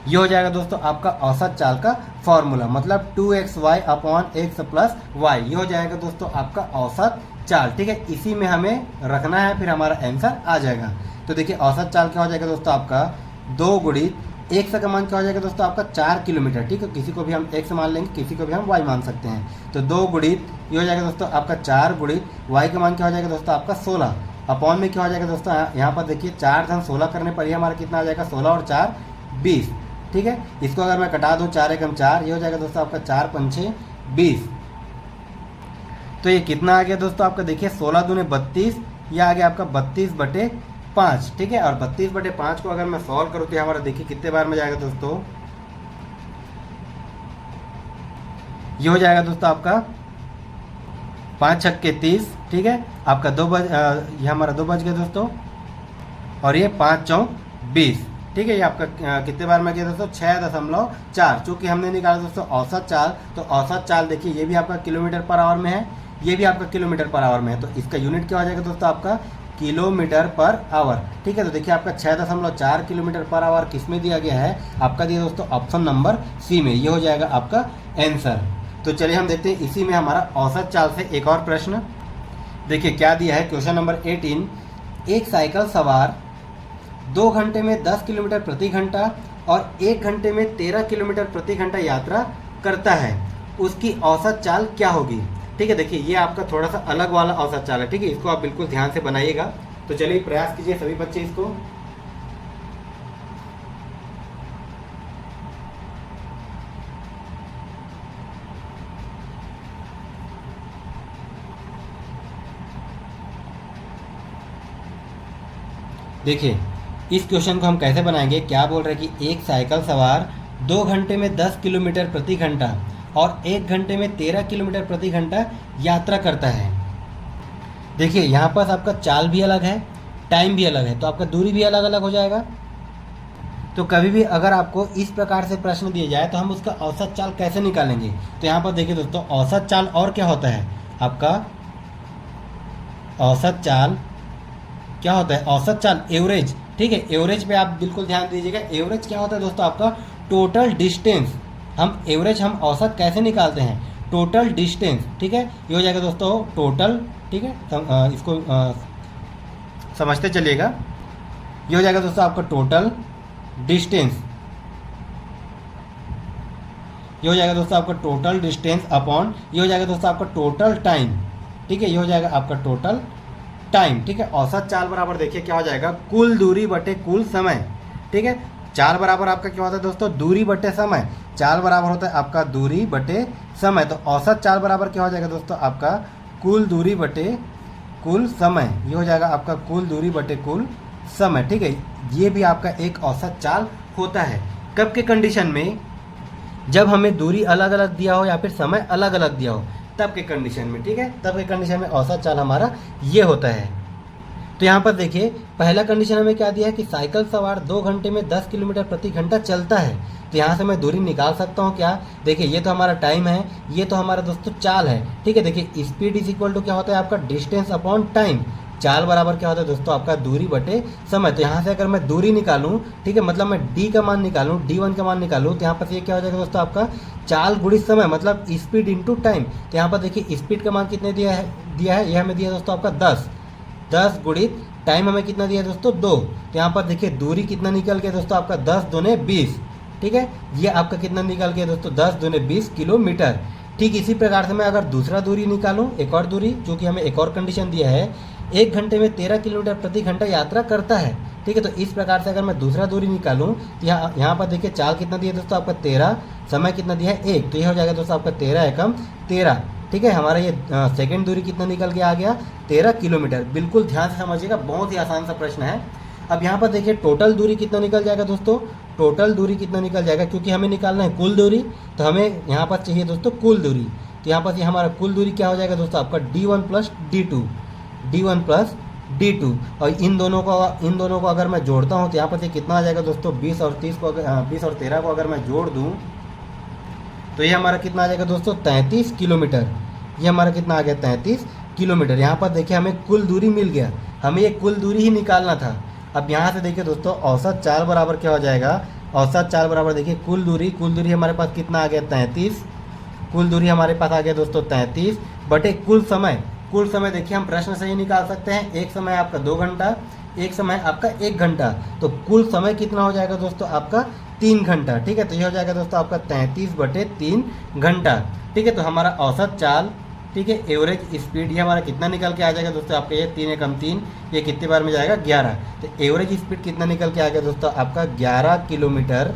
ये हो जाएगा दोस्तों आपका औसत चाल का फॉर्मूला, मतलब 2xy upon x plus y, ये हो जाएगा दोस्तों आपका औसत चाल, ठीक है, इसी में हमें रखना है, फिर हमारा आंसर आ जाएगा। तो देखिए औसत चाल क्या हो जाएगा दोस्तों आपका 2 गुणित x का मान क्या हो जाएगा दोस्तों आपका 4 किलोमीटर, ठीक है, किसी को भी हम x मान लेंगे, किसी को भी हम y मान सकते हैं। तो 2 गुणित ये हो जाएगा दोस्तों आपका 4 गुणित y का मान क्या हो जाएगा दोस्तों आपका 16 अपॉन में क्या हो जाएगा दोस्तों यहाँ पर देखिए 4 धन 16 करने पर ही हमारा कितना आ जाएगा 16 और 4 20, ठीक है। इसको अगर मैं कटा दूँ 4 एकम 4, ये हो जाएगा दोस्तों आपका 4 पंचे 20। तो ये कितना आ गया दोस्तों आपका देखिए 16 दूने 32, ये आ गया आपका 32/5, ठीक है। और 32/5 को अगर मैं सॉल्व करूँ तो हमारा देखिए कितने बार में जाएगा दोस्तों, ये हो जाएगा दोस्तों आपका 5 छक्के 30, ठीक है, आपका ये हमारा 2 बज गया दोस्तों, और ये 5 चौक 20, ठीक है। ये आपका कितने बार में गया दोस्तों 6.4। चूँकि हमने निकाला दोस्तों औसत चाल, तो औसत चाल देखिए ये भी आपका किलोमीटर पर आवर में है, ये भी आपका किलोमीटर पर आवर में है, तो इसका यूनिट क्या हो जाएगा दोस्तों आपका किलोमीटर पर आवर, ठीक है। तो देखिए आपका 6.4 किलोमीटर पर आवर किस में दिया गया है, आपका दिया दोस्तों ऑप्शन नंबर सी में, ये हो जाएगा आपका आंसर। तो चलिए हम देखते हैं इसी में हमारा औसत चाल से एक और प्रश्न। देखिए क्या दिया है, क्वेश्चन नंबर 18, एक साइकिल सवार 2 घंटे में 10 किलोमीटर प्रति घंटा और 1 घंटे में 13 किलोमीटर प्रति घंटा यात्रा करता है, उसकी औसत चाल क्या होगी, ठीक है। देखिए ये आपका थोड़ा सा अलग वाला औसत चाल है, ठीक है, इसको आप बिल्कुल ध्यान से बनाइएगा। तो चलिए प्रयास कीजिए सभी बच्चे इसको। देखिए इस क्वेश्चन को हम कैसे बनाएंगे, क्या बोल रहे हैं कि एक साइकिल सवार 2 घंटे में 10 किलोमीटर प्रति घंटा और 1 घंटे में 13 किलोमीटर प्रति घंटा यात्रा करता है। देखिए यहाँ पर आपका चाल भी अलग है, टाइम भी अलग है, तो आपका दूरी भी अलग अलग हो जाएगा। तो कभी भी अगर आपको इस प्रकार से प्रश्न दिया जाए तो हम उसका औसत चाल कैसे निकालेंगे। तो यहाँ पर देखिए दोस्तों औसत चाल और क्या होता है, आपका औसत चाल क्या होता है, औसत चाल एवरेज, ठीक है। एवरेज पे आप बिल्कुल ध्यान दीजिएगा। एवरेज क्या होता है दोस्तों आपका टोटल डिस्टेंस, हम एवरेज हम औसत कैसे निकालते हैं, टोटल डिस्टेंस, ठीक है। ये हो जाएगा दोस्तों टोटल, ठीक है, इसको समझते चलिएगा। ये हो जाएगा दोस्तों आपका टोटल डिस्टेंस, ये हो जाएगा दोस्तों आपका टोटल डिस्टेंस अपॉन ये हो जाएगा दोस्तों आपका टोटल टाइम, ठीक है। ये हो जाएगा आपका टोटल टाइम, ठीक है। औसत चाल बराबर देखिए क्या हो जाएगा कुल दूरी बटे कुल समय, ठीक है। चाल बराबर आपका क्या होता है दोस्तों दूरी बटे समय, चाल बराबर होता है आपका दूरी बटे समय, तो औसत चाल बराबर क्या हो जाएगा दोस्तों आपका कुल दूरी बटे कुल समय, ये हो जाएगा आपका कुल दूरी बटे कुल समय, ठीक है। ये भी आपका एक औसत चाल होता है। कब के कंडीशन में, जब हमें दूरी अलग अलग दिया हो या फिर समय अलग अलग दिया हो, तब के कंडीशन में, ठीक है, तब के कंडीशन में औसत चाल हमारा ये होता है। तो यहाँ पर देखिए पहला कंडीशन हमें क्या दिया है कि साइकिल सवार 2 घंटे में 10 किलोमीटर प्रति घंटा चलता है, तो यहाँ से मैं दूरी निकाल सकता हूँ क्या, देखिए ये तो हमारा टाइम है, ये तो हमारा दोस्तों चाल है, ठीक है। देखिए स्पीड इज इक्वल टू क्या होता है आपका डिस्टेंस अपॉन टाइम, चाल बराबर क्या होता है दोस्तों आपका दूरी बटे समय। तो यहाँ से अगर मैं दूरी निकालूँ, ठीक है, मतलब मैं डी का मान निकालूँ, D1 का मान निकालूँ, तो यहाँ पर ये क्या हो जाएगा दोस्तों आपका चाल गुणित समय, मतलब स्पीड इंटू टाइम। तो यहाँ पर देखिए स्पीड का मान कितने दिया है, ये हमें दिया दोस्तों आपका 10 गुणित टाइम हमें कितना दिया है दोस्तों 2। तो यहाँ पर देखिए दूरी कितना निकल गया दोस्तों आपका 10 दूने 20, ठीक है। ये आपका कितना निकल गया दोस्तों 10 दूने 20 किलोमीटर। ठीक इसी प्रकार से मैं अगर दूसरा दूरी निकालूँ, एक और दूरी, जो कि हमें एक और कंडीशन दिया है 1 घंटे में 13 किलोमीटर प्रति घंटा यात्रा करता है, ठीक है। तो इस प्रकार से अगर मैं दूसरा दूरी निकालूँ तो यहाँ पर देखिए चाल कितना दिया दोस्तों आपका 13, समय कितना दिया है 1, तो ये हो जाएगा दोस्तों आपका 13 एकम 13, ठीक है। हमारा ये सेकेंड दूरी कितना निकल के आ गया 13 किलोमीटर। बिल्कुल ध्यान से समझिएगा, बहुत ही आसान सा प्रश्न है। अब यहाँ पर देखिए टोटल दूरी कितना निकल जाएगा दोस्तों, टोटल दूरी कितना निकल जाएगा, क्योंकि हमें निकालना है कुल दूरी, तो हमें यहाँ पर चाहिए दोस्तों कुल दूरी। तो यहाँ पर ये हमारा कुल दूरी क्या हो जाएगा दोस्तों आपका D1 plus D1 plus D2, और इन दोनों को अगर मैं जोड़ता हूँ तो यहाँ पर से कितना आ जाएगा दोस्तों 20 और 13 को अगर मैं जोड़ दूँ तो ये हमारा कितना आ जाएगा दोस्तों 33 किलोमीटर। ये हमारा कितना आ गया 33 किलोमीटर। यहाँ पर देखिए हमें कुल दूरी मिल गया, हमें ये कुल दूरी ही निकालना था। अब यहाँ से देखिए दोस्तों औसत चाल बराबर क्या हो जाएगा, औसत चाल बराबर देखिए कुल दूरी हमारे पास कितना आ गया 33, कुल दूरी हमारे पास आ गया दोस्तों 33 बटे कुल समय, कुल समय देखिए हम प्रश्न से ही निकाल सकते हैं। एक समय आपका 2 घंटा, एक समय आपका 1 घंटा, तो कुल समय कितना हो जाएगा दोस्तों आपका 3 घंटा। ठीक है, तो ये हो जाएगा दोस्तों आपका 33/3 घंटा। ठीक है, तो हमारा औसत चाल, ठीक है, एवरेज स्पीड, ये हमारा कितना निकल के आ जाएगा दोस्तों आपका, ये 3 एकम 3, ये कितने बार में जाएगा 11। तो एवरेज स्पीड कितना निकल के आ गया दोस्तों आपका 11 किलोमीटर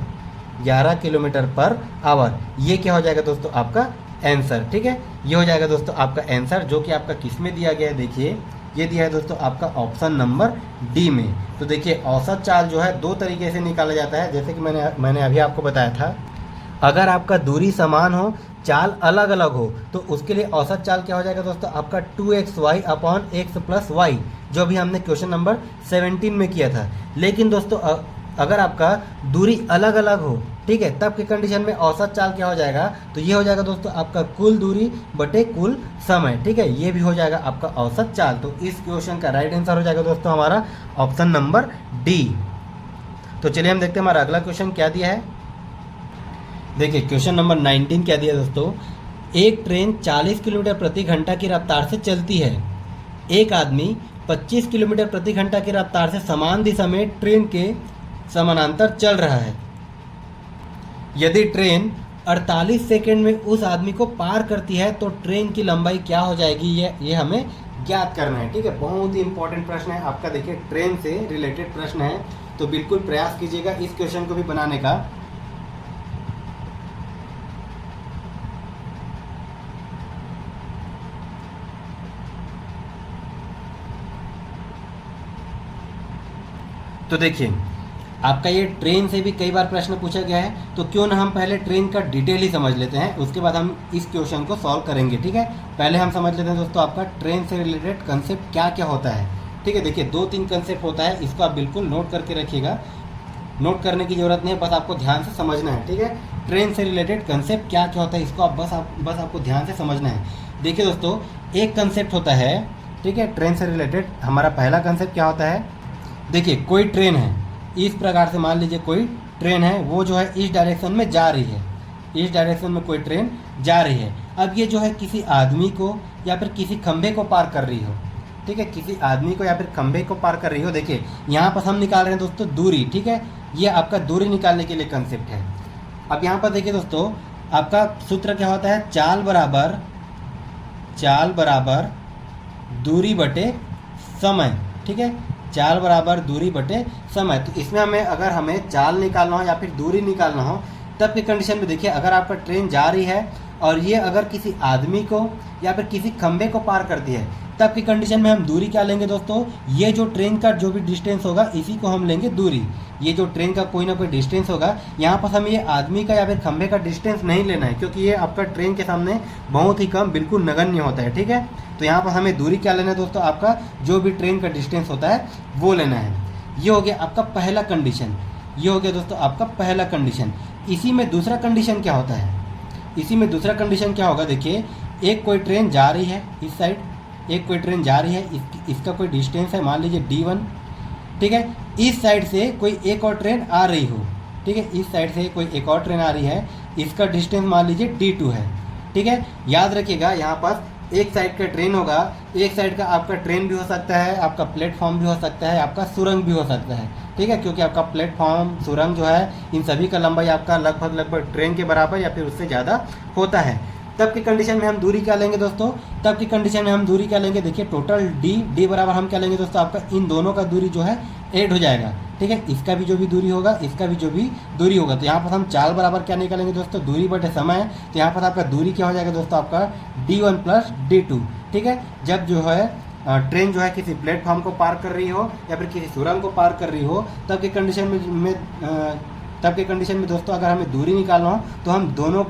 पर आवर। ये क्या हो जाएगा दोस्तों आपका आंसर। ठीक है, ये हो जाएगा दोस्तों आपका आंसर, जो कि आपका किस में दिया गया है, देखिए ये दिया है दोस्तों आपका ऑप्शन नंबर डी में। तो देखिए औसत चाल जो है 2 तरीके से निकाला जाता है, जैसे कि मैंने अभी आपको बताया था। अगर आपका दूरी समान हो, चाल अलग अलग हो, तो उसके लिए औसत चाल क्या हो जाएगा दोस्तों आपका 2xy upon x plus Y, जो भी हमने क्वेश्चन नंबर 17 में किया था। लेकिन दोस्तों अगर आपका दूरी अलग अलग हो, ठीक है, तब की कंडीशन में औसत चाल क्या हो जाएगा, तो ये हो जाएगा दोस्तों आपका कुल दूरी बटे कुल समय। ठीक है, ये भी हो जाएगा आपका औसत चाल। तो इस क्वेश्चन का राइट आंसर हो जाएगा दोस्तों हमारा ऑप्शन नंबर डी। तो चलिए हम देखते हैं हमारा अगला क्वेश्चन क्या दिया है। देखिए क्वेश्चन नंबर 19 क्या दिया दोस्तों, एक ट्रेन 40 किलोमीटर प्रति घंटा की रफ्तार से चलती है। एक आदमी 25 किलोमीटर प्रति घंटा की रफ्तार से समान दिशा में ट्रेन के समानांतर चल रहा है। यदि ट्रेन 48 सेकंड में उस आदमी को पार करती है तो ट्रेन की लंबाई क्या हो जाएगी, ये हमें ज्ञात करना है। ठीक है, बहुत ही इंपॉर्टेंट प्रश्न है आपका। देखिए ट्रेन से रिलेटेड प्रश्न है, तो बिल्कुल प्रयास कीजिएगा इस क्वेश्चन को भी बनाने का। तो देखिए आपका ये ट्रेन से भी कई बार प्रश्न पूछा गया है, तो क्यों ना हम पहले ट्रेन का डिटेल ही समझ लेते हैं, उसके बाद हम इस क्वेश्चन को सॉल्व करेंगे। ठीक है, पहले हम समझ लेते हैं दोस्तों आपका ट्रेन से रिलेटेड कंसेप्ट क्या क्या होता है। ठीक है, देखिए 2-3 कंसेप्ट होता है, इसको आप बिल्कुल नोट करके रखिएगा। नोट करने की ज़रूरत नहीं है, बस आपको ध्यान से समझना है। ठीक है, ट्रेन से रिलेटेड कंसेप्ट क्या क्या होता है, इसको आप बस आपको ध्यान से समझना है। देखिए दोस्तों, एक कंसेप्ट होता है, ठीक है, ट्रेन से रिलेटेड हमारा पहला कंसेप्ट क्या होता है। देखिए कोई ट्रेन है, इस प्रकार से मान लीजिए कोई ट्रेन है, वो जो है इस डायरेक्शन में जा रही है, इस डायरेक्शन में कोई ट्रेन जा रही है। अब ये जो है किसी आदमी को या फिर किसी खंभे को पार कर रही हो। ठीक है, किसी आदमी को या फिर खंभे को पार कर रही हो। देखिए यहाँ पर हम निकाल रहे हैं दोस्तों दूरी। ठीक है, ये आपका दूरी निकालने के लिए कंसेप्ट है। अब यहाँ पर देखिए दोस्तों, आपका सूत्र क्या होता है, चाल बराबर दूरी बटे समय। ठीक है, चाल बराबर दूरी बटे समय। तो इसमें अगर हमें चाल निकालना हो या फिर दूरी निकालना हो, तब की कंडीशन में देखिए अगर आपका ट्रेन जा रही है और ये अगर किसी आदमी को या फिर किसी खंभे को पार करती है, तब की कंडीशन में हम दूरी क्या लेंगे दोस्तों, ये जो ट्रेन का जो भी डिस्टेंस होगा इसी को हम लेंगे दूरी। ये जो ट्रेन का कोई ना कोई डिस्टेंस होगा, यहाँ पर हमें ये आदमी का या फिर खंभे का डिस्टेंस नहीं लेना है, क्योंकि ये आपका ट्रेन के सामने बहुत ही कम, बिल्कुल नगण्य होता है। ठीक है, तो यहाँ पर हमें दूरी क्या लेना है दोस्तों, आपका जो भी ट्रेन का डिस्टेंस होता है वो लेना है। ये हो गया आपका पहला कंडीशन, ये हो गया दोस्तों आपका पहला कंडीशन। इसी में दूसरा कंडीशन क्या होता है, इसी में दूसरा कंडीशन क्या होगा, देखिए एक कोई ट्रेन जा रही है इस साइड, एक कोई ट्रेन जा रही है, इसका कोई डिस्टेंस है मान लीजिए D1। ठीक है, इस साइड से कोई एक और ट्रेन आ रही हो। ठीक है, इस साइड से कोई एक और ट्रेन आ रही है, इसका डिस्टेंस मान लीजिए D2 है। ठीक है, याद रखिएगा यहाँ पर एक साइड का ट्रेन होगा, एक साइड का आपका ट्रेन भी हो सकता है, आपका प्लेटफॉर्म भी हो सकता है, आपका सुरंग भी हो सकता है। ठीक है, क्योंकि आपका प्लेटफॉर्म सुरंग जो है इन सभी का लंबाई आपका लगभग ट्रेन के बराबर या फिर उससे ज़्यादा होता है। तब की कंडीशन में हम दूरी क्या लेंगे दोस्तों, तब की कंडीशन में हम दूरी क्या लेंगे, देखिए टोटल डी बराबर हम क्या लेंगे दोस्तों, आपका इन दोनों का दूरी जो है ऐड हो जाएगा। ठीक है, इसका भी जो भी दूरी होगा, इसका भी जो भी दूरी होगा, तो यहाँ पर हम चाल बराबर क्या निकालेंगे दोस्तों, दूरी बटे समय। तो यहाँ पर आपका दूरी क्या हो जाएगा दोस्तों, आपका D1 प्लस D2। ठीक है, जब जो है ट्रेन जो है किसी प्लेटफॉर्म को पार कर रही हो या फिर किसी सुरंग को पार कर रही हो, तब की कंडीशन में दोस्तों अगर हमें दूरी निकालना हो तो हम दोनों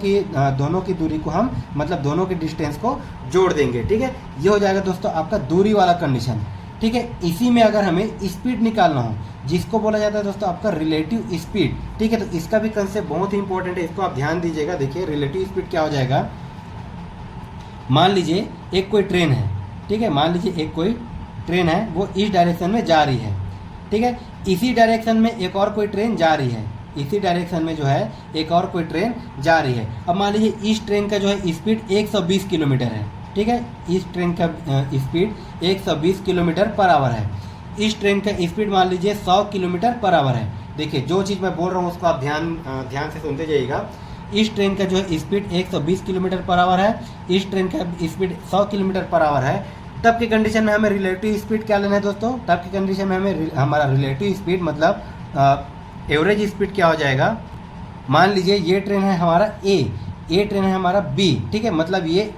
की दूरी को हम मतलब दोनों के डिस्टेंस को जोड़ देंगे। ठीक है, ये हो जाएगा दोस्तों आपका दूरी वाला कंडीशन। ठीक है, इसी में अगर हमें स्पीड निकालना हो, जिसको बोला जाता है दोस्तों आपका रिलेटिव स्पीड। ठीक है, तो इसका भी कंसेप्ट बहुत ही इंपॉर्टेंट है, इसको आप ध्यान दीजिएगा। देखिए रिलेटिव स्पीड क्या हो जाएगा, मान लीजिए एक कोई ट्रेन है। ठीक है, मान लीजिए एक कोई ट्रेन है, वो इस डायरेक्शन में जा रही है। ठीक है, इसी डायरेक्शन में एक और कोई ट्रेन जा रही है, इसी डायरेक्शन में जो है एक और कोई ट्रेन जा रही है। अब मान लीजिए इस ट्रेन का जो है स्पीड 120 किलोमीटर है। ठीक है। इस ट्रेन का स्पीड 120 किलोमीटर पर आवर है। इस ट्रेन का स्पीड मान लीजिए 100 किलोमीटर पर आवर है। देखिए जो चीज़ मैं बोल रहा हूँ उसको आप ध्यान से सुनते जाइएगा। इस ट्रेन का जो है स्पीड 120 किलोमीटर पर आवर है, इस ट्रेन का स्पीड 100 किलोमीटर पर आवर है। तब की कंडीशन में हमें रिलेटिव स्पीड क्या लेना है दोस्तों? तब की कंडीशन में हमें हमारा रिलेटिव स्पीड मतलब एवरेज स्पीड क्या हो जाएगा? मान लीजिए ये ट्रेन है हमारा ए ट्रेन है हमारा बी, ठीक है। मतलब ये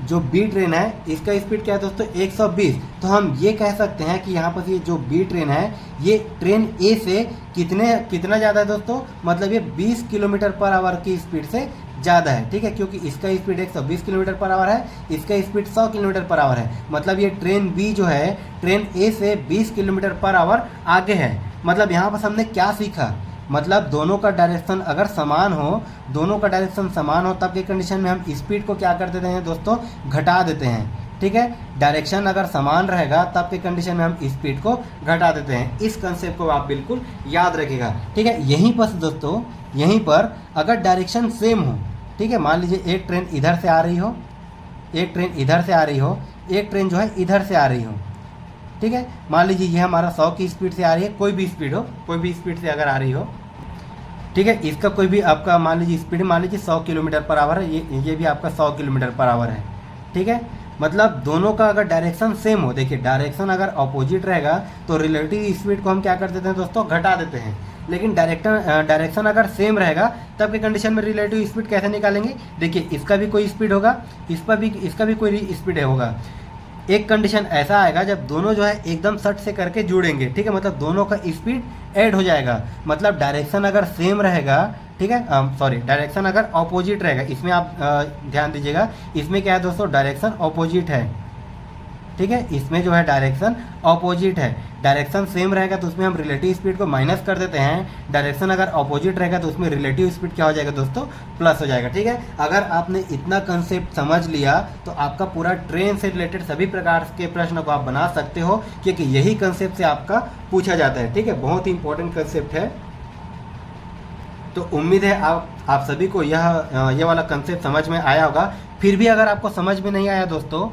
जो बी ट्रेन है इसका स्पीड क्या है दोस्तों? 120। तो हम ये कह सकते हैं कि यहाँ पर ये जो बी ट्रेन है ये ट्रेन ए से कितना ज़्यादा है दोस्तों? मतलब ये 20 किलोमीटर पर आवर की स्पीड से ज़्यादा है, ठीक है। क्योंकि इसका स्पीड 120 किलोमीटर पर आवर है, इसका स्पीड 100 किलोमीटर पर आवर है। मतलब ये ट्रेन बी जो है ट्रेन ए से 20 किलोमीटर पर आवर आगे है। मतलब यहाँ पर हमने क्या सीखा? मतलब दोनों का डायरेक्शन अगर समान हो, दोनों का डायरेक्शन समान हो तब की कंडीशन में हम स्पीड को क्या कर देते हैं दोस्तों? घटा देते हैं, ठीक है। डायरेक्शन अगर समान रहेगा तब की कंडीशन में हम स्पीड को घटा देते हैं। इस कंसेप्ट को आप बिल्कुल याद रखिएगा, ठीक है। यहीं पर दोस्तों, यहीं पर अगर डायरेक्शन सेम हो, ठीक है, मान लीजिए एक ट्रेन इधर से आ रही हो, एक ट्रेन इधर से आ रही हो, एक ट्रेन जो है इधर से आ रही हो, ठीक है। मान लीजिए ये हमारा 100 की स्पीड से आ रही है, कोई भी स्पीड हो, कोई भी स्पीड से अगर आ रही हो, ठीक है। इसका कोई भी आपका मान लीजिए स्पीड मान लीजिए 100 किलोमीटर पर आवर है, ये भी आपका 100 किलोमीटर पर आवर है, ठीक है। मतलब दोनों का अगर डायरेक्शन सेम हो, देखिए डायरेक्शन अगर अपोजिट रहेगा तो रिलेटिव स्पीड को हम क्या कर देते हैं दोस्तों? घटा देते हैं। लेकिन डायरेक्शन अगर सेम रहेगा तब के कंडीशन में रिलेटिव स्पीड कैसे निकालेंगे? देखिए इसका भी कोई स्पीड होगा, इसका भी कोई स्पीड होगा। एक कंडीशन ऐसा आएगा जब दोनों जो है एकदम सट से करके जुड़ेंगे, ठीक है। मतलब दोनों का स्पीड ऐड हो जाएगा। मतलब डायरेक्शन अगर सेम रहेगा, ठीक है, सॉरी, डायरेक्शन अगर ऑपोजिट रहेगा, इसमें आप ध्यान दीजिएगा, इसमें क्या है दोस्तों? डायरेक्शन ऑपोजिट है, ठीक है। इसमें जो है डायरेक्शन ऑपोजिट है। डायरेक्शन सेम रहेगा तो उसमें हम रिलेटिव स्पीड को माइनस कर देते हैं। डायरेक्शन अगर ऑपोजिट रहेगा तो उसमें रिलेटिव स्पीड क्या हो जाएगा दोस्तों? प्लस हो जाएगा, ठीक है। अगर आपने इतना कंसेप्ट समझ लिया तो आपका पूरा ट्रेन से रिलेटेड सभी प्रकार के प्रश्न को आप बना सकते हो, क्योंकि यही कंसेप्ट से आपका पूछा जाता है, ठीक है। बहुत ही इंपॉर्टेंट कंसेप्ट है। तो उम्मीद है आप सभी को यह वाला कंसेप्ट समझ में आया होगा। फिर भी अगर आपको समझ में नहीं आया दोस्तों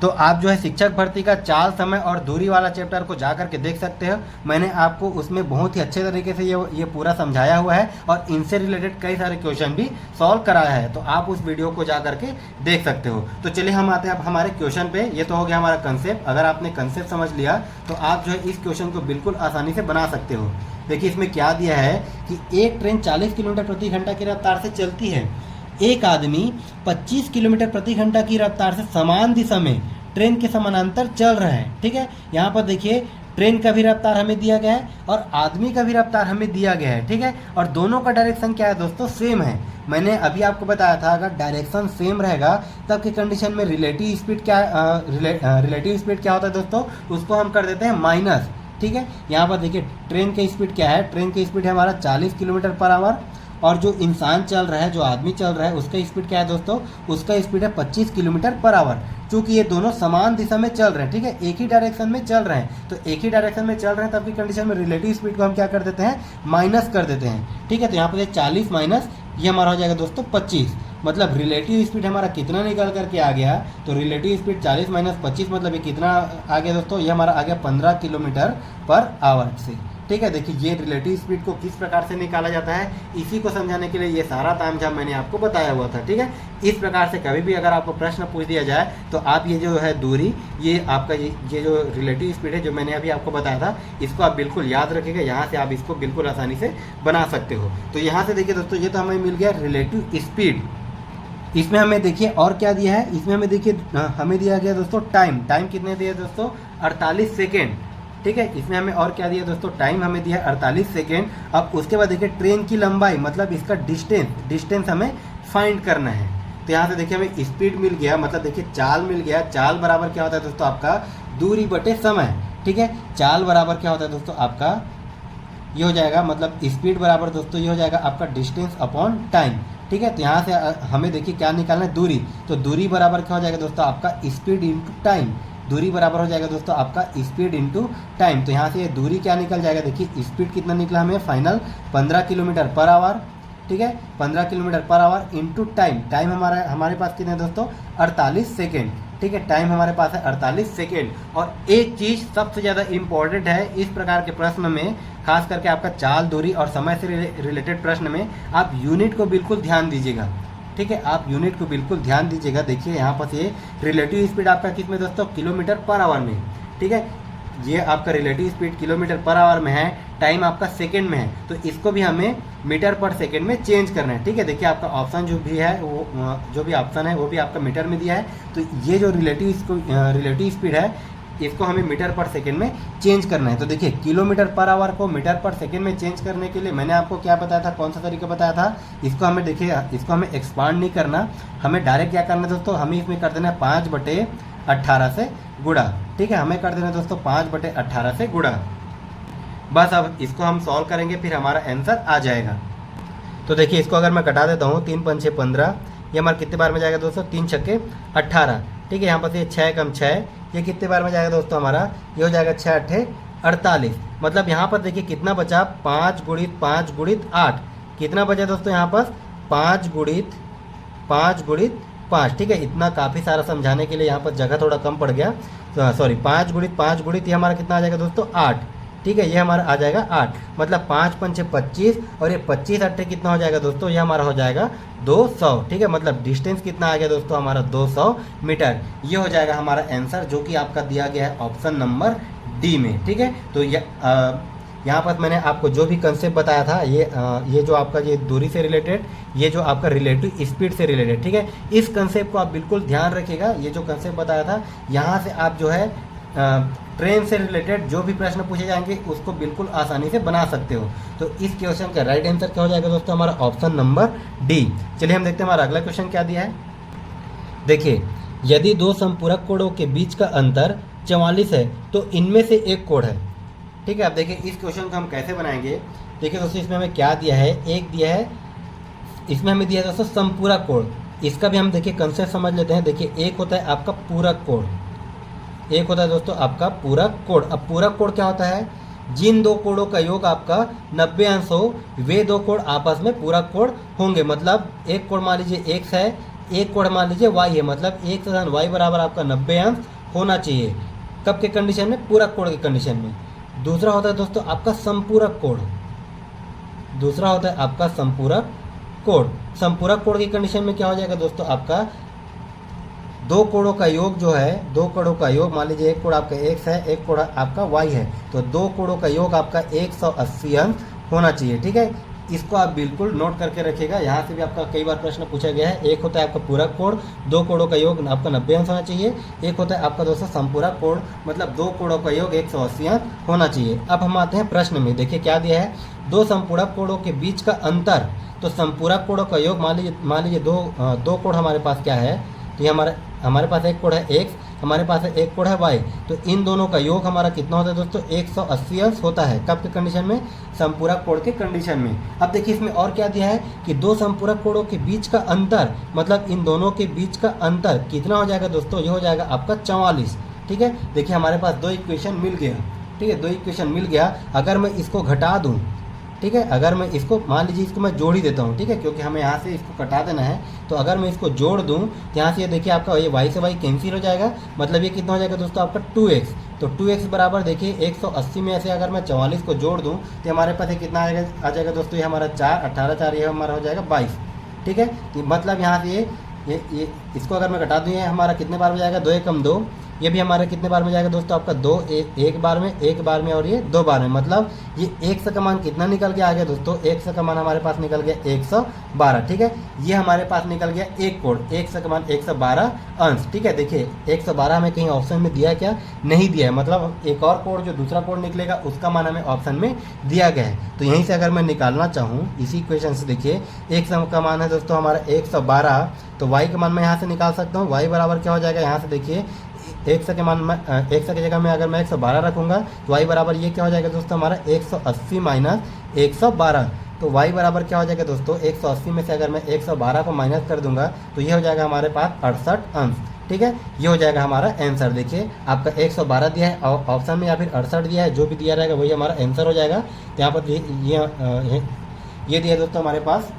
तो आप जो है शिक्षक भर्ती का चाल, समय और दूरी वाला चैप्टर को जा करके देख सकते हो। मैंने आपको उसमें बहुत ही अच्छे तरीके से ये पूरा समझाया हुआ है और इनसे रिलेटेड कई सारे क्वेश्चन भी सॉल्व कराया है, तो आप उस वीडियो को जा करके देख सकते हो। तो चलिए हम आते हैं अब हमारे क्वेश्चन पे। ये तो हो गया हमारा कंसेप्ट। अगर आपने कंसेप्ट समझ लिया तो आप जो है इस क्वेश्चन को बिल्कुल आसानी से बना सकते हो। देखिए इसमें क्या दिया है कि एक ट्रेन 40 किलोमीटर प्रति घंटा की रफ्तार से चलती है। एक आदमी 25 किलोमीटर प्रति घंटा की रफ्तार से समान दिशा में ट्रेन के समानांतर चल रहा है, ठीक है। यहाँ पर देखिए ट्रेन का भी रफ्तार हमें दिया गया है और आदमी का भी रफ्तार हमें दिया गया है, ठीक है। और दोनों का डायरेक्शन क्या है दोस्तों? सेम है। मैंने अभी आपको बताया था अगर डायरेक्शन सेम रहेगा तब की कंडीशन में रिलेटिव स्पीड क्या होता है दोस्तों? उसको हम कर देते हैं माइनस, ठीक है। यहाँ पर देखिए ट्रेन का स्पीड क्या है? ट्रेन का स्पीड है हमारा 40 किलोमीटर पर आवर और जो इंसान चल रहा है, जो आदमी चल रहा है, उसका स्पीड क्या है दोस्तों? उसका स्पीड है 25 किलोमीटर पर आवर। चूँकि ये दोनों समान दिशा में चल रहे हैं, ठीक है, एक ही डायरेक्शन में चल रहे हैं, तो एक ही डायरेक्शन में चल रहे हैं तब की कंडीशन में रिलेटिव स्पीड को हम क्या कर देते हैं? माइनस कर देते हैं, ठीक है। तो यहाँ पर 40 माइनस ये हमारा हो जाएगा दोस्तों 25। मतलब रिलेटिव स्पीड हमारा कितना निकल करके आ गया? तो रिलेटिव स्पीड 40 माइनस 25 मतलब ये कितना आ गया दोस्तों? ये हमारा आ गया 15 किलोमीटर पर आवर से, ठीक है। देखिए ये रिलेटिव स्पीड को किस प्रकार से निकाला जाता है, इसी को समझाने के लिए ये सारा तामझाम मैंने आपको बताया हुआ था, ठीक है। इस प्रकार से कभी भी अगर आपको प्रश्न पूछ दिया जाए तो आप ये जो है दूरी, ये आपका ये जो रिलेटिव स्पीड है जो मैंने अभी आपको बताया था, इसको आप बिल्कुल याद रखिएगा। यहाँ से आप इसको बिल्कुल आसानी से बना सकते हो। तो यहाँ से देखिए दोस्तों ये तो हमें मिल गया रिलेटिव स्पीड। इसमें हमें देखिए और क्या दिया है? इसमें हमें देखिए हमें दिया गया दोस्तों टाइम कितने दिए दोस्तों? 48 सेकेंड, ठीक है। इसमें हमें और क्या दिया दोस्तों? टाइम हमें दिया 48 सेकेंड। अब उसके बाद देखिए ट्रेन की लंबाई मतलब इसका डिस्टेंस हमें फाइंड करना है। तो यहाँ से देखिए हमें स्पीड मिल गया, मतलब देखिए चाल मिल गया। चाल बराबर क्या होता है दोस्तों? आपका दूरी बटे समय, ठीक है। चाल बराबर क्या होता है दोस्तों? आपका ये हो जाएगा, मतलब स्पीड बराबर दोस्तों ये हो जाएगा आपका डिस्टेंस अपॉन टाइम, ठीक है। तो यहाँ से हमें देखिए क्या निकालना है? दूरी। तो दूरी बराबर क्या हो जाएगा दोस्तों? आपका स्पीड इंटू टाइम। दूरी बराबर हो जाएगा दोस्तों आपका स्पीड इंटू टाइम। तो यहाँ से ये दूरी क्या निकल जाएगा? देखिए स्पीड कितना निकला हमें फाइनल? 15 किलोमीटर पर आवर, ठीक है, 15 kilometre per hour into time. Time हमारे पास कितने दोस्तों, 48 सेकेंड। ठीक है, टाइम हमारे पास है 48 सेकेंड। और एक चीज़ सबसे ज़्यादा इम्पॉर्टेंट है इस प्रकार के प्रश्न में, खास करके आपका चाल, दूरी और समय से रिलेटेड प्रश्न में, आप यूनिट को बिल्कुल ध्यान दीजिएगा। ठीक है, आप यूनिट को बिल्कुल ध्यान दीजिएगा। देखिए यहाँ पर ये रिलेटिव स्पीड आपका किस में दोस्तों, किलोमीटर पर आवर में। ठीक है, ये आपका relative speed kilometre per hour में है, टाइम आपका सेकंड में है, तो इसको भी हमें मीटर पर सेकंड में चेंज करना है। ठीक है, देखिए आपका ऑप्शन जो भी है वो जो भी ऑप्शन है वो भी आपका मीटर में दिया है। तो ये जो रिलेटिव स्पीड है इसको हमें मीटर पर सेकंड में चेंज करना है। तो देखिए किलोमीटर पर आवर को मीटर पर सेकंड में चेंज करने के लिए मैंने आपको क्या बताया था, कौन सा तरीका बताया था, इसको हमें देखिए, इसको हमें एक्सपांड नहीं करना, हमें डायरेक्ट क्या करना है दोस्तों, हमें इसमें कर देना है 5/18 से गुणा। ठीक है, हमें कर देना है दोस्तों 5/18 से गुणा। बस अब इसको हम सॉल्व करेंगे, फिर हमारा आंसर आ जाएगा। तो देखिए इसको अगर मैं कटा देता हूँ, 3 × 5 = 15, ये हमारे कितने बार में जाएगा दोस्तों, 3 × 6 = 18। ठीक है, यहाँ पर ये 6 कम 6, ये कितने बार में जाएगा दोस्तों हमारा, ये हो जाएगा 6 × 8 = 48। मतलब यहाँ पर देखिए कितना बचा, 5 × 5 × 8, कितना बचा दोस्तों यहाँ पर, 5 × 5 × 5। ठीक है, इतना काफ़ी सारा समझाने के लिए यहाँ पर जगह थोड़ा कम पड़ गया, तो सॉरी 5 × 5 × ये हमारा कितना आ जाएगा दोस्तों, 8। ठीक है, ये हमारा आ जाएगा 8, मतलब 5 × 5 = 25, और ये 25 × 8 कितना हो जाएगा दोस्तों, ये हमारा हो जाएगा 200। ठीक है, मतलब डिस्टेंस कितना आ गया दोस्तों हमारा, 200 मीटर। ये हो जाएगा हमारा आंसर, जो कि आपका दिया गया है ऑप्शन नंबर डी में। ठीक है, तो यहाँ पर मैंने आपको जो भी कंसेप्ट बताया था, ये जो आपका ये दूरी से रिलेटेड, ये जो आपका रिलेटिव स्पीड से रिलेटेड, ठीक है, इस कंसेप्ट को आप बिल्कुल ध्यान रखिएगा। ये जो कंसेप्ट बताया था, यहाँ से आप जो है ट्रेन से रिलेटेड जो भी प्रश्न पूछे जाएंगे उसको बिल्कुल आसानी से बना सकते हो। तो इस क्वेश्चन का राइट आंसर क्या हो जाएगा दोस्तों, हमारा ऑप्शन नंबर डी। चलिए हम देखते हैं हमारा अगला क्वेश्चन क्या दिया है। देखिए, यदि दो संपूरक कोणों के बीच का अंतर 44 है तो इनमें से एक कोण है। ठीक है, अब देखिए इस क्वेश्चन को हम कैसे बनाएंगे। देखिए दोस्तों, इसमें हमें क्या दिया है, एक दिया है, इसमें हमें दिया है दोस्तों संपूरक कोण। इसका भी हम देखिए कंसेप्ट समझ लेते हैं। देखिए एक होता है आपका पूरक कोण, एक होता है दोस्तों आपका पूरक कोण। अब पूरक कोण क्या होता है, जिन दो कोणों का योग आपका 90 अंश हो, वे दो कोण आपस में पूरक कोण होंगे। मतलब एक कोण मान लीजिए x है, एक कोण मान लीजिए y है, मतलब x तथा y बराबर आपका 90 अंश होना चाहिए। कब के कंडीशन में, पूरक कोण के कंडीशन में। दूसरा होता है दोस्तों आपका संपूरक कोण, दूसरा होता है आपका संपूरक कोण। संपूरक कोण की कंडीशन में क्या हो जाएगा दोस्तों, आपका दो कोणों का योग जो है, दो कोणों का योग, मान लीजिए एक कोण आपका x है, एक कोण आपका y है, तो दो कोणों का योग आपका 180 अंश होना चाहिए। ठीक है, इसको आप बिल्कुल नोट करके रखिएगा। यहाँ से भी आपका कई बार प्रश्न पूछा गया है। एक होता है आपका पूरक कोण, दो कोणों का योग आपका 90 अंश होना चाहिए। एक होता है आपका दोस्तों संपूरक कोण, मतलब दो कोणों का योग 180 अंश होना चाहिए। अब हम आते हैं प्रश्न में। देखिए क्या दिया है, दो संपूरक कोणों के बीच का अंतर, तो संपूरक कोणों का योग मान लीजिए दो कोण हमारे पास क्या है, तो ये हमारे पास एक कोण है x, हमारे पास है एक कोण है y, तो इन दोनों का योग हमारा कितना होता है दोस्तों, 180 अंश होता है। कब के कंडीशन में, संपूरक कोण के कंडीशन में। अब देखिए इसमें और क्या दिया है कि दो संपूरक कोणों के बीच का अंतर, मतलब इन दोनों के बीच का अंतर कितना हो जाएगा दोस्तों, ये हो जाएगा आपका 44। ठीक है, देखिए हमारे पास दो इक्वेशन मिल गया। ठीक है, दो इक्वेशन मिल गया। अगर मैं इसको घटा दूँ, ठीक है, अगर मैं इसको मान लीजिए इसको मैं जोड़ ही देता हूँ, ठीक है, क्योंकि हमें यहाँ से इसको कटा देना है। तो अगर मैं इसको जोड़ दूँ तो यहाँ से ये देखिए आपका ये y से y कैंसिल हो जाएगा, मतलब ये कितना हो जाएगा दोस्तों आपका 2x। तो 2x बराबर देखिए 180 में ऐसे अगर मैं 44 को जोड़ दूँ तो हमारे पास ये कितना आ जाएगा दोस्तों, ये हमारा 4, 18, 4, ये हमारा हो जाएगा 22। ठीक है, तो मतलब यहाँ से ये इसको अगर मैं घटा दूँ, ये हमारा कितने बार में जाएगा, 2 एकम 2, ये भी हमारे कितने बार में जाएगा दोस्तों आपका 2, एक बार में, एक बार में, और ये 2 बार में। मतलब ये x का मान कितना निकल के आ गया दोस्तों, x का मान हमारे पास निकल गया 112। ठीक है, ये हमारे पास निकल गया एक कोण, x का मान 112 अंश। ठीक है, देखिए 112 हमें कहीं ऑप्शन में दिया क्या, नहीं दिया है। मतलब एक और कोण जो दूसरा कोण निकलेगा उसका मान हमें ऑप्शन में दिया गया है। तो यहीं से अगर मैं निकालना चाहूँ इसी क्वेश्चन से, देखिए x का मान है दोस्तों हमारा 112, तो y का मान मैं यहाँ से निकाल सकता हूँ। y बराबर क्या हो जाएगा, यहाँ से देखिए x के मान में, x की जगह में अगर मैं 112 रखूँगा तो y बराबर ये क्या हो जाएगा दोस्तों हमारा 180 माइनस 112। तो y बराबर क्या हो जाएगा दोस्तों, 180 में से अगर मैं 112 को माइनस कर दूंगा तो ये हो जाएगा हमारे पास 68 अंश। ठीक है, ये हो जाएगा हमारा आंसर। देखिए आपका 112 दिया है ऑप्शन में या फिर 68 दिया है, जो भी दिया रहेगा वही हमारा आंसर हो जाएगा। तो यहाँ पर ये दिया दोस्तों हमारे पास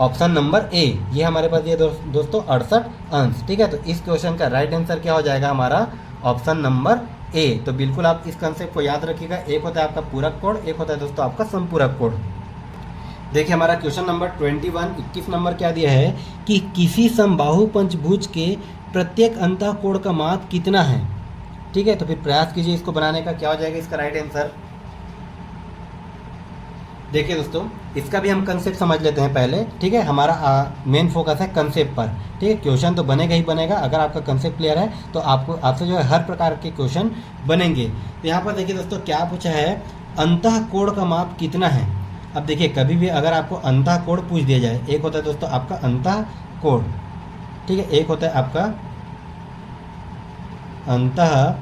ऑप्शन नंबर ए, ये हमारे पास ये दोस्तों 68 अंश। ठीक है, तो इस क्वेश्चन का राइट आंसर क्या हो जाएगा हमारा ऑप्शन नंबर ए। तो बिल्कुल आप इस कंसेप्ट को याद रखिएगा, एक होता है आपका पूरक कोण, एक होता है दोस्तों आपका संपूरक कोण। देखिए हमारा क्वेश्चन नंबर 21 नंबर क्या दिया है कि किसी समबाहु पंचभुज के प्रत्येक अंतः कोण का माप कितना है। ठीक है, तो फिर प्रयास कीजिए इसको बनाने का, क्या हो जाएगा इसका राइट आंसर। देखिए दोस्तों, इसका भी हम कंसेप्ट समझ लेते हैं पहले। ठीक है, हमारा मेन फोकस है कंसेप्ट पर। ठीक है, क्वेश्चन तो बनेगा ही बनेगा, अगर आपका कंसेप्ट क्लियर है तो आपको आपसे जो है हर प्रकार के क्वेश्चन बनेंगे। तो यहाँ पर देखिए दोस्तों क्या पूछा है, अंतः कोण का माप कितना है। अब देखिए कभी भी अगर आपको अंतः कोण पूछ दिया जाए, एक होता है दोस्तों आपका अंतः कोण, ठीक है, एक होता है आपका अंतः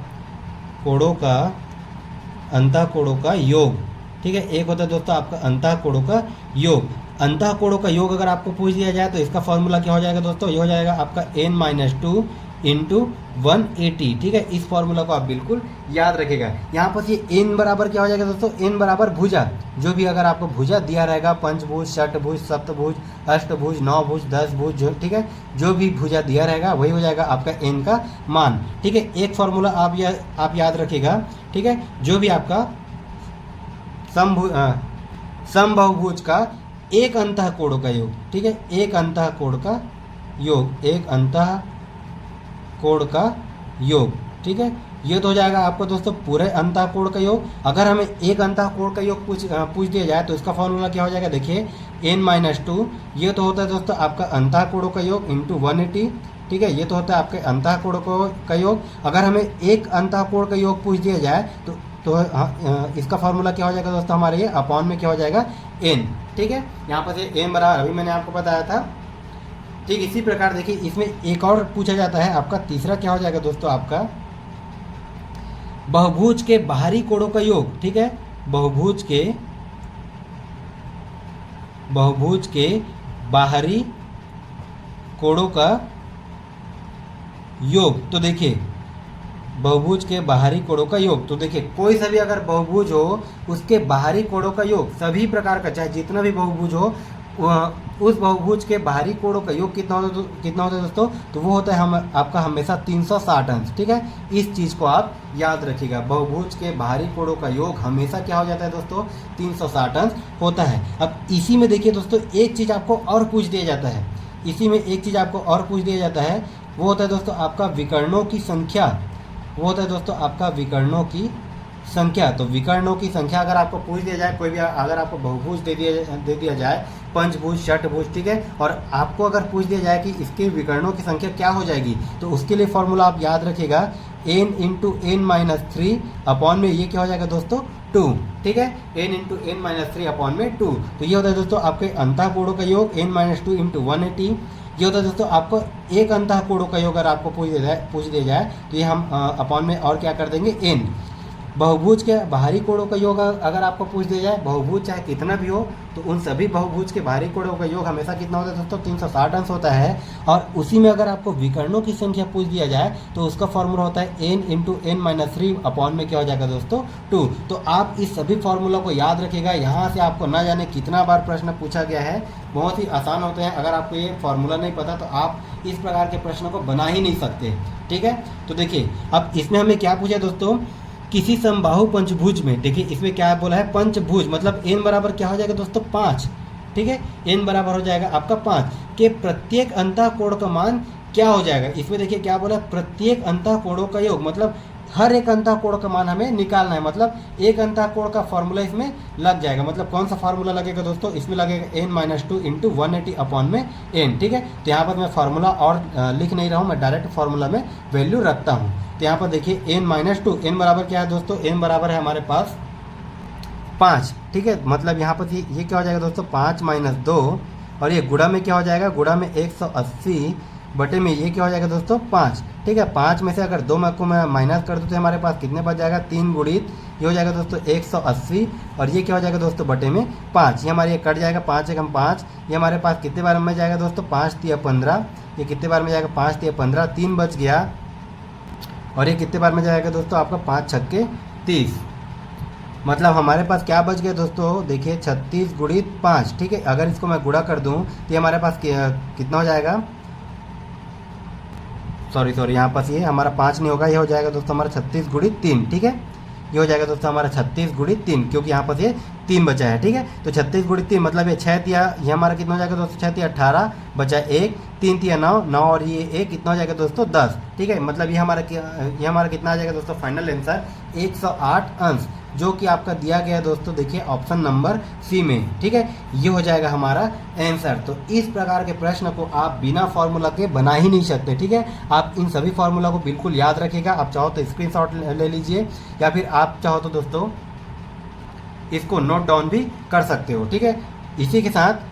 कोणों का योग। ठीक है, एक होता है दोस्तों आपका अंतः कोणों का योग। अंतः कोणों का योग अगर आपको पूछ दिया जाए तो इसका फॉर्मूला क्या हो जाएगा दोस्तों, ये हो जाएगा आपका n-2 इंटू 180। ठीक है, इस फॉर्मूला को आप बिल्कुल याद रखेगा। यहाँ पर ये n बराबर क्या हो जाएगा दोस्तों, n बराबर भुजा, जो भी अगर आपको भुजा दिया रहेगा, पंचभुज, षटभुज, सप्तभुज, अष्टभुज, नौभुज, 10 भुज, ठीक है, जो भी भुजा दिया रहेगा वही हो जाएगा आपका n का मान। ठीक है, एक फॉर्मूला आप याद रखिएगा। ठीक है, जो भी आपका समबाहुभुज का एक अंतः कोणों का योग, ठीक है, एक अंतः कोण का योग, एक अंतः कोण का योग। ठीक है, ये तो हो जाएगा आपको दोस्तों पूरे अंतः कोण का योग। अगर हमें एक अंतः कोण का योग पूछ दिया जाए तो इसका फॉर्मूला क्या हो जाएगा, देखिए n-2, ये तो होता है दोस्तों आपका अंतः कोणों का योग इंटू 180। ठीक है, ये तो होता है आपके अंतः कोणों का योग। अगर हमें एक अंतः कोण का योग पूछ दिया जाए तो इसका फॉर्मूला क्या हो जाएगा दोस्तों हमारे ये अपॉन में क्या हो जाएगा n। ठीक है, यहाँ पर ये n बराबर अभी मैंने आपको बताया था। ठीक, इसी प्रकार देखिए इसमें एक और पूछा जाता है आपका तीसरा क्या हो जाएगा दोस्तों आपका बहुभुज के बाहरी कोणों का योग। ठीक है, बहुभुज के बाहरी कोणों का योग। तो देखिए बहुभुज के बाहरी कोणों का योग, तो देखिए कोई सा भी अगर बहुभुज हो उसके बाहरी कोणों का योग, सभी प्रकार का चाहे जितना भी बहुभुज हो उस बहुभुज के बाहरी कोणों का योग कितना होता है दोस्तों, तो वो होता है आपका हमेशा 360 अंश। ठीक है, इस चीज़ को आप याद रखिएगा, बहुभुज के बाहरी कोणों का योग हमेशा क्या हो जाता है दोस्तों 360 अंश होता है। अब इसी में देखिए दोस्तों एक चीज़ आपको और पूछ दिया जाता है, इसी में एक चीज़ आपको और पूछ दिया जाता है, वो होता है दोस्तों आपका विकर्णों की संख्या, वो होता है दोस्तों आपका विकर्णों की संख्या। तो विकर्णों की संख्या अगर आपको पूछ दिया जाए, कोई भी अगर आपको बहुभुज दे दिया जाए, पंचभुज, षटभुज, ठीक है, और आपको अगर पूछ दिया जाए कि इसके विकर्णों की संख्या क्या हो जाएगी, तो उसके लिए फॉर्मूला आप याद रखिएगा n इंटू n-3 अपॉन में ये क्या हो जाएगा दोस्तों 2। ठीक है, n इंटू n-3 अपॉन में 2। तो ये होता है दोस्तों आपके अंतः कोणों का योग n-2 इंटू 180। ये होता है दोस्तों आपको एक अंतः कोणों का योग अगर आपको पूछ दिया जाए तो ये हम अपॉन में और क्या कर देंगे n। बहुभुज के बाहरी कोणों का योग अगर आपको पूछ दिया जाए, बहुभुज चाहे कितना भी हो, तो उन सभी बहुभुज के बाहरी कोणों का योग हमेशा कितना होता है दोस्तों 360 अंश होता है। और उसी में अगर आपको विकर्णों की संख्या पूछ दिया जाए तो उसका फॉर्मूला होता है n इंटू n-3 अपॉन में क्या हो जाएगा दोस्तों 2। तो आप इस सभी फॉर्मूला को याद रखिएगा, यहाँ से आपको ना जाने कितना बार प्रश्न पूछा गया है, बहुत ही आसान होते हैं। अगर आपको ये फॉर्मूला नहीं पता तो आप इस प्रकार के प्रश्नों को बना ही नहीं सकते। ठीक है, तो देखिए अब इसमें हमें क्या पूछा दोस्तों, किसी समबाहु पंचभुज में, देखिए इसमें क्या बोला है पंचभुज, मतलब n बराबर क्या हो जाएगा दोस्तों 5। ठीक है, n बराबर हो जाएगा आपका 5 के प्रत्येक अंतः कोण का मान क्या हो जाएगा। इसमें देखिए क्या बोला है प्रत्येक अंतः कोणों का योग, मतलब हर एक अंतः कोण का मान हमें निकालना है, मतलब एक अंतः कोण का फॉर्मूला इसमें लग जाएगा। मतलब कौन सा फार्मूला लगेगा दोस्तों, इसमें लगेगा n-2 इंटू 180 अपॉन में n। ठीक है, तो यहाँ पर मैं फार्मूला और लिख नहीं रहा हूँ, मैं डायरेक्ट फार्मूला में वैल्यू रखता हूँ। तो यहाँ पर देखिए n-2, n बराबर क्या है दोस्तों, n बराबर है हमारे पास 5। ठीक है, मतलब यहाँ पर ये क्या हो जाएगा दोस्तों 5 - 2, और ये गुणा में क्या हो जाएगा, गुणा में 180 बटे में ये क्या हो जाएगा दोस्तों 5। ठीक है, 5 में से अगर 2 को मैं माइनस कर दूँ तो हमारे पास कितने बच जाएगा, 3 गुणित ये हो जाएगा दोस्तों 180, और ये क्या हो जाएगा दोस्तों बटे में 5। ये हमारे ये कट जाएगा, 5 एकम 5, ये हमारे पास कितने बार में जाएगा दोस्तों 5 × 15, ये कितने बार में जाएगा 5 × 15, 3 बच गया, और ये कितने बार में जाएगा दोस्तों आपका 5 × 6 = 30। मतलब हमारे पास क्या बच गया दोस्तों, देखिए 36 गुणित 5, ठीक है। अगर इसको मैं गुणा कर दूं तो ये हमारे पास कितना हो जाएगा, सॉरी यहाँ पास ये हमारा 5 नहीं होगा, ये हो जाएगा दोस्तों हमारा 36 गुणित 3, ठीक है। ये हो जाएगा दोस्तों हमारा 36 गुणित 3, क्योंकि यहाँ पर ये 3 बचा है, ठीक है। तो 36 गुणित 3 मतलब ये 6 तिया, ये हमारा कितना हो जाएगा दोस्तों, 6 तिया 18 बचा 1, 3 तिया 9, 9 और ये 1 कितना हो जाएगा दोस्तों 10, ठीक है। मतलब ये हमारा कितना आ जाएगा दोस्तों फाइनल आंसर 108 अंश, जो कि आपका दिया गया है दोस्तों, देखिए ऑप्शन नंबर सी में, ठीक है। ये हो जाएगा हमारा आंसर। तो इस प्रकार के प्रश्न को आप बिना फॉर्मूला के बना ही नहीं सकते, ठीक है। आप इन सभी फॉर्मूला को बिल्कुल याद रखिएगा। आप चाहो तो स्क्रीनशॉट ले लीजिए, या फिर आप चाहो तो दोस्तों इसको नोट डाउन भी कर सकते हो, ठीक है। इसी के साथ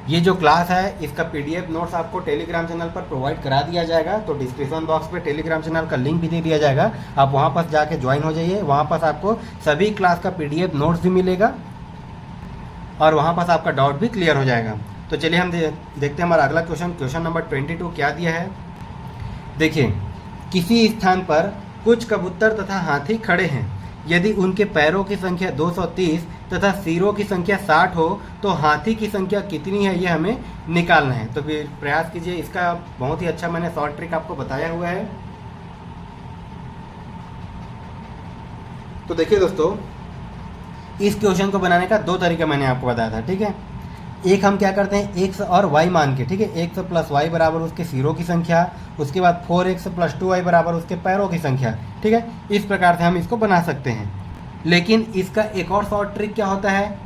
ये जो क्लास है इसका पीडीएफ नोट्स आपको टेलीग्राम चैनल पर प्रोवाइड करा दिया जाएगा। तो डिस्क्रिप्शन बॉक्स पे टेलीग्राम चैनल का लिंक भी दे दिया जाएगा, आप वहाँ पर जाके ज्वाइन हो जाइए। वहाँ पर आपको सभी क्लास का पीडीएफ नोट्स भी मिलेगा और वहाँ पर आपका डाउट भी क्लियर हो जाएगा। तो चलिए हम देखते हैं हमारा अगला क्वेश्चन नंबर 22 क्या दिया है। देखिए, किसी स्थान पर कुछ कबूतर तथा हाथी खड़े हैं। यदि उनके पैरों की संख्या 230 तथा सिरों की संख्या 60 हो तो हाथी की संख्या कितनी है, ये हमें निकालना है। तो फिर प्रयास कीजिए। इसका बहुत ही अच्छा मैंने शॉर्ट ट्रिक आपको बताया हुआ है। तो देखिए दोस्तों, इस क्वेश्चन को बनाने का 2 तरीका मैंने आपको बताया था, ठीक है। एक हम क्या करते हैं, x और y मान के, ठीक है। x प्लस y बराबर उसके सिरों की संख्या, उसके बाद 4x प्लस 2y बराबर उसके पैरों की संख्या, ठीक है। इस प्रकार से हम इसको बना सकते हैं। लेकिन इसका एक और शॉर्ट ट्रिक क्या होता है,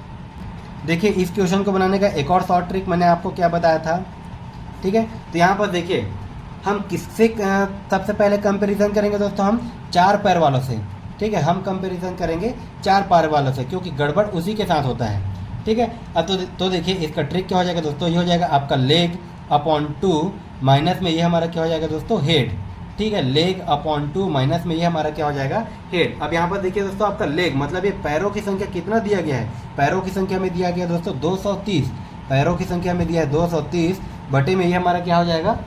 देखिए इस क्वेश्चन को बनाने का एक और शॉर्ट ट्रिक मैंने आपको क्या बताया था, ठीक है। तो यहाँ पर देखिए हम किससे सबसे पहले कंपेरिजन करेंगे दोस्तों, हम 4 पैर वालों से, ठीक है। हम कंपेरिजन करेंगे 4 पैर वालों से, क्योंकि गड़बड़ उसी के साथ होता है, ठीक है। अब तो देखिए इसका ट्रिक क्या हो जाएगा दोस्तों, ये हो जाएगा आपका लेग अपॉन 2 माइनस में ये हमारा क्या हो जाएगा दोस्तों हेड, ठीक है। लेग अपॉन 2 माइनस में ये हमारा क्या हो जाएगा हेड। अब यहाँ पर देखिए दोस्तों आपका लेग मतलब ये पैरों की संख्या कितना दिया गया है, पैरों की संख्या में दिया गया दोस्तों 230, पैरों की संख्या में दिया है 230 बटे में ये हमारा क्या हो जाएगा,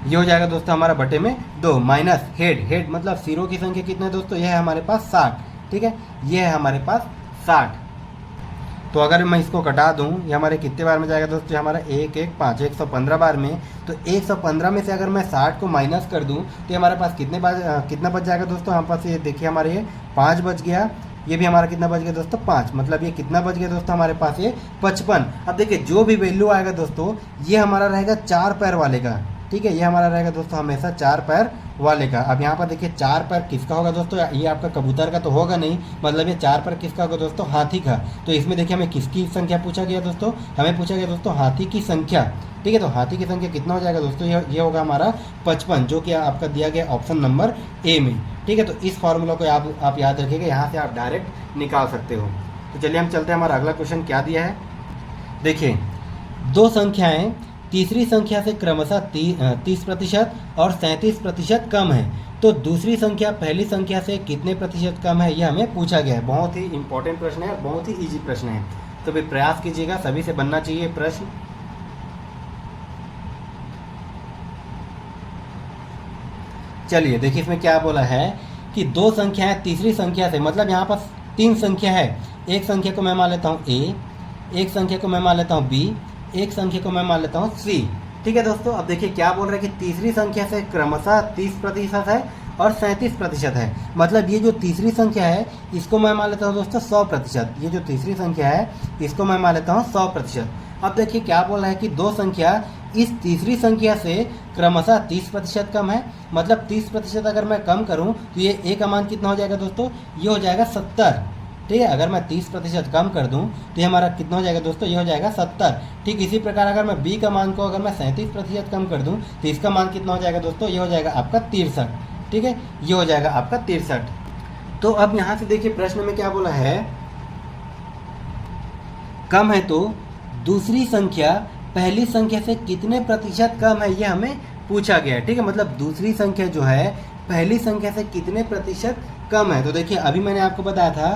ये हो जाएगा दोस्तों हमारा बटे में 2 माइनस हेड मतलब सिरों की संख्या कितने दोस्तों, ये है हमारे पास 60, ठीक है। ये है हमारे पास 60। तो अगर मैं इसको कटा दूं, ये हमारे कितने बार में जाएगा दोस्तों, हमारा 1 1 5 115 बार में। तो 115 में से अगर मैं 60 को माइनस कर दूं तो ये हमारे पास कितना बच जाएगा दोस्तों, हमारे पास ये देखिए हमारे ये 5 बच गया। ये भी हमारा कितना बच गया दोस्तों 5, मतलब ये कितना बच गया दोस्तों हमारे पास ये 55। अब देखिए जो भी वैल्यू आएगा दोस्तों ये हमारा रहेगा 4 पैर वाले का, ठीक है। ये हमारा रहेगा दोस्तों हमेशा 4 पैर वाले का। अब यहाँ पर देखिए 4 पैर किसका होगा दोस्तों, ये आपका कबूतर का तो होगा नहीं, मतलब ये 4 पैर किसका होगा दोस्तों, हाथी का। तो इसमें देखिए हमें किसकी संख्या पूछा गया दोस्तों, हमें पूछा गया दोस्तों हाथी की संख्या, ठीक है। तो हाथी की संख्या कितना हो जाएगा दोस्तों, ये होगा हमारा 55, जो कि आपका दिया गया ऑप्शन नंबर ए में, ठीक है। तो इस फॉर्मूला को आप याद रखिएगा, यहाँ से आप डायरेक्ट निकाल सकते हो। तो चलिए हम चलते हैं, हमारा अगला क्वेश्चन क्या दिया है। देखिए 2 संख्याएं तीसरी संख्या से क्रमशः 30% और 37% कम है, तो दूसरी संख्या पहली संख्या से कितने प्रतिशत कम है, यह हमें पूछा गया है। बहुत ही इंपॉर्टेंट प्रश्न है, बहुत ही इजी प्रश्न है। तो फिर प्रयास कीजिएगा, सभी से बनना चाहिए प्रश्न। चलिए देखिए इसमें क्या बोला है कि 2 संख्याएं तीसरी संख्या से, मतलब यहाँ पर 3 संख्या है। एक संख्या को मैं मान लेता हूँ ए, एक संख्या को मैं मान लेता हूँ बी, एक संख्या को मैं मान लेता हूँ सी, ठीक है दोस्तों। अब देखिए क्या बोल रहे हैं कि तीसरी संख्या से क्रमशः 30% है और 37% है, मतलब ये जो तीसरी संख्या है इसको मैं मान लेता हूँ दोस्तों 100%। ये जो तीसरी संख्या है इसको मैं मान लेता हूँ 100%। अब देखिए क्या बोल रहा है कि 2 संख्या इस तीसरी संख्या से क्रमशः 30% कम है, मतलब 30% अगर मैं कम करूँ तो ये ए का मान कितना हो जाएगा दोस्तों, ये हो जाएगा 70, ठीक है। अगर मैं 30% कम कर दूं तो ये हमारा कितना हो जाएगा दोस्तों, ये हो जाएगा 70। ठीक इसी प्रकार अगर मैं बी का मान को अगर मैं 37% कम कर दूं तो इसका मान कितना हो जाएगा दोस्तों, ये हो जाएगा आपका 63, ठीक है। ये हो जाएगा आपका 63। तो अब यहाँ से देखिए प्रश्न में क्या बोला है, कम है तो दूसरी संख्या पहली संख्या से कितने प्रतिशत कम है, ये हमें पूछा गया है, ठीक है। मतलब दूसरी संख्या जो है पहली संख्या से कितने प्रतिशत कम है। तो देखिए अभी मैंने आपको बताया था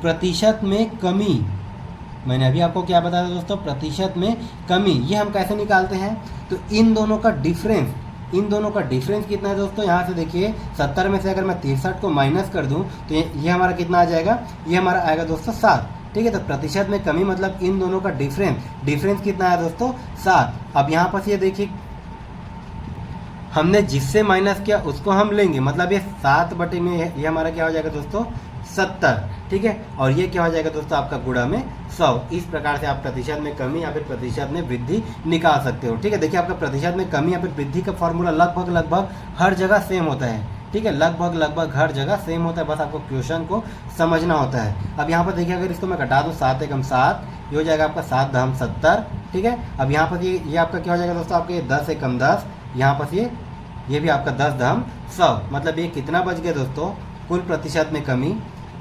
प्रतिशत में कमी, मैंने अभी आपको क्या बताया दोस्तों, प्रतिशत में कमी। ये हम कैसे निकालते हैं, तो इन दोनों का डिफरेंस, इन दोनों का डिफरेंस कितना है दोस्तों, यहाँ से देखिए 70 में से अगर मैं 63 को माइनस कर दूँ तो ये हमारा कितना आ जाएगा, ये हमारा आएगा दोस्तों 7। ठीक है, तो प्रतिशत में कमी मतलब इन दोनों का डिफरेंस कितना है दोस्तों, 7। अब यहाँ पर ये देखिए हमने जिससे माइनस किया उसको हम लेंगे, मतलब ये 7 बटे में ये हमारा क्या हो जाएगा दोस्तों 70। ठीक है, और ये क्या हो जाएगा दोस्तों आपका गुणा में 100। इस प्रकार से आप प्रतिशत में कमी या फिर प्रतिशत में वृद्धि निकाल सकते हो। ठीक है, देखिए आपका प्रतिशत में कमी या फिर वृद्धि का फॉर्मूला लगभग हर जगह सेम होता है। ठीक है, लगभग हर जगह सेम होता है, बस आपको क्वेश्चन को समझना होता है। अब यहाँ पर देखिए अगर इसको मैं घटा दूँ 7 एकम 7, ये हो जाएगा आपका 7 दहम 70। ठीक है, अब यहाँ पर ये आपका क्या हो जाएगा दोस्तों, आपके 10 एकम 10, यहाँ पर ये भी आपका 10 दहम 100, मतलब ये कितना बच गया दोस्तों, कुल प्रतिशत में कमी।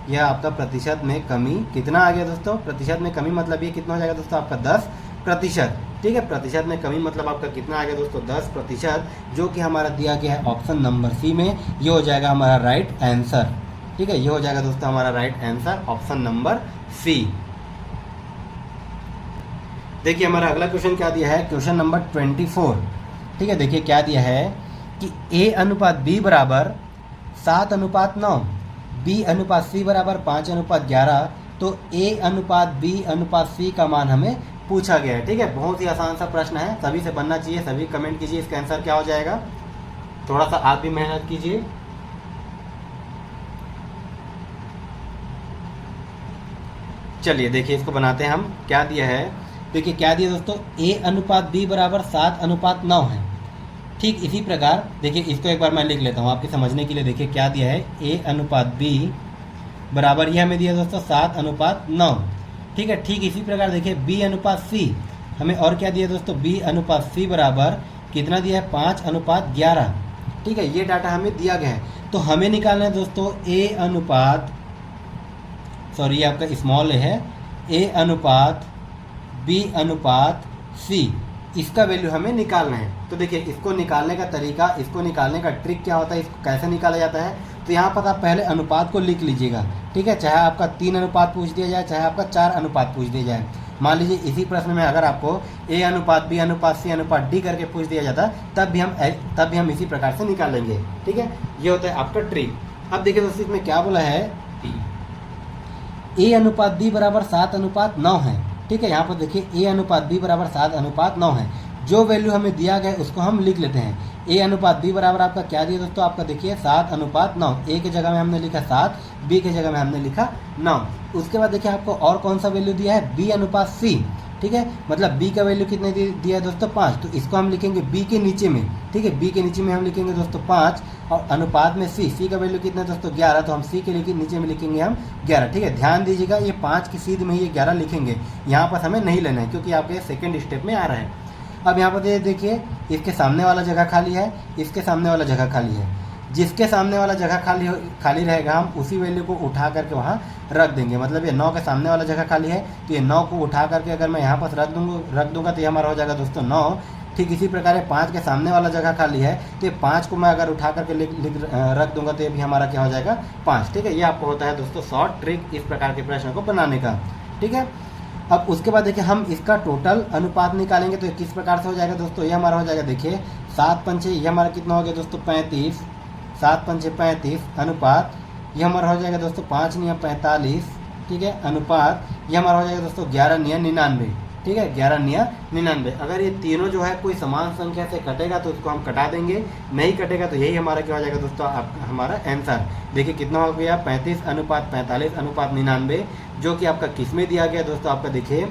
यह आपका प्रतिशत में कमी कितना आ गया दोस्तों, प्रतिशत में कमी मतलब ये कितना हो जाएगा दोस्तों आपका 10%। ठीक है, प्रतिशत में कमी मतलब आपका कितना आ गया दोस्तों 10%, जो कि हमारा दिया गया है ऑप्शन नंबर सी में। ये हो जाएगा हमारा राइट आंसर। ठीक है, ये हो जाएगा दोस्तों हमारा right answer option number C. देखिए हमारा अगला क्वेश्चन क्या दिया है, क्वेश्चन नंबर 24। ठीक है, देखिए क्या दिया है कि A अनुपात B बराबर 7:9, B अनुपात C बराबर 5:11, तो A अनुपात B अनुपात C का मान हमें पूछा गया है। ठीक है, बहुत ही आसान सा प्रश्न है, सभी से बनना चाहिए। सभी कमेंट कीजिए इसका आंसर क्या हो जाएगा, थोड़ा सा आप भी मेहनत कीजिए। चलिए देखिए इसको बनाते हैं हम। क्या दिया है, देखिए क्या दिया दोस्तों, A अनुपात B बराबर 7:9 है। ठीक इसी प्रकार देखिए इसको एक बार मैं लिख लेता हूँ आपके समझने के लिए। देखिए क्या दिया है, A अनुपात B बराबर ये हमें दिया दोस्तों 7:9। ठीक है, ठीक इसी प्रकार देखिए B अनुपात C हमें और क्या दिया दोस्तों, B अनुपात C बराबर कितना दिया है, 5:11। ठीक है, ये डाटा हमें दिया गया है। तो हमें निकालना है दोस्तों ये आपका स्मॉल ए है, A अनुपात B अनुपात C, इसका वैल्यू हमें निकालना है। तो देखिए इसको निकालने का तरीका, इसको निकालने का ट्रिक क्या होता है, इसको कैसे निकाला जाता है। तो यहाँ पर आप पहले अनुपात को लिख लीजिएगा। ठीक है, चाहे आपका 3 अनुपात पूछ दिया जाए, चाहे आपका 4 अनुपात पूछ दिया जाए। मान लीजिए इसी प्रश्न में अगर आपको A अनुपात B अनुपात C अनुपात D करके पूछ दिया जाता, तब भी हम इसी प्रकार से निकाल लेंगे। ठीक है, ये होता है आपका ट्रिक। अब देखिए दोस्तों इसमें क्या बोला है, A अनुपात B बराबर 7:9 है। ठीक है, यहाँ पर देखिए A अनुपात B बराबर 7:9 है। जो वैल्यू हमें दिया गया उसको हम लिख लेते हैं। A अनुपात B बराबर आपका क्या दिया दोस्तों, आपका देखिए 7:9। A के जगह में हमने लिखा 7, B के जगह में हमने लिखा 9। उसके बाद देखिए आपको और कौन सा वैल्यू दिया है, B अनुपात C। ठीक है, मतलब B का वैल्यू कितने दिया है दोस्तों, 5। तो इसको हम लिखेंगे B के नीचे में। ठीक है, B के नीचे में हम लिखेंगे दोस्तों 5, और अनुपात में C का वैल्यू कितना है दोस्तों 11, तो हम C के नीचे में लिखेंगे हम 11। ठीक है, ध्यान दीजिएगा ये 5 की सीध में ये 11 लिखेंगे, यहाँ पर हमें नहीं लेना है क्योंकि आपके सेकेंड स्टेप में आ रहा है। अब यहाँ पर देखिए इसके सामने वाला जगह खाली है, इसके सामने वाला जगह खाली है। जिसके सामने वाला जगह खाली रहेगा हम उसी वैल्यू को उठा करके वहाँ रख देंगे। मतलब ये 9 के सामने वाला जगह खाली है, तो ये 9 को उठा करके अगर मैं यहाँ पर रख दूंगा तो ये हमारा हो जाएगा दोस्तों 9। ठीक इसी प्रकार 5 के सामने वाला जगह खाली है, तो ये 5 को मैं अगर उठा करके रख दूंगा तो ये भी हमारा क्या हो जाएगा 5। ठीक है, ये आपको होता है दोस्तों शॉर्ट ट्रिक इस प्रकार के प्रश्न को बनाने का। ठीक है, अब उसके बाद देखिए हम इसका टोटल अनुपात निकालेंगे तो किस प्रकार से हो जाएगा दोस्तों, ये हमारा हो जाएगा देखिए 7×5, ये हमारा कितना हो गया दोस्तों 35, 7×5 35 अनुपात, ये हमारा हो जाएगा दोस्तों 5×9 45। ठीक है, अनुपात ये हमारा हो जाएगा दोस्तों 11×9 99। ठीक है, 11×9 99। अगर ये तीनों जो है कोई समान संख्या से कटेगा तो उसको हम कटा देंगे, नहीं कटेगा तो यही हमारा क्या हो जाएगा दोस्तों हमारा आंसर। देखिए कितना हो गया 35:45 अनुपात 99, जो कि आपका किस में दिया गया दोस्तों, आपका देखिए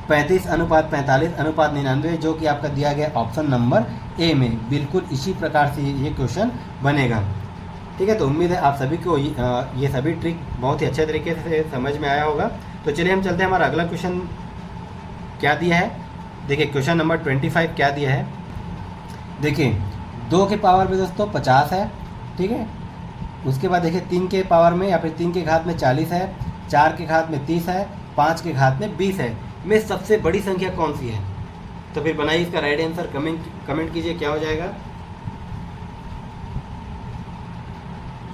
35:45 अनुपात 99, जो कि आपका दिया गया ऑप्शन नंबर ए में। बिल्कुल इसी प्रकार से ये क्वेश्चन बनेगा। ठीक है, तो उम्मीद है आप सभी को ये सभी ट्रिक बहुत ही अच्छे तरीके से समझ में आया होगा। तो चलिए हम चलते हैं, हमारा अगला क्वेश्चन क्या दिया है। देखिए क्वेश्चन नंबर 25 क्या दिया है। देखिए 2 के पावर में दोस्तों 50 है। ठीक है, उसके बाद देखिए 3 के पावर में या फिर 3 के घात में 40 है, 4 के घात में 30 है, 5 के घात में 20 है। में सबसे बड़ी संख्या कौन सी है। तो फिर बनाइए इसका राइट आंसर, कमेंट कीजिए क्या हो जाएगा।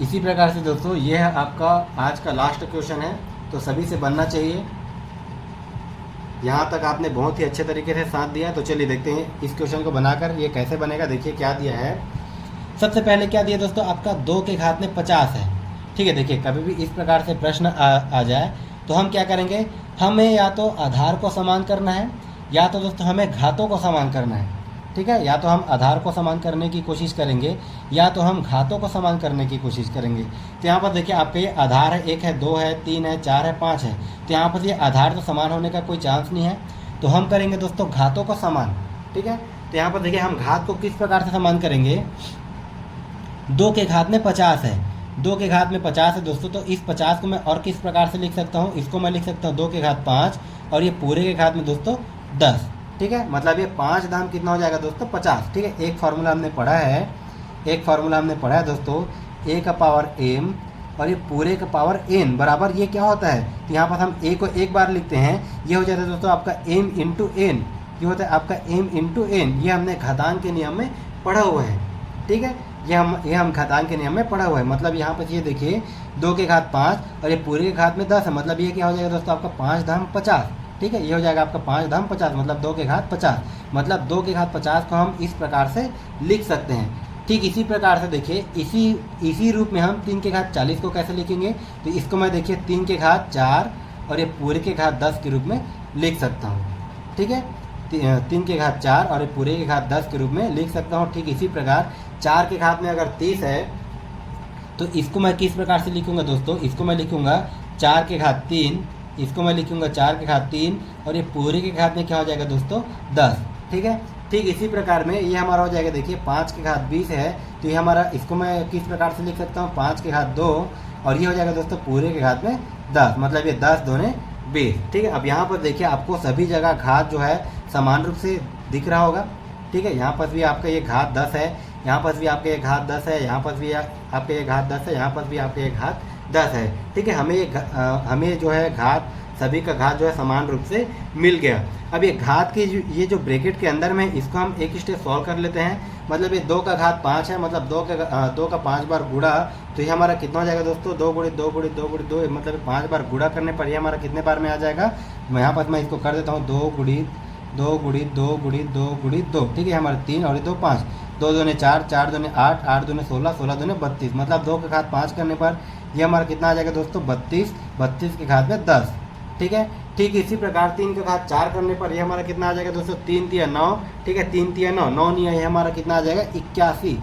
इसी प्रकार से दोस्तों ये है आपका आज का लास्ट क्वेश्चन है, तो सभी से बनना चाहिए। यहाँ तक आपने बहुत ही अच्छे तरीके से साथ दिया है। तो चलिए देखते हैं इस क्वेश्चन को बनाकर ये कैसे बनेगा। देखिए क्या दिया है। सबसे पहले क्या दिया दोस्तों, आपका 2 के घात में 50 है। ठीक है, देखिए कभी भी इस प्रकार से प्रश्न आ जाए तो हम क्या करेंगे, हमें या तो आधार को समान करना है या तो दोस्तों हमें घातों को समान करना है। ठीक है, या तो हम आधार को समान करने की कोशिश करेंगे या तो हम घातों को समान करने की कोशिश करेंगे। तो यहाँ पर देखिए आपके ये आधार है, 1 है, 2 है, 3 है, 4 है, 5 है। तो यहाँ पर ये आधार तो समान होने का कोई चांस नहीं है, तो हम करेंगे दोस्तों घातों को समान। ठीक है, तो यहाँ पर देखिए हम घात को किस प्रकार से समान करेंगे। 2 के घात में 50 है, 2 के घात में 50 है दोस्तों। तो इस 50 को मैं और किस प्रकार से लिख सकता हूँ, इसको मैं लिख सकता हूँ 2 के घात 5 और ये पूरे के घात में दोस्तों 10। ठीक है, मतलब ये 5 दाम कितना हो जाएगा दोस्तों 50। ठीक है, एक फार्मूला हमने पढ़ा है दोस्तों, a का पावर m और ये पूरे का पावर n बराबर ये क्या होता है। तो यहाँ पर हम a को एक बार लिखते हैं, ये हो जाता है दोस्तों आपका m इंटू n। ये होता है आपका m इंटू n। ये हमने घातांक के नियम में पढ़ा हुआ है। ठीक है, ये हम घातांक के नियम में पढ़ा हुआ है। मतलब यहाँ पर ये देखिए 2 के घात 5 और ये पूरे के घात में 10 है। मतलब ये क्या हो जाएगा दोस्तों आपका 5 धाम 50। ठीक है, ये हो जाएगा आपका 5 धाम 50, मतलब 2 के घात 50। मतलब 2 के घात 50 को हम इस प्रकार से लिख सकते हैं। ठीक इसी प्रकार से देखिए इसी रूप में हम 3 के घात 40 को कैसे लिखेंगे। तो इसको मैं देखिए 3 के घात 4 और ये पूरे के घात 10 के रूप में लिख सकता हूँ। ठीक है, 3 के घात 4 और ये पूरे के घात 10 के रूप में लिख सकता हूँ। ठीक इसी प्रकार 4 के घात में अगर 30 है तो इसको मैं किस प्रकार से लिखूंगा दोस्तों, इसको मैं लिखूंगा 4 के घात 3, इसको मैं लिखूंगा 4 के घात 3 और ये पूरे के घात में क्या हो जाएगा दोस्तों 10। ठीक है, ठीक इसी प्रकार में ये हमारा हो जाएगा देखिए 5 के घात 20 है। तो ये हमारा, इसको मैं किस प्रकार से लिख सकता हूँ 5 के घात 2 और ये हो जाएगा दोस्तों पूरे के घात में 10, मतलब ये 10 दूने 20। ठीक है, अब यहाँ पर देखिए आपको सभी जगह घात जो है समान रूप से दिख रहा होगा। ठीक है, यहाँ पर भी आपका ये घात 10 है, यहाँ पर भी आपके ये घात 10 है, यहाँ पर भी आपके ये घात 10 है, यहाँ पर भी आपके ये घात 10 है। ठीक है, हमें जो है घात, सभी का घात जो है समान रूप से मिल गया। अब ये घात की ये जो ब्रैकेट के अंदर में, इसको हम एक स्टेप सॉल्व कर लेते हैं। मतलब ये 2 का घात 5 है, मतलब 2 का 5 बार गुणा, तो ये हमारा कितना हो जाएगा दोस्तों 2 गुणित 2 गुणित 2 गुणित 2, मतलब 5 बार गुणा करने पर ये हमारा कितने बार में आ जाएगा। यहाँ पर मैं इसको कर देता हूँ 2 गुणित 2 गुणित 2 गुणित 2 गुणित 2। ठीक है, हमारे 3 और 2 5, 2 दूने 4, 4 दूने 8, 8 दूने 16, 16 दूने 32, मतलब 2 के घात 5 करने पर ये हमारा कितना आ जाएगा दोस्तों 32, 32 के घात में 10। ठीक है, ठीक इसी प्रकार 3 के घात 4 करने पर ये हमारा कितना आ जाएगा दोस्तों 3 तिया 9। ठीक है, 3 तिया 9, 9 नहीं है, ये हमारा कितना आ जाएगा 81।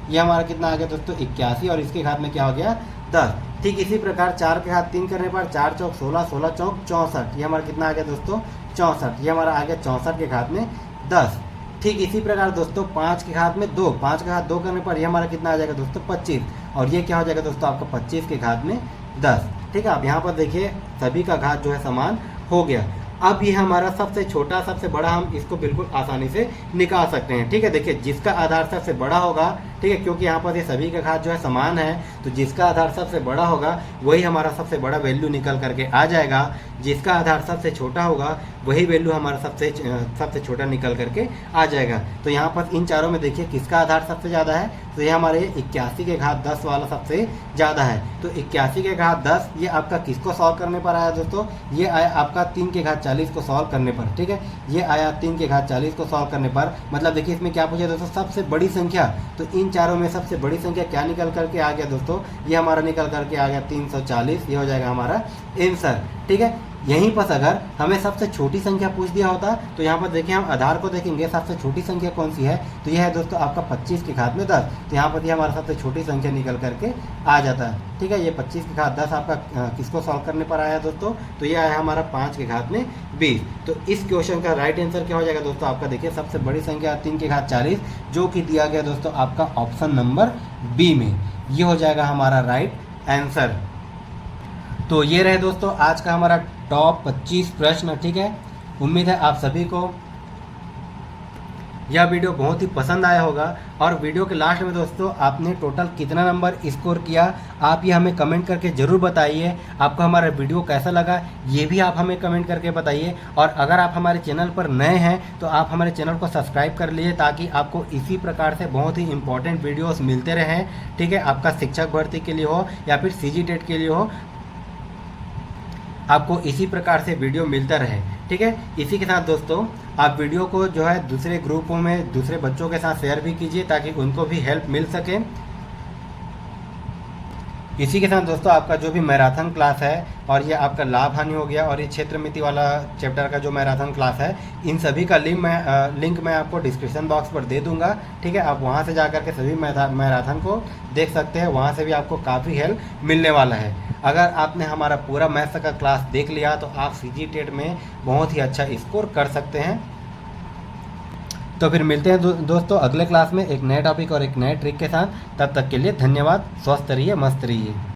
ये हमारा कितना आ गया दोस्तों 81 और इसके घात में क्या हो गया 10। ठीक इसी प्रकार 4 के घात 3 करने पर 4 चौक 16, 16 चौक 64, ये हमारा कितना आ गया दोस्तों 64। ये हमारा आ गया 64 के घात में 10। ठीक इसी प्रकार दोस्तों 5 के घात में 2, 5 के घात 2 करने पर ये हमारा कितना आ जाएगा दोस्तों 25 और ये क्या हो जाएगा दोस्तों आपका 25 के घात में 10। ठीक है, अब यहाँ पर देखिए सभी का घात जो है समान हो गया। अब ये हमारा सबसे छोटा सबसे बड़ा, हम इसको बिल्कुल आसानी से निकाल सकते हैं। ठीक है, देखिए जिसका आधार सबसे बड़ा होगा, ठीक है, क्योंकि यहाँ पर ये सभी का घात जो है समान है, तो जिसका आधार सबसे बड़ा होगा वही हमारा सबसे बड़ा वैल्यू निकल करके आ जाएगा। जिसका आधार सबसे छोटा होगा वही वैल्यू हमारा सबसे छोटा निकल करके आ जाएगा। तो यहाँ पर इन चारों में देखिए किसका आधार सबसे ज़्यादा है, तो ये हमारे 81 के घात 10 वाला सबसे ज़्यादा है। तो 81 के घात 10 ये आपका किसको सॉल्व करने पर आया दोस्तों, ये आया आपका 3 के घात 40 को सॉल्व करने पर। ठीक है, ये आया 3 के घात 40 को सॉल्व करने पर। मतलब देखिए इसमें क्या पूछा दोस्तों सबसे बड़ी संख्या, तो इन चारों में सबसे बड़ी संख्या क्या निकल करके आ गया दोस्तों, ये हमारा निकल करके आ गया 340। ये हो जाएगा हमारा आंसर। ठीक है, यहीं पर अगर हमें सबसे छोटी संख्या पूछ दिया होता तो यहाँ पर देखिए हम आधार को देखेंगे सबसे छोटी संख्या कौन सी है, तो यह है दोस्तों आपका 25 के घात में 10। तो यहाँ पर ये हमारा सबसे छोटी संख्या निकल करके आ जाता है। ठीक है, ये 25 के घात 10 आपका किसको सॉल्व करने पर आया दोस्तों, तो ये आया हमारा 5 के घात में 20। तो इस क्वेश्चन का राइट आंसर क्या हो जाएगा दोस्तों आपका, देखिए सबसे बड़ी संख्या 3 के घात 40, जो कि दिया गया दोस्तों आपका ऑप्शन नंबर बी में। ये हो जाएगा हमारा राइट आंसर। तो ये रहे दोस्तों आज का हमारा टॉप 25 प्रश्न। ठीक है, उम्मीद है आप सभी को यह वीडियो बहुत ही पसंद आया होगा। और वीडियो के लास्ट में दोस्तों आपने टोटल कितना नंबर स्कोर किया, आप ये हमें कमेंट करके ज़रूर बताइए। आपको हमारा वीडियो कैसा लगा ये भी आप हमें कमेंट करके बताइए। और अगर आप हमारे चैनल पर नए हैं तो आप हमारे चैनल को सब्सक्राइब कर लीजिए, ताकि आपको इसी प्रकार से बहुत ही इंपॉर्टेंट वीडियोस मिलते रहें। ठीक है, आपका शिक्षक भर्ती के लिए हो या फिर CG टेट के लिए हो, आपको इसी प्रकार से वीडियो मिलता रहे। ठीक है। इसी के साथ दोस्तों आप वीडियो को जो है दूसरे ग्रुपों में दूसरे बच्चों के साथ शेयर भी कीजिए ताकि उनको भी हेल्प मिल सके। इसी के साथ दोस्तों आपका जो भी मैराथन क्लास है और ये आपका लाभ हानि हो गया और ये क्षेत्र मिति वाला चैप्टर का जो मैराथन क्लास है, इन सभी का लिंक मैं आपको डिस्क्रिप्शन बॉक्स पर दे दूंगा। ठीक है, आप वहां से जाकर के सभी मैराथन को देख सकते हैं, वहां से भी आपको काफ़ी हेल्प मिलने वाला है। अगर आपने हमारा पूरा मैथ्स का क्लास देख लिया तो आप सीजी टेट में बहुत ही अच्छा स्कोर कर सकते हैं। तो फिर मिलते हैं दोस्तों अगले क्लास में एक नए टॉपिक और एक नए ट्रिक के साथ। तब तक के लिए धन्यवाद। स्वस्थ रहिए, मस्त रहिए।